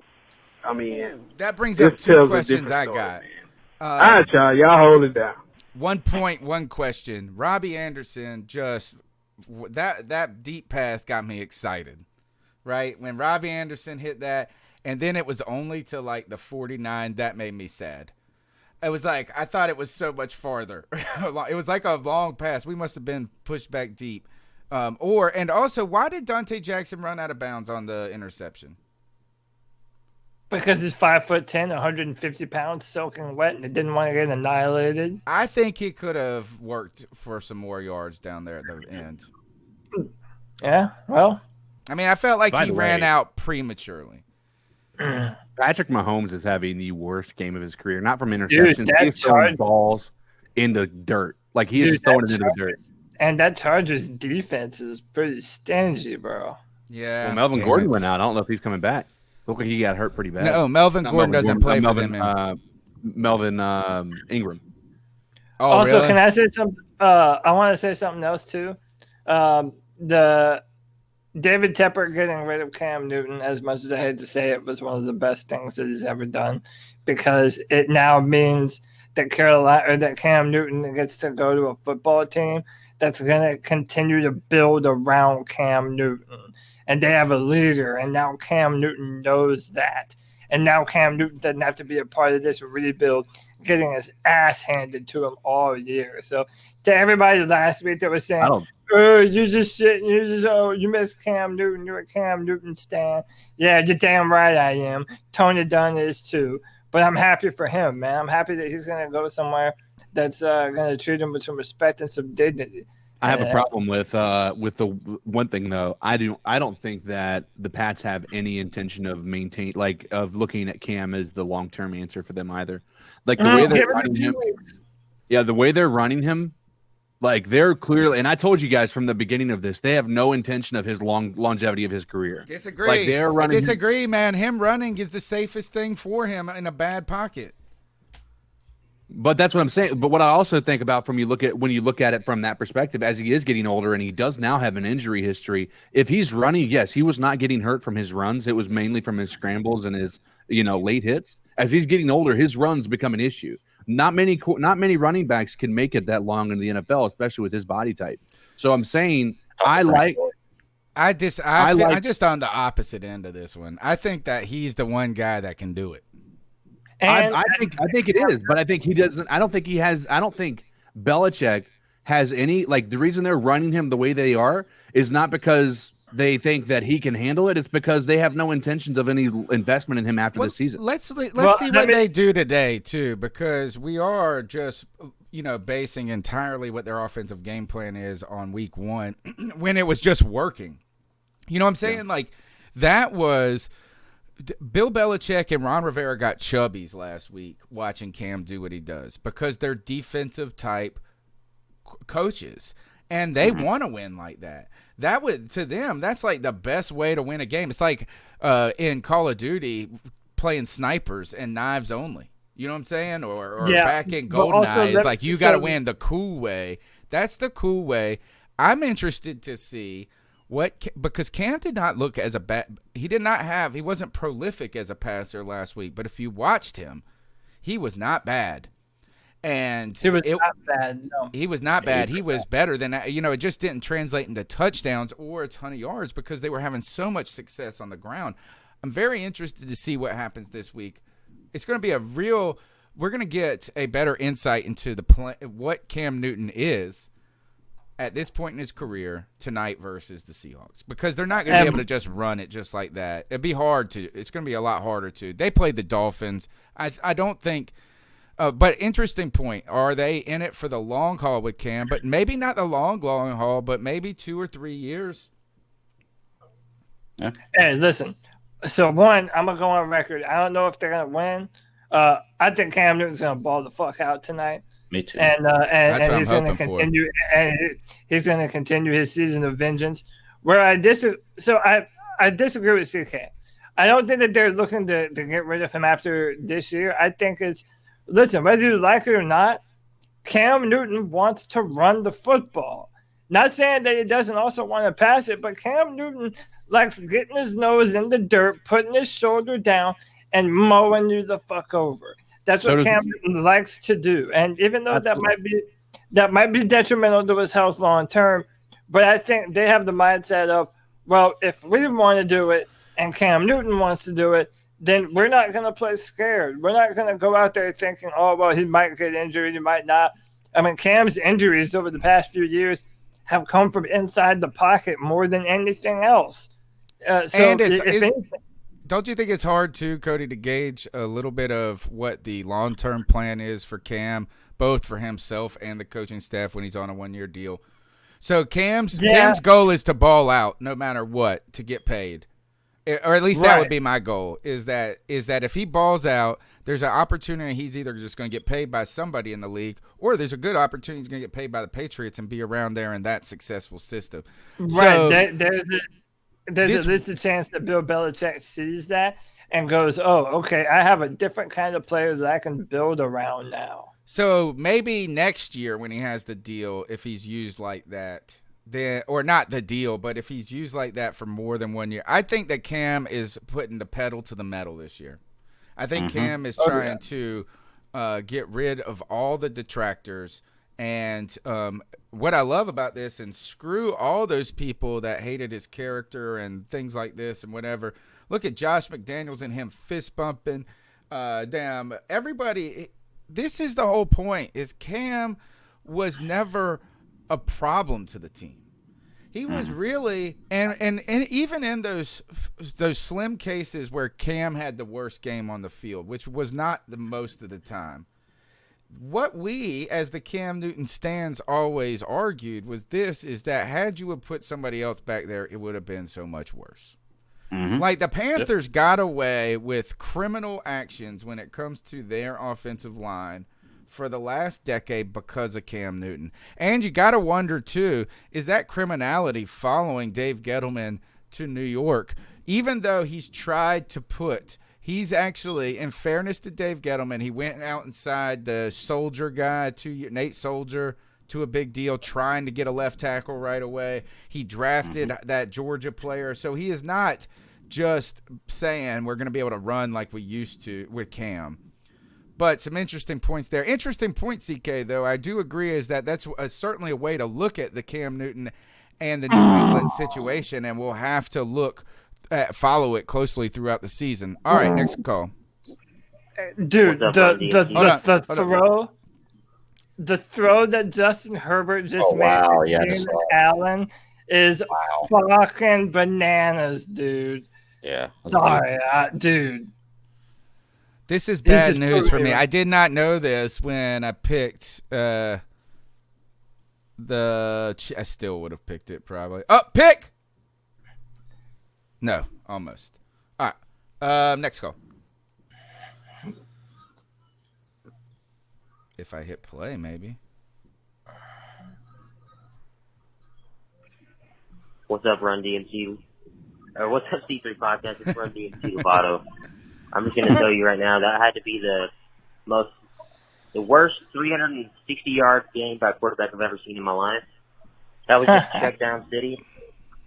Speaker 12: I mean,
Speaker 2: that brings up two questions I got.
Speaker 12: All right, y'all hold it down.
Speaker 2: 1.1 question. Robbie Anderson that deep pass got me excited, right? When Robbie Anderson hit that, and then it was only to like the 49, that made me sad. It was like, I thought it was so much farther. It was like a long pass. We must have been pushed back deep. And also, why did Dante Jackson run out of bounds on the interception?
Speaker 4: Because he's 5'10", 150 pounds, soaking wet, and he didn't want to get annihilated.
Speaker 2: I think he could have worked for some more yards down there at the end.
Speaker 4: Yeah, well.
Speaker 2: I mean, I felt like he ran out prematurely.
Speaker 3: Patrick Mahomes is having the worst game of his career, not from interceptions. He's throwing balls in the dirt. Like, he is throwing it into the dirt.
Speaker 4: And that Chargers defense is pretty stingy, bro.
Speaker 2: Yeah.
Speaker 3: Well, Melvin Gordon went out. I don't know if he's coming back. Looked like he got hurt pretty bad.
Speaker 2: No, Melvin Gordon doesn't play for them.
Speaker 3: Melvin Ingram.
Speaker 2: Oh,
Speaker 4: also,
Speaker 2: really?
Speaker 4: Can I say something? I want to say something else, too. The David Tepper getting rid of Cam Newton, as much as I hate to say it, was one of the best things that he's ever done, because it now means that Cam Newton gets to go to a football team that's going to continue to build around Cam Newton. And they have a leader, and now Cam Newton knows that. And now Cam Newton doesn't have to be a part of this rebuild, getting his ass handed to him all year. So to everybody last week that was saying, you just shit, you miss Cam Newton, you're a Cam Newton stan. Yeah, you're damn right I am. Tony Dunn is too. But I'm happy for him, man. I'm happy that he's going to go somewhere that's going to treat him with some respect and some dignity.
Speaker 3: I have a problem with the one thing though. I don't think that the Pats have any intention of of looking at Cam as the long-term answer for them either. Like the way they're running him. Yeah, the way they're running him, like they're clearly, and I told you guys from the beginning of this, they have no intention of his longevity of his career.
Speaker 2: Disagree.
Speaker 3: Like they're running.
Speaker 2: Disagree, man. Him running is the safest thing for him in a bad pocket.
Speaker 3: But that's what I'm saying. But what I also think about when you look at it from that perspective, as he is getting older and he does now have an injury history, if he's running, yes, he was not getting hurt from his runs. It was mainly from his scrambles and his, late hits. As he's getting older, his runs become an issue. Not many running backs can make it that long in the NFL, especially with his body type. So I'm saying I just on the opposite end of this one. I think that he's the one guy that can do it. I think it is, but I think he doesn't. I don't think Belichick has any, like, the reason they're running him the way they are is not because they think that he can handle it. It's because they have no intentions of any investment in him after the season.
Speaker 2: Let's see what they do today too, because we are just basing entirely what their offensive game plan is on week 1 when it was just working. You know what I'm saying? Yeah. Like that was. Bill Belichick and Ron Rivera got chubbies last week watching Cam do what he does because they're defensive type coaches and they want to win like that. That would, to them, that's like the best way to win a game. It's like in Call of Duty playing snipers and knives only. You know what I'm saying? Or back in GoldenEye, it's like you got to win the cool way. That's the cool way. I'm interested to see because Cam did not look as a bad. He wasn't prolific as a passer last week. But if you watched him, he was not bad. And
Speaker 4: he was not bad. No,
Speaker 2: he was not bad. He was better than that. It just didn't translate into touchdowns or a ton of yards because they were having so much success on the ground. I'm very interested to see what happens this week. It's going to be we're going to get a better insight into what Cam Newton is at this point in his career tonight versus the Seahawks, because they're not going to be able to just run it just like that. It'd be hard to. It's going to be a lot harder to. They played the Dolphins. I don't think. But interesting point. Are they in it for the long haul with Cam? But maybe not the long haul, but maybe 2 or 3 years.
Speaker 4: Yeah. Hey, listen. So one, I'm gonna go on record. I don't know if they're gonna win. I think Cam Newton's gonna ball the fuck out tonight.
Speaker 1: Me too.
Speaker 4: And he's going to continue. And he's going to continue his season of vengeance. Where I disagree with CK. I don't think that they're looking to get rid of him after this year. I think listen, whether you like it or not, Cam Newton wants to run the football. Not saying that he doesn't also want to pass it, but Cam Newton likes getting his nose in the dirt, putting his shoulder down, and mowing you the fuck over. That's what Cam Newton likes to do. And even though that might be detrimental to his health long term, but I think they have the mindset of, well, if we want to do it and Cam Newton wants to do it, then we're not going to play scared. We're not going to go out there thinking, oh, well, he might get injured, he might not. I mean, Cam's injuries over the past few years have come from inside the pocket more than anything else.
Speaker 2: Don't you think it's hard, too, Cody, to gauge a little bit of what the long-term plan is for Cam, both for himself and the coaching staff when he's on a 1-year deal? So Cam's goal is to ball out no matter what to get paid. Or at least that would be my goal, is that if he balls out, there's an opportunity he's either just going to get paid by somebody in the league, or there's a good opportunity he's going to get paid by the Patriots and be around there in that successful system.
Speaker 4: Right. So, there's at least a chance that Bill Belichick sees that and goes, oh, okay, I have a different kind of player that I can build around now.
Speaker 2: So maybe next year when he has the deal, if he's used like that, or not the deal, but if he's used like that for more than 1 year, I think that Cam is putting the pedal to the metal this year. I think Cam is trying to get rid of all the detractors. And what I love about this, and screw all those people that hated his character and things like this and whatever. Look at Josh McDaniels and him fist bumping. Damn, everybody. This is the whole point, is Cam was never a problem to the team. He was really, and even in those slim cases where Cam had the worst game on the field, which was not the most of the time, what we, as the Cam Newton stands, always argued was is that had you have put somebody else back there, it would have been so much worse.
Speaker 1: Mm-hmm.
Speaker 2: Like the Panthers got away with criminal actions when it comes to their offensive line for the last decade because of Cam Newton. And you got to wonder, too, is that criminality following Dave Gettleman to New York? Even though he's tried to he's actually, in fairness to Dave Gettleman, he went out inside the Soldier guy, Nate Soldier, to a big deal, trying to get a left tackle right away. He drafted that Georgia player. So he is not just saying we're going to be able to run like we used to with Cam. But some interesting points there. Interesting point, CK, though, I do agree, is that's certainly a way to look at the Cam Newton and the New England situation, and we'll have to follow it closely throughout the season. All right, next call.
Speaker 4: Dude, the throw that Justin Herbert just made to Keenan Allen is fucking bananas, dude.
Speaker 1: Yeah.
Speaker 4: Sorry, dude.
Speaker 2: This is bad news for me. I did not know this when I picked I still would have picked it probably. Oh, pick! No, almost. All right. Next call. If I hit play, maybe.
Speaker 13: What's up, Run DMC? Or what's up, C3 Podcast? It's Run DMC Lovato. I'm just going to tell you right now that had to be the worst 360-yard game by a quarterback I've ever seen in my life. That was just check down city.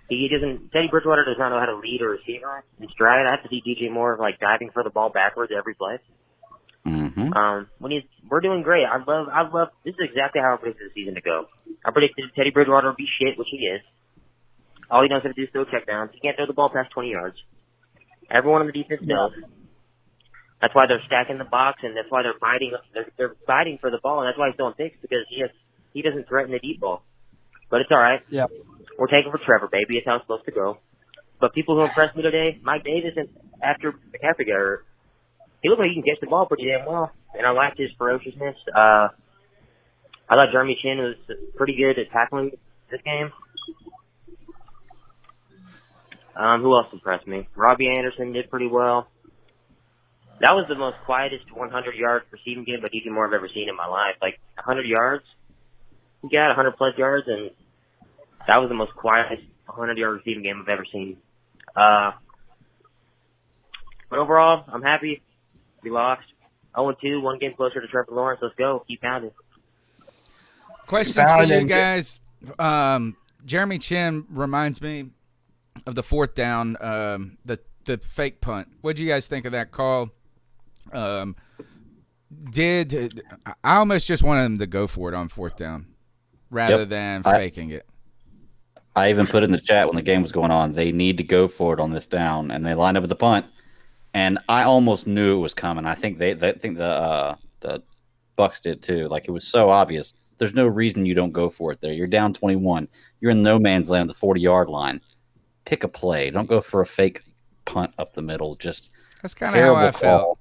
Speaker 13: Teddy Bridgewater does not know how to lead a receiver in stride. I have to see DJ Moore diving for the ball backwards every play. We're doing great. I love. This is exactly how I predicted the season to go. I predicted Teddy Bridgewater would be shit, which he is. All he knows how to do is throw checkdowns. He can't throw the ball past 20 yards. Everyone on the defense knows. That's why they're stacking the box, and that's why they're fighting. They're fighting for the ball, and that's why he's throwing picks, because he doesn't threaten the deep ball. But it's all right.
Speaker 4: Yeah.
Speaker 13: We're taking for Trevor, baby. It's how it's supposed to go. But people who impressed me today, Mike Davis, and after McCaffrey got hurt, he looked like he can catch the ball pretty damn well, and I liked his ferociousness. I thought Jeremy Chin was pretty good at tackling this game. Who else impressed me? Robbie Anderson did pretty well. That was the most quietest 100-yard receiving game by DJ Moore I've ever seen in my life. 100 yards. He got 100-plus yards, and that was the most quietest 100-yard receiving game I've ever seen. But overall, I'm happy. We lost 0-2, one game closer to Trevor Lawrence. Let's go. Keep pounding.
Speaker 2: Questions for you guys. Jeremy Chin reminds me of the fourth down, the fake punt. What did you guys think of that call? I almost just wanted him to go for it on fourth down rather than faking it.
Speaker 1: I even put in the chat when the game was going on, they need to go for it on this down, and they lined up with the punt. And I almost knew it was coming. I think the Bucs did too. It was so obvious. There's no reason you don't go for it there. You're down 21. You're in no man's land at the 40-yard line. Pick a play. Don't go for a fake punt up the middle.
Speaker 2: That's kind of how I felt.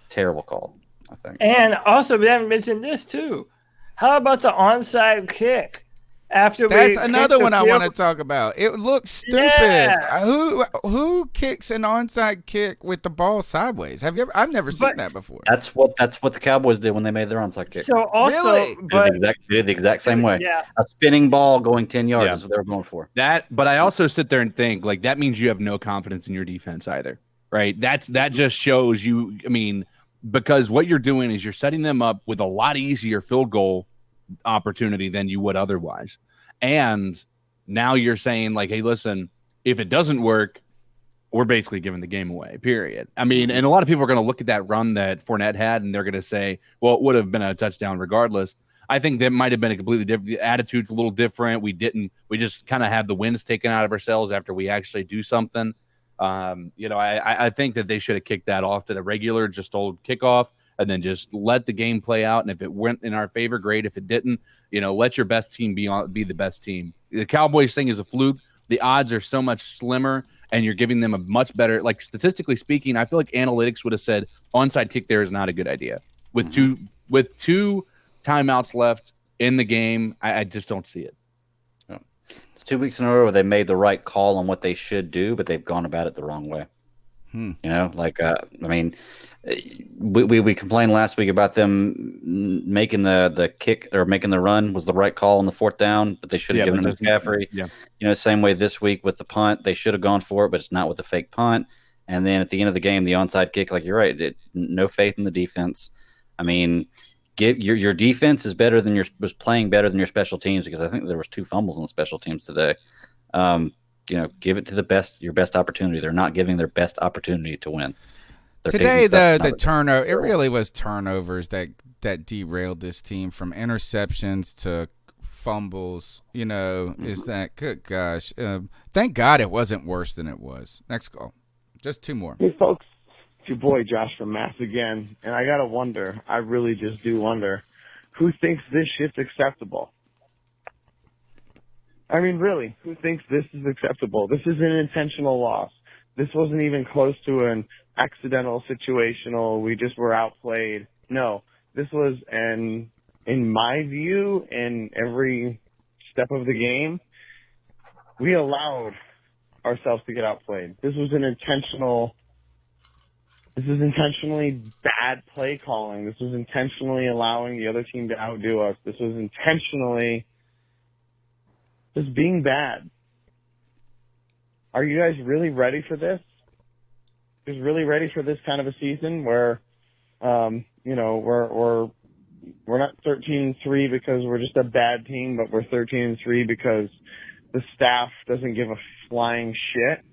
Speaker 1: Terrible call, I think.
Speaker 4: And also, we haven't mentioned this too. How about the onside kick?
Speaker 2: That's another one I want to talk about. It looks stupid.
Speaker 4: Yeah.
Speaker 2: Who kicks an onside kick with the ball sideways? I've never seen that before.
Speaker 1: That's what the Cowboys did when they made their onside kick.
Speaker 4: So also,
Speaker 2: really?
Speaker 1: Did the exact same way.
Speaker 4: Yeah.
Speaker 1: A spinning ball going 10 yards is what they were going for.
Speaker 3: But I also sit there and think that means you have no confidence in your defense either, right? That just shows you. I mean, because what you're doing is you're setting them up with a lot easier field goal opportunity than you would otherwise. And now you're saying hey, listen, if it doesn't work, we're basically giving the game away, period. I mean, and a lot of people are going to look at that run that Fournette had and they're going to say, well, it would have been a touchdown regardless. I think that might have been a completely different. The attitude's a little different. We just kind of have the wins taken out of ourselves after we actually do something. I think that they should have kicked that off to the regular, just old kickoff, and then just let the game play out. And if it went in our favor, great. If it didn't, let your best team be the best team. The Cowboys thing is a fluke. The odds are so much slimmer, and you're giving them a much better, statistically speaking, I feel like analytics would have said onside kick there is not a good idea. With two with 2 timeouts left in the game, I just don't see it.
Speaker 1: It's 2 weeks in a row where they made the right call on what they should do, but they've gone about it the wrong way. You know, like I mean, we complained last week about them making the kick or making the run was the right call on the 4th down, but they should have given him McCaffrey.
Speaker 3: Yeah.
Speaker 1: You know, same way this week with the punt, they should have gone for it, but it's not with the fake punt. And then at the end of the game, the onside kick, like you're right, no faith in the defense. I mean, your defense is better than was playing better than your special teams, because I think there was 2 fumbles on the special teams today. You know, give it to your best opportunity. They're not giving their best opportunity to win.
Speaker 2: Today, the turnover, it really was turnovers that derailed this team, from interceptions to fumbles. You know, is that, good gosh. Thank God it wasn't worse than it was. Next call. Just 2 more.
Speaker 10: Hey, folks. It's your boy Josh from Mass again. And I got to wonder, I really just do wonder, who thinks this shit's acceptable? I mean, really, who thinks this is acceptable? This is an intentional loss. This wasn't even close to an accidental situational, we just were outplayed. No, this was in my view, in every step of the game, we allowed ourselves to get outplayed. This was intentionally bad play calling. This was intentionally allowing the other team to outdo us. This was intentionally just being bad. Are you guys really ready for this? Just really ready for this kind of a season where, you know, we're not 13-3 because we're just a bad team, but we're 13-3 because the staff doesn't give a flying shit?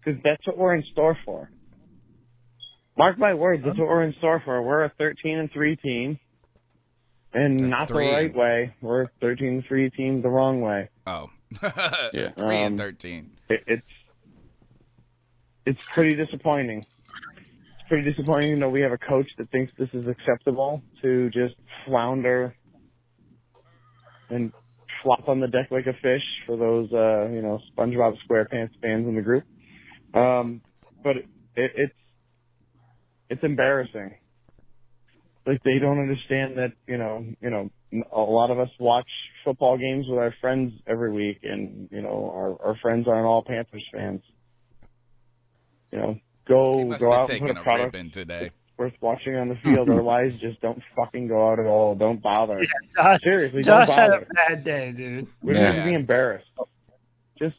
Speaker 10: Because that's what we're in store for. Mark my words, that's what we're in store for. We're a 13-3 team. And not the right way. We're a 13-3 team the wrong way.
Speaker 2: Oh.
Speaker 1: Yeah.
Speaker 2: 3-13.
Speaker 10: It's pretty disappointing. It's pretty disappointing that we have a coach that thinks this is acceptable, to just flounder and flop on the deck like a fish, for those, you know, SpongeBob SquarePants fans in the group. But it's embarrassing. Like, they don't understand that, you know, a lot of us watch football games with our friends every week, and, you know, our friends aren't all Panthers fans. You know, go out and put a product
Speaker 2: today.
Speaker 10: worth watching on the field. Our lives just don't fucking go out at all. Don't bother.
Speaker 4: Yeah,
Speaker 10: Seriously,
Speaker 4: Josh
Speaker 10: don't
Speaker 4: had
Speaker 10: bother.
Speaker 4: a bad day, dude.
Speaker 10: We need to be embarrassed. Just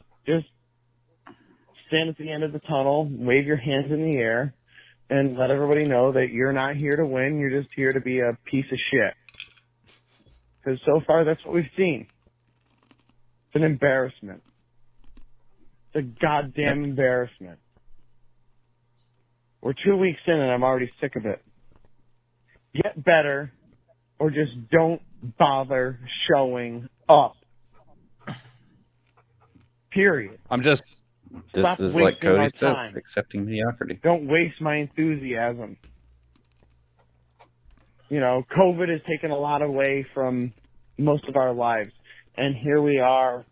Speaker 10: stand at the end of the tunnel, wave your hands in the air, and let everybody know that you're not here to win. You're just here to be a piece of shit. Because so far, that's what we've seen. It's an embarrassment. It's a goddamn embarrassment. We're 2 weeks in, and I'm already sick of it. Get better, or just don't bother showing up. Period.
Speaker 3: I'm just...
Speaker 10: Stop
Speaker 1: This is
Speaker 10: wasting
Speaker 1: like Cody
Speaker 10: our
Speaker 1: said,
Speaker 10: time.
Speaker 1: accepting mediocrity.
Speaker 10: Don't waste my enthusiasm. You know, COVID has taken a lot away from most of our lives. And here we are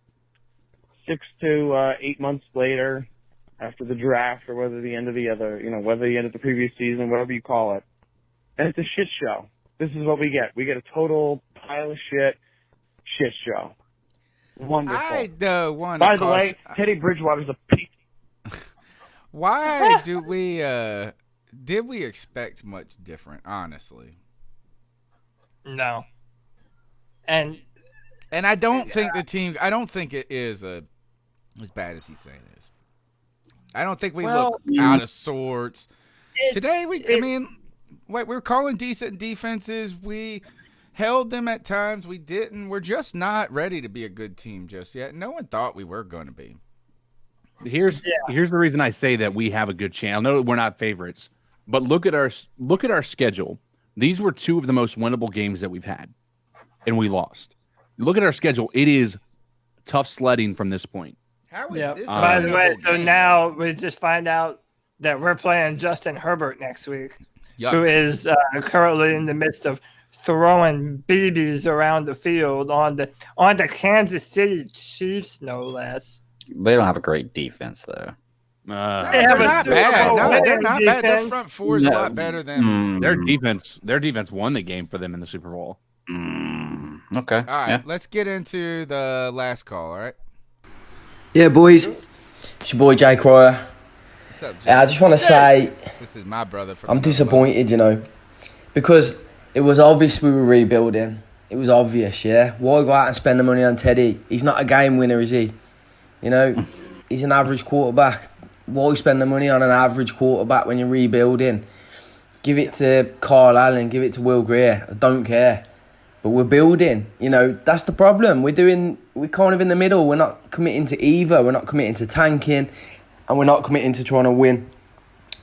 Speaker 10: 6 to 8 months later, after the draft, or whether the end of the end of the previous season, whatever you call it. And it's a shit show. This is what we get. We get a total pile of shit show. Wonderful.
Speaker 2: I want
Speaker 10: By the way, Teddy Bridgewater's a piece.
Speaker 2: Why did we expect much different, honestly?
Speaker 4: No. And
Speaker 2: I don't think I don't think it is as bad as he's saying it is. I don't think we look out of sorts. Today, we're calling decent defenses. We held them at times. We didn't. We're just not ready to be a good team just yet. No one thought we were going to be.
Speaker 3: Here's the reason I say that we have a good chance. I know we're not favorites, but look at our schedule. These were 2 of the most winnable games that we've had, and we lost. Look at our schedule. It is tough sledding from this point.
Speaker 2: How is this?
Speaker 4: By the way, so now we just find out that we're playing Justin Herbert next week, who is currently in the midst of throwing BBs around the field on the Kansas City Chiefs, no less.
Speaker 1: They don't have a great defense, though.
Speaker 2: They're not bad. No, they're not bad. Their front four is a lot better than
Speaker 3: their defense. Their defense won the game for them in the Super Bowl.
Speaker 1: Okay.
Speaker 2: All right, let's get into the last call. All right.
Speaker 14: Yeah, boys. It's your boy Jay Cryer.
Speaker 2: What's up, Jay?
Speaker 14: I just want to say
Speaker 2: This is my brother. From
Speaker 14: I'm disappointed, you know, because it was obvious we were rebuilding. It was obvious, yeah. Why go out and spend the money on Teddy? He's not a game winner, is he? You know, he's an average quarterback. Why spend the money on an average quarterback when you're rebuilding? Give it to Carl Allen, give it to Will Greer. I don't care. But we're building, you know, that's the problem. We're kind of in the middle. We're not committing to either. We're not committing to tanking, and we're not committing to trying to win.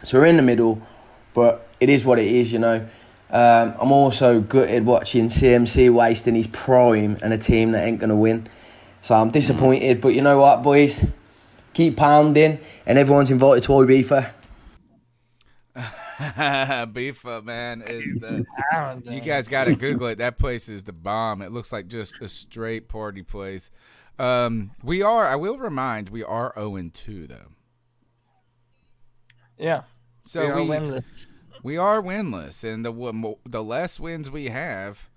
Speaker 14: So we're in the middle, but it is what it is, you know. I'm also gutted watching CMC wasting his prime and a team that ain't going to win. So I'm disappointed, but you know what, boys? Keep pounding, and everyone's invited to Ibiza.
Speaker 2: Ibiza, man, is the. You guys got to Google it. That place is the bomb. It looks like just a straight party place. We are. I will remind. We are 0-2 though.
Speaker 4: Yeah.
Speaker 2: So
Speaker 4: we are winless.
Speaker 2: We are winless, and the less wins we have,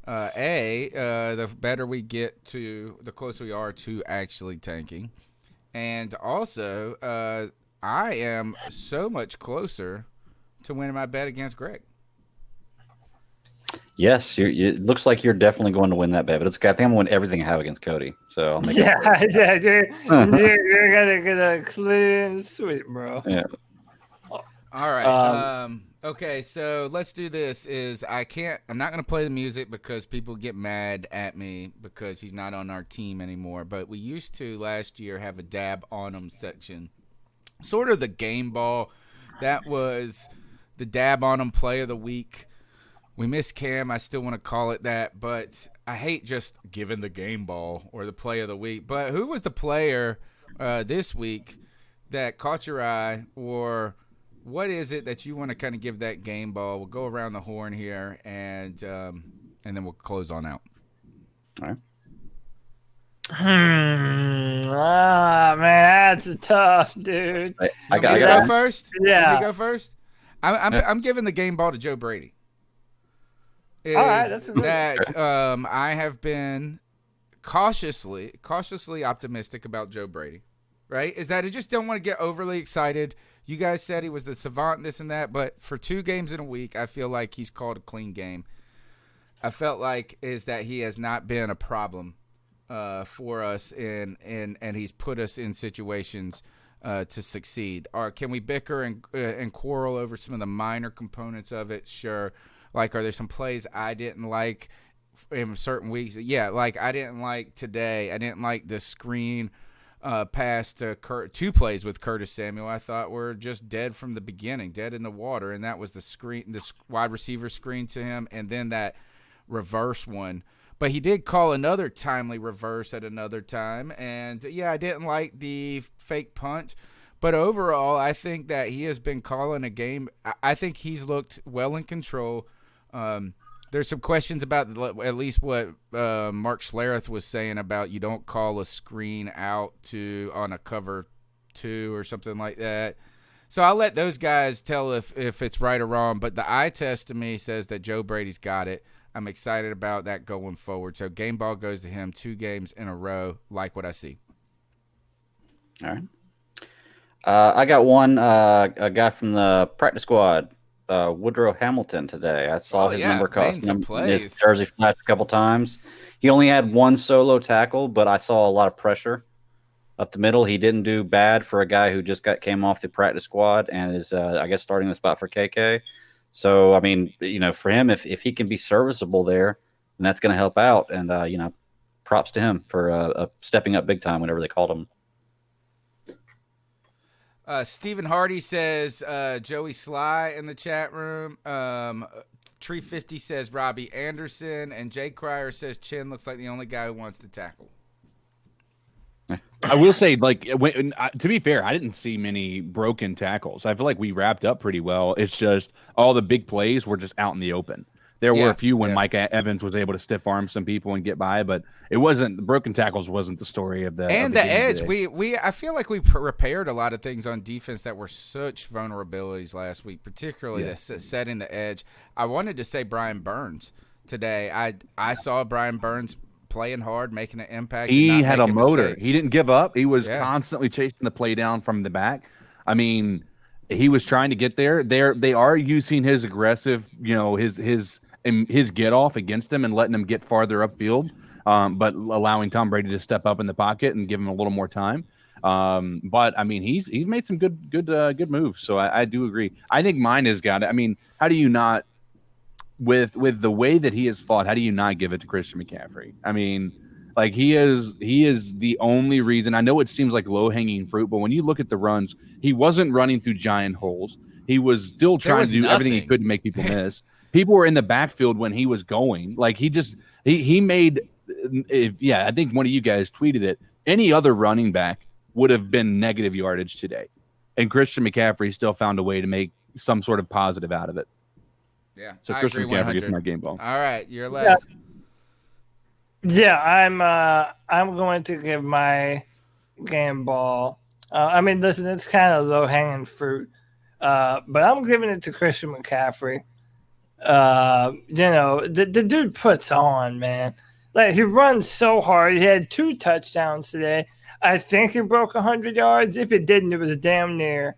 Speaker 2: the better we get to, the closer we are to actually tanking. And also, I am so much closer to winning my bet against Greg.
Speaker 1: Yes, it looks like you're definitely going to win that bet, but it's okay. I think I'm going to win everything I have against Cody. So I'll make
Speaker 4: You're gonna get a clean sweep, bro.
Speaker 1: Yeah.
Speaker 2: All right. Okay, so let's do this. I'm not going to play the music because people get mad at me because he's not on our team anymore. But we used to last year have a dab on him section, sort of the game ball. That was the dab on him play of the week. We miss Cam. I still want to call it that, but I hate just giving the game ball or the play of the week. But who was the player this week that caught your eye, or what is it that you want to kind of give that game ball? We'll go around the horn here, and then we'll close on out.
Speaker 1: All right.
Speaker 4: Man, that's tough, dude.
Speaker 2: I got to go first.
Speaker 4: Yeah,
Speaker 2: Let me go first. I'm giving the game ball to Joe Brady.
Speaker 4: All right, that's a good
Speaker 2: that I have been cautiously optimistic about Joe Brady. Right? Is that I just don't want to get overly excited. You guys said he was the savant, this and that, but for 2 games in a week, I feel like he's called a clean game. I felt like is that he has not been a problem for us, and he's put us in situations to succeed. Or can we bicker and quarrel over some of the minor components of it? Sure. Like, are there some plays I didn't like in certain weeks? Yeah, like I didn't like today. I didn't like the screen pass to 2 plays with Curtis Samuel. I thought were just dead from the beginning, dead in the water, and that was the wide receiver screen to him, and then that reverse one. But he did call another timely reverse at another time, and yeah, I didn't like the fake punt. But overall, I think that he has been calling a game. I think he's looked well in control. There's some questions about at least what Mark Schlereth was saying about you don't call a screen out on a cover 2 or something like that. So I'll let those guys tell if it's right or wrong. But the eye test to me says that Joe Brady's got it. I'm excited about that going forward. So game ball goes to him 2 games in a row. Like what I see.
Speaker 1: All right. I got one, a guy from the practice squad, Woodrow Hamilton today. I saw his number cost his jersey flash a couple times. He only had 1 solo tackle, but I saw a lot of pressure up the middle. He didn't do bad for a guy who just came off the practice squad and is, I guess, starting the spot for KK. So, I mean, you know, for him, if he can be serviceable there, then that's going to help out. And, you know, props to him for stepping up big time whenever they called him.
Speaker 2: Stephen Hardy says Joey Sly in the chat room. Tree 50 says Robbie Anderson, and Jay Cryer says Chin looks like the only guy who wants to tackle.
Speaker 3: I will say, like, to be fair, I didn't see many broken tackles. I feel like we wrapped up pretty well. It's just all the big plays were just out in the open. There were a few when Mike Evans was able to stiff arm some people and get by, but it wasn't the broken tackles wasn't the story of the
Speaker 2: and
Speaker 3: of the
Speaker 2: the edge.
Speaker 3: today.
Speaker 2: I feel like we repaired a lot of things on defense that were such vulnerabilities last week, particularly the setting the edge. I wanted to say Brian Burns today. I saw Brian Burns playing hard, making an impact.
Speaker 3: He had a motor.
Speaker 2: Mistakes.
Speaker 3: He didn't give up. He was constantly chasing the play down from the back. I mean, he was trying to get there. They are using his aggressive, his get off against him and letting him get farther upfield, but allowing Tom Brady to step up in the pocket and give him a little more time. But I mean, he's made some good moves. So I do agree. I think mine has got it. I mean, how do you not with the way that he has fought? How do you not give it to Christian McCaffrey? I mean, like he is the only reason. I know it seems like low hanging fruit, but when you look at the runs, he wasn't running through giant holes. He was still trying to do everything he could to make people miss. People were in the backfield when he was going. Like he made. I think one of you guys tweeted it. Any other running back would have been negative yardage today, and Christian McCaffrey still found a way to make some sort of positive out of it.
Speaker 2: Yeah.
Speaker 3: So Christian McCaffrey gets my game ball.
Speaker 2: All right, you're last.
Speaker 4: Yeah, I'm going to give my game ball. I mean, listen, it's kind of low hanging fruit, but I'm giving it to Christian McCaffrey. The dude puts on, man. Like he runs so hard. He had 2 touchdowns today. I think he broke 100 yards. If it didn't, it was damn near.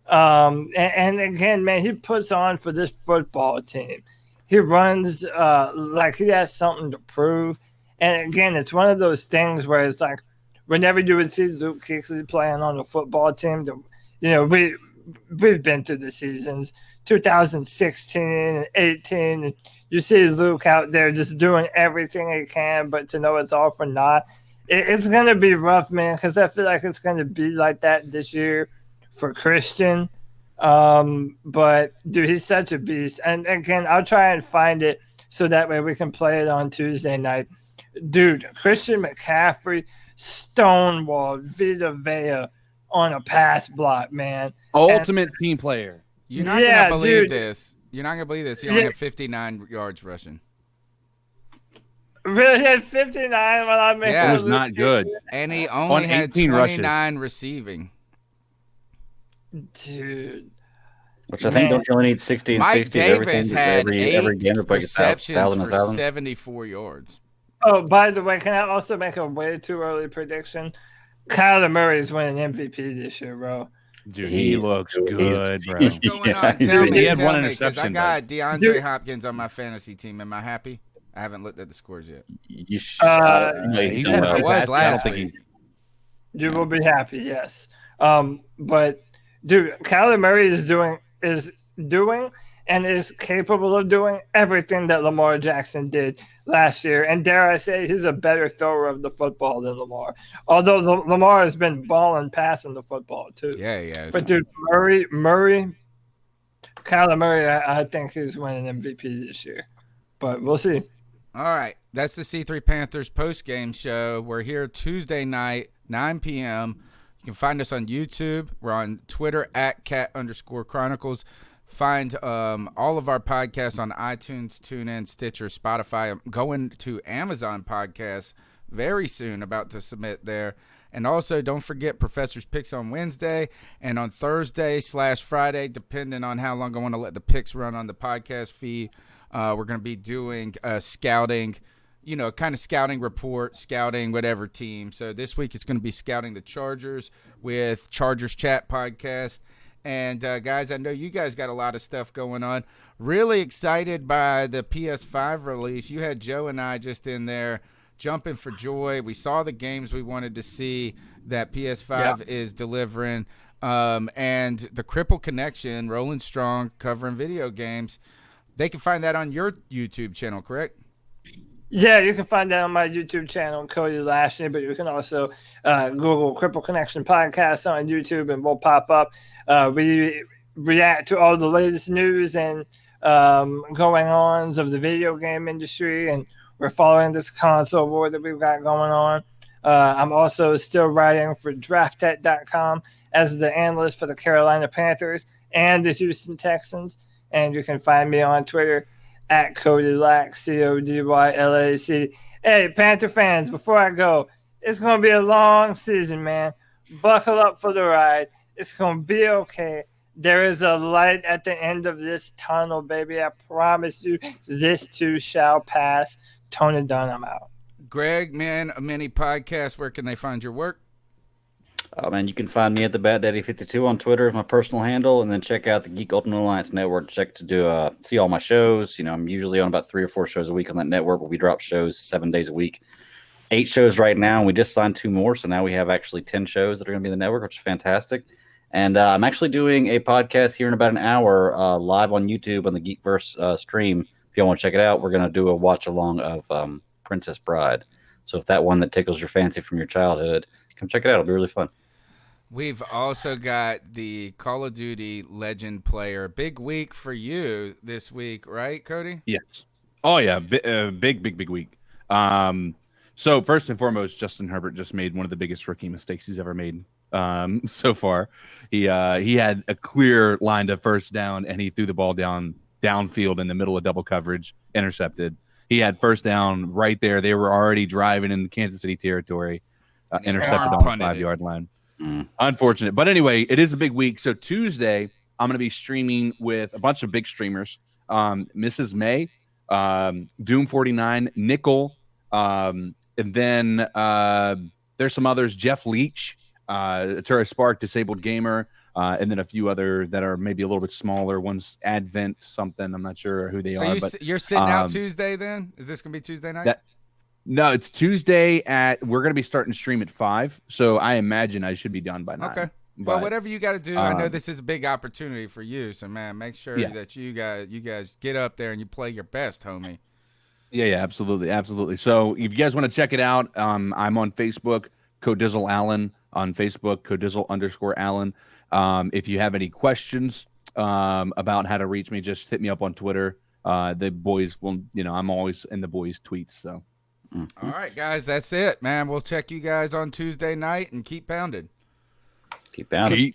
Speaker 4: And again, man, he puts on for this football team. He runs like he has something to prove. And again, it's one of those things where it's like whenever you would see Luke Kuechly playing on the football team, we've been through the seasons 2016 and 18. And you see Luke out there just doing everything he can, but to know it's all for naught. It's going to be rough, man, because I feel like it's going to be like that this year for Christian. But, dude, he's such a beast. And, again, I'll try and find it so that way we can play it on Tuesday night. Dude, Christian McCaffrey stonewalled Vita Vea on a pass block, man.
Speaker 3: Ultimate team player.
Speaker 2: You're not going to believe this. You're not going to believe this. He only had 59 yards rushing.
Speaker 4: Really had 59 while I made
Speaker 3: it was not good.
Speaker 2: And he only had 29 receiving.
Speaker 4: Dude.
Speaker 1: Which I think don't you only need 60 and
Speaker 2: Mike
Speaker 1: 60
Speaker 2: Davis had
Speaker 1: every game to break
Speaker 2: receptions for 74 yards.
Speaker 4: Oh, by the way, can I also make a way too early prediction? Kyler Murray's winning MVP this year, bro.
Speaker 3: Dude, he looks good, bro.
Speaker 2: What's going on? Tell me,
Speaker 3: he had one
Speaker 2: because I
Speaker 3: interception.
Speaker 2: got DeAndre Hopkins on my fantasy team. Am I happy? I haven't looked at the scores yet.
Speaker 4: I
Speaker 2: was last week.
Speaker 4: You will be happy, yes. But dude, Kyler Murray is doing and is capable of doing everything that Lamar Jackson did last year. And dare I say, he's a better thrower of the football than Lamar. Although Lamar has been balling passing the football too.
Speaker 2: Yeah, yeah.
Speaker 4: But dude, Kyler Murray, I think he's winning MVP this year. But we'll see.
Speaker 2: All right. That's the C3 Panthers post-game show. We're here Tuesday night, 9 p.m. You can find us on YouTube. We're on Twitter at @cat_chronicles. Find all of our podcasts on iTunes, TuneIn, Stitcher, Spotify. I'm going to Amazon Podcasts very soon, about to submit there. And also, don't forget Professor's Picks on Wednesday and on Thursday/Friday, depending on how long I want to let the picks run on the podcast feed. We're going to be doing scouting, kind of scouting report, scouting whatever team. So this week it's going to be scouting the Chargers with Chargers Chat Podcast. And, guys, I know you guys got a lot of stuff going on. Really excited by the PS5 release. You had Joe and I just in there jumping for joy. We saw the games we wanted to see that PS5 is delivering. And the Cripple Connection, rolling strong, covering video games. They can find that on your YouTube channel, correct?
Speaker 4: Yeah, you can find that on my YouTube channel, Cody Lashley, but you can also Google Cripple Connection Podcast on YouTube and we'll pop up. We react to all the latest news and going-ons of the video game industry, and we're following this console war that we've got going on. I'm also still writing for DraftTech.com as the analyst for the Carolina Panthers and the Houston Texans, and you can find me on Twitter at Cody Lack, CODYLAC. Hey, Panther fans, before I go, it's going to be a long season, man. Buckle up for the ride. It's going to be okay. There is a light at the end of this tunnel, baby. I promise you, this too shall pass. Tony Dunn, I'm out.
Speaker 2: Greg, man, a mini podcast. Where can they find your work?
Speaker 1: Man, you can find me at the Bat Daddy 52 on Twitter is my personal handle, and then check out the Geek Ultimate Alliance Network. To see all my shows. You know, I'm usually on about 3 or 4 shows a week on that network, where we drop shows 7 days a week. 8 shows right now, and we just signed 2 more, so now we have actually 10 shows that are going to be in the network, which is fantastic. And I'm actually doing a podcast here in about an hour live on YouTube on the Geekverse stream. If y'all want to check it out, we're going to do a watch along of Princess Bride. So if that one that tickles your fancy from your childhood, come check it out. It'll be really fun.
Speaker 2: We've also got the Call of Duty Legend player. Big week for you this week, right, Cody?
Speaker 3: Yes. Oh, yeah. Big week. So first and foremost, Justin Herbert just made one of the biggest rookie mistakes he's ever made so far. He had a clear line to first down, and he threw the ball downfield in the middle of double coverage, intercepted. He had first down right there. They were already driving in Kansas City territory, intercepted on the 5-yard line. Unfortunate. But anyway, it is a big week. So Tuesday, I'm going to be streaming with a bunch of big streamers. Mrs. May, Doom 49, Nickel, and then there's some others, Jeff Leach, Atura Spark, Disabled Gamer, and then a few other that are maybe a little bit smaller. One's Advent something. I'm not sure who they are.
Speaker 2: So you're sitting out Tuesday then? Is this going to be Tuesday night?
Speaker 3: No, it's Tuesday we're going to be starting to stream at 5. So I imagine I should be done by 9.
Speaker 2: Okay. Well, whatever you got to do, I know this is a big opportunity for you. So, man, make sure that you guys get up there and you play your best, homie.
Speaker 3: Yeah, absolutely. So if you guys want to check it out, I'm on Facebook, Codizzle Allen on Facebook, Codizzle_Allen. If you have any questions about how to reach me, just hit me up on Twitter. The boys will, I'm always in the boys' tweets. So,
Speaker 2: All right, guys, that's it, man. We'll check you guys on Tuesday night and keep pounding.
Speaker 1: Keep pounding.